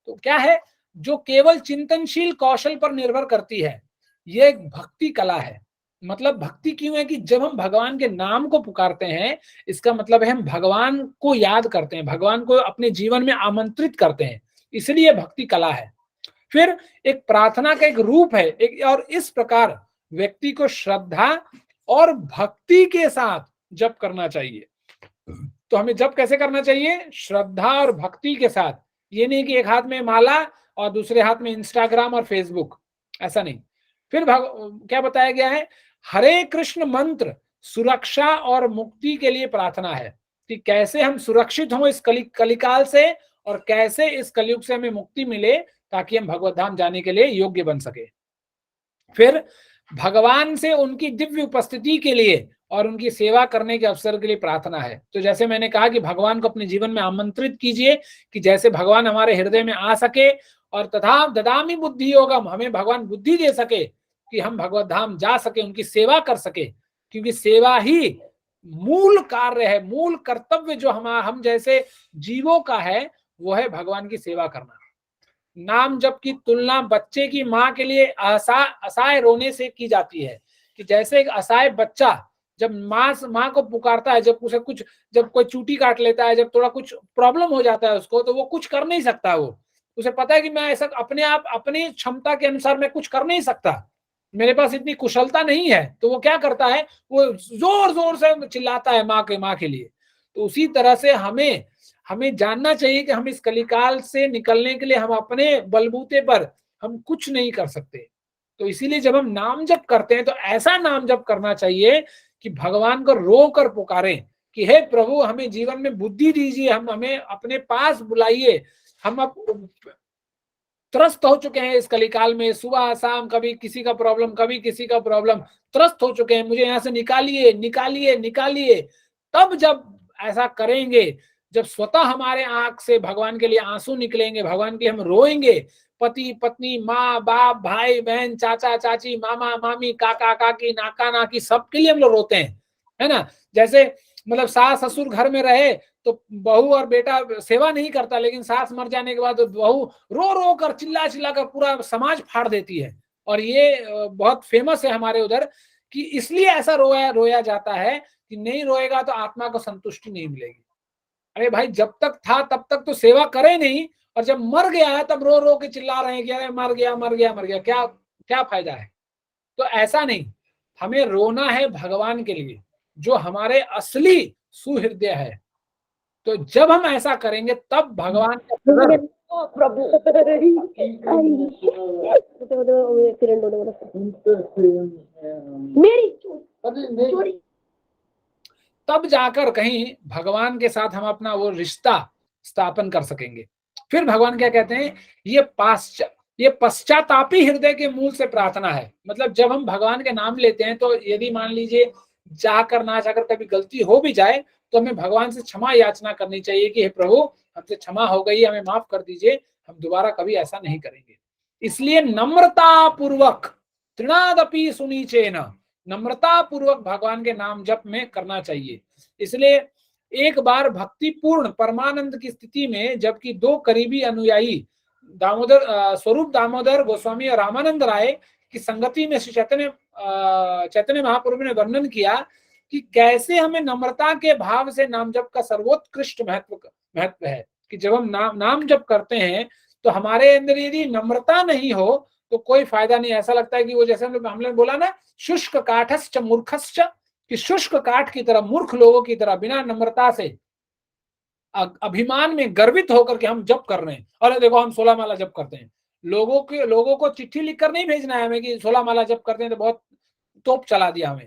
तो क्या है, जो केवल चिंतनशील कौशल पर निर्भर करती है, ये एक भक्ति कला है। मतलब भक्ति क्यों है कि जब हम भगवान के नाम को पुकारते हैं, इसका मतलब है हम भगवान को याद करते हैं, भगवान को अपने जीवन में आमंत्रित करते हैं, इसलिए भक्ति कला है। फिर एक प्रार्थना का एक रूप है, और इस प्रकार व्यक्ति को श्रद्धा और भक्ति के साथ जप करना चाहिए। तो हमें जप कैसे करना चाहिए? श्रद्धा और भक्ति के साथ। ये नहीं कि एक हाथ में माला और दूसरे हाथ में इंस्टाग्राम और फेसबुक, ऐसा नहीं। फिर क्या बताया गया है? हरे कृष्ण मंत्र सुरक्षा और मुक्ति के लिए प्रार्थना है, कि कैसे हम सुरक्षित हों इस कलिकाल से, और कैसे इस कलयुग से हमें मुक्ति मिले, ताकि हम भगवत धाम जाने के लिए योग्य बन सके। फिर भगवान से उनकी दिव्य उपस्थिति के लिए और उनकी सेवा करने के अवसर के लिए प्रार्थना है। तो जैसे मैंने कहा कि भगवान को अपने जीवन में आमंत्रित कीजिए कि जैसे भगवान हमारे हृदय में आ सके, और तथा ददामी बुद्धि योगम, हमें भगवान बुद्धि दे सके कि हम भगवत धाम जा सके, उनकी सेवा कर सके, क्योंकि सेवा ही मूल कार्य है, मूल कर्तव्य जो हम जैसे जीवों का है वो है भगवान की सेवा करना। नाम जप की तुलना बच्चे की माँ के लिए असहाय रोने से की जाती है, कि जैसे एक असहाय बच्चा जब माँ को पुकारता है, जब कोई चूटी काट लेता है, जब थोड़ा कुछ प्रॉब्लम हो जाता है उसको, तो वो कुछ कर नहीं सकता, वो उसे पता है कि मैं ऐसा अपने आप अपनी क्षमता के अनुसार मैं कुछ कर नहीं सकता, मेरे पास इतनी कुशलता नहीं है, तो वो क्या करता है, वो जोर जोर से चिल्लाता है माँ के लिए। तो उसी तरह से हमें जानना चाहिए कि हम इस कलिकाल से निकलने के लिए हम अपने बलबूते पर हम कुछ नहीं कर सकते। तो इसीलिए जब हम नाम जप करते हैं तो ऐसा नाम जप करना चाहिए कि भगवान को रो कर पुकारें कि हे प्रभु, हमें जीवन में बुद्धि दीजिए, हमें अपने पास बुलाइए, हम अब त्रस्त हो चुके हैं इस कलिकाल में, सुबह शाम कभी किसी का प्रॉब्लम, कभी किसी का प्रॉब्लम, त्रस्त हो चुके हैं, मुझे यहाँ से निकालिए निकालिए निकालिए। तब जब ऐसा करेंगे, जब स्वतः हमारे आंख से भगवान के लिए आंसू निकलेंगे, भगवान के लिए हम रोएंगे, पति पत्नी, माँ बाप, भाई बहन, चाचा चाची, मामा मामी, काका काकी, नाका नाकी, सबके लिए हम लोग रोते हैं, है ना। जैसे मतलब सास ससुर घर में रहे तो बहू और बेटा सेवा नहीं करता, लेकिन सास मर जाने के बाद बहू रो रो कर चिल्ला चिल्ला कर पूरा समाज फाड़ देती है। और ये बहुत फेमस है हमारे उधर, कि इसलिए ऐसा रोया जाता है कि नहीं रोएगा तो आत्मा को संतुष्टि नहीं मिलेगी। अरे भाई, जब तक था तब तक तो सेवा करे नहीं, और जब मर गया है तब रो रो के चिल्ला रहे हैं कि अरे मर गया मर गया मर गया, क्या फायदा है। तो ऐसा नहीं, हमें रोना है भगवान के लिए जो हमारे असली सुहृदय है। तो जब हम ऐसा करेंगे तब भगवान का तब जाकर कहीं भगवान के साथ हम अपना वो रिश्ता स्थापन कर सकेंगे। फिर भगवान क्या कहते हैं, ये पश्चातापी हृदय के मूल से प्रार्थना है। मतलब जब हम भगवान के नाम लेते हैं तो यदि मान लीजिए जाकर ना जाकर कभी गलती हो भी जाए तो हमें भगवान से क्षमा याचना करनी चाहिए कि हे प्रभु, हमसे क्षमा हो गई, हमें माफ कर दीजिए, हम दोबारा कभी ऐसा नहीं करेंगे। इसलिए नम्रता पूर्वक तृणादपि सुनीचेन, नम्रता पूर्वक भगवान के नाम जप में करना चाहिए। इसलिए एक बार भक्तिपूर्ण परमानंद की स्थिति में जबकि दो करीबी अनुयायी स्वरूप दामोदर गोस्वामी और रामानंद राय की संगति में श्री चैतन्य महाप्रभु ने वर्णन किया कि कैसे हमें नम्रता के भाव से नाम जप का सर्वोत्कृष्ट महत्व है। कि जब हम नाम जप करते हैं तो हमारे अंदर यदि नम्रता नहीं हो तो कोई फायदा नहीं। ऐसा लगता है कि वो जैसे हमने बोला ना, शुष्क काठश्च मूर्खश्च, कि शुष्क काठ की तरह, मूर्ख लोगों की तरह बिना नम्रता से अभिमान में गर्वित होकर के हम जप कर रहे हैं। अरे देखो हम 16 माला जप करते हैं। लोगों को चिट्ठी लिखकर नहीं भेजना है हमें कि 16 माला जप करते हैं तो बहुत तोप चला दिया।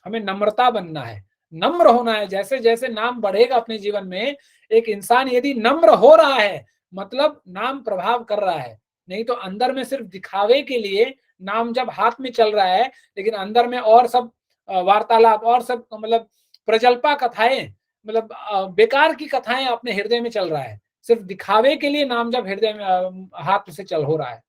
हमें नम्रता बनना है, नम्र होना है। जैसे जैसे नाम बढ़ेगा अपने जीवन में, एक इंसान यदि नम्र हो रहा है मतलब नाम प्रभाव कर रहा है। नहीं तो अंदर में सिर्फ दिखावे के लिए नाम जब हाथ में चल रहा है, लेकिन अंदर में और सब वार्तालाप और सब मतलब प्रजल्पा कथाएं, मतलब बेकार की कथाएं अपने हृदय में चल रहा है। सिर्फ दिखावे के लिए नाम जब हृदय में हाथ से चल हो रहा है।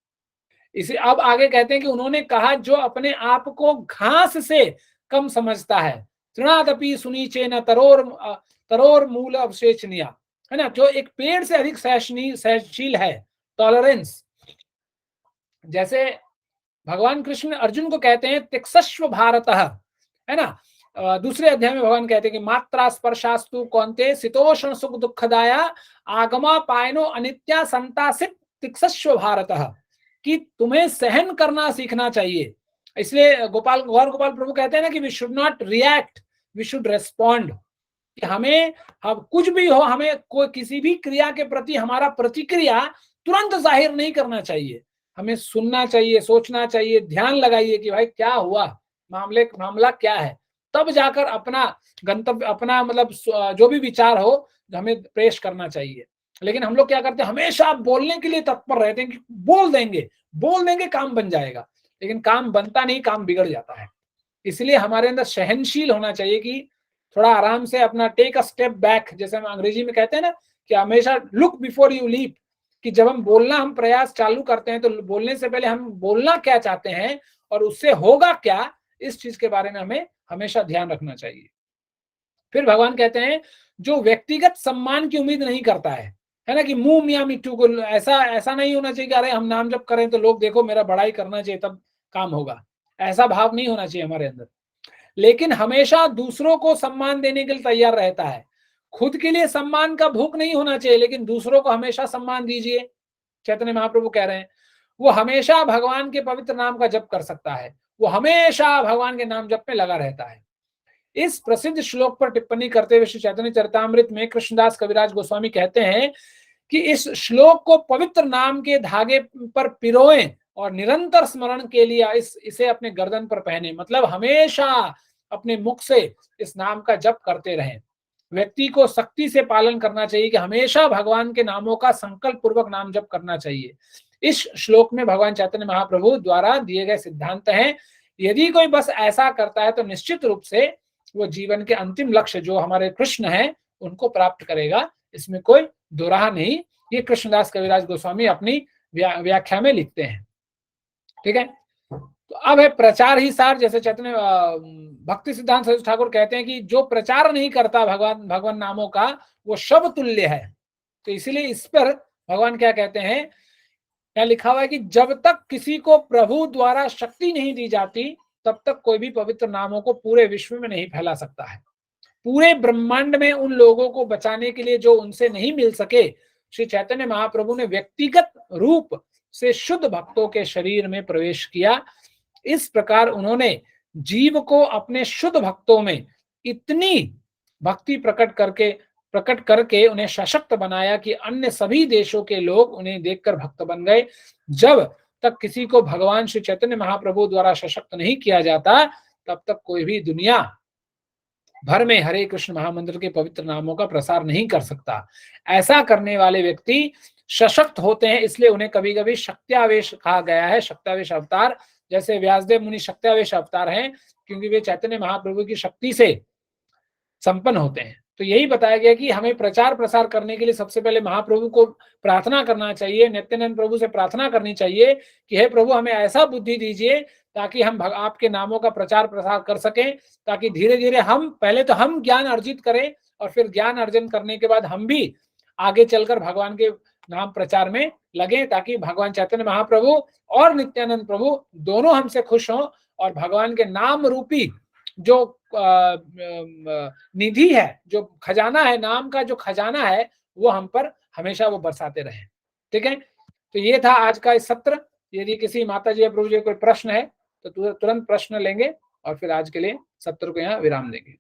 इसे अब आगे कहते हैं कि उन्होंने कहा, जो अपने आप को घास से कम समझता है, तृणादपि सुनीचेन तरोर मूल अवशेषणीय, है ना, जो एक पेड़ से अधिक सहनशील है, टॉलरेंस। जैसे भगवान कृष्ण अर्जुन को कहते हैं तिक्सस्व भारतः, है ना। दूसरे अध्याय में भगवान कहते हैं कि मात्रा स्पर्शास्तु कौन्ते शीतोष्ण सुख दुखदाया आगमा पायनो अनित्या संतासित तिक्सस्व भारतः, कि तुम्हें सहन करना सीखना चाहिए। इसलिए गौर गोपाल प्रभु कहते हैं ना कि we should not react, we should respond. कि हमें कुछ भी हो, हमें कोई किसी भी क्रिया के प्रति हमारा प्रतिक्रिया तुरंत जाहिर नहीं करना चाहिए। हमें सुनना चाहिए, सोचना चाहिए, ध्यान लगाइए कि भाई क्या हुआ, मामला क्या है, तब जाकर अपना गंतव्य, अपना मतलब जो भी विचार हो हमें पेश करना चाहिए। लेकिन हम लोग क्या करते हैं, हमेशा बोलने के लिए तत्पर रहते हैं कि बोल देंगे काम बन जाएगा, लेकिन काम बनता नहीं, काम बिगड़ जाता है। इसलिए हमारे अंदर सहनशील होना चाहिए कि थोड़ा आराम से अपना टेक अ स्टेप बैक, जैसे हम अंग्रेजी में कहते हैं ना कि हमेशा लुक बिफोर यू लीप, कि जब हम बोलना हम प्रयास चालू करते हैं तो बोलने से पहले हम बोलना क्या चाहते हैं और उससे होगा क्या, इस चीज के बारे में हमें हमेशा ध्यान रखना चाहिए। फिर भगवान कहते हैं जो व्यक्तिगत सम्मान की उम्मीद नहीं करता है ना, कि मुंह मियां मिट्टू को, ऐसा नहीं होना चाहिए कि अरे हम नाम जप करें तो लोग देखो मेरा बड़ाई करना चाहिए तब काम होगा, ऐसा भाव नहीं होना चाहिए हमारे अंदर। लेकिन हमेशा दूसरों को सम्मान देने के लिए तैयार रहता है। खुद के लिए सम्मान का भूख नहीं होना चाहिए, लेकिन दूसरों को हमेशा सम्मान दीजिए। चैतन्य महाप्रभु कह रहे हैं वो हमेशा भगवान के पवित्र नाम का जप कर सकता है, वो हमेशा भगवान के नाम जप में लगा रहता है। इस प्रसिद्ध श्लोक पर टिप्पणी करते हुए श्री चैतन्य चरितामृत में कृष्णदास कविराज गोस्वामी कहते हैं कि इस श्लोक को पवित्र नाम के धागे पर पिरोएं और निरंतर स्मरण के लिए इसे अपने गर्दन पर पहने, मतलब हमेशा अपने मुख से इस नाम का जप करते रहें। व्यक्ति को सख्ती से पालन करना चाहिए कि हमेशा भगवान के नामों का संकल्प पूर्वक नाम जप करना चाहिए। इस श्लोक में भगवान चैतन्य महाप्रभु द्वारा दिए गए सिद्धांत हैं। यदि कोई बस ऐसा करता है तो निश्चित रूप से वो जीवन के अंतिम लक्ष्य जो हमारे कृष्ण हैं उनको प्राप्त करेगा, इसमें कोई दोराहा नहीं। ये कृष्णदास कविराज गोस्वामी अपनी व्याख्या में लिखते हैं। ठीक है, तो अब है प्रचार ही सार। जैसे चैतन्य भक्ति सिद्धांत सरस्वती ठाकुर कहते हैं कि जो प्रचार नहीं करता भगवान नामों का वो शव तुल्य है। तो इसीलिए इस पर भगवान क्या कहते हैं, क्या लिखा हुआ है कि जब तक किसी को प्रभु द्वारा शक्ति नहीं दी जाती तब तक कोई भी पवित्र नामों को पूरे विश्व में नहीं फैला सकता है। पूरे ब्रह्मांड में उन लोगों को बचाने के लिए जो उनसे नहीं मिल सके, श्री चैतन्य महाप्रभु ने व्यक्तिगत रूप से शुद्ध भक्तों के शरीर में प्रवेश किया। इस प्रकार उन्होंने जीव को अपने शुद्ध भक्तों में इतनी भक्ति प्रकट करके उन्हें सशक्त बनाया कि अन्य सभी देशों के लोग उन्हें देखकर भक्त बन गए। जब तक किसी को भगवान श्री चैतन्य महाप्रभु द्वारा सशक्त नहीं किया जाता तब तक कोई भी दुनिया भर में हरे कृष्ण महामंत्र के पवित्र नामों का प्रसार नहीं कर सकता। ऐसा करने वाले व्यक्ति सशक्त होते हैं, इसलिए उन्हें कभी कभी शक्त्यावेश कहा गया है, शक्त्यावेश अवतार। जैसे व्यासदेव मुनि शक्त्यावेश अवतार हैं क्योंकि वे चैतन्य महाप्रभु की शक्ति से संपन्न होते हैं। तो यही बताया गया कि हमें प्रचार प्रसार करने के लिए सबसे पहले महाप्रभु को प्रार्थना करना चाहिए, नित्यानंद प्रभु से प्रार्थना करनी चाहिए कि हे प्रभु हमें ऐसा बुद्धि दीजिए ताकि हम आपके नामों का प्रचार प्रसार कर सकें, ताकि धीरे धीरे हम पहले तो हम ज्ञान अर्जित करें और फिर ज्ञान अर्जन करने के बाद हम भी आगे चलकर भगवान के नाम प्रचार में लगे, ताकि भगवान चैतन्य महाप्रभु और नित्यानंद प्रभु दोनों हमसे खुश हों और भगवान के नाम रूपी जो निधि है, जो खजाना है, नाम का जो खजाना है, वो हम पर हमेशा वो बरसाते रहे। ठीक है, तो ये था आज का इस सत्र। यदि किसी माता जी या प्रभु जी कोई प्रश्न है तो तुरंत प्रश्न लेंगे और फिर आज के लिए सत्र को यहाँ विराम देंगे।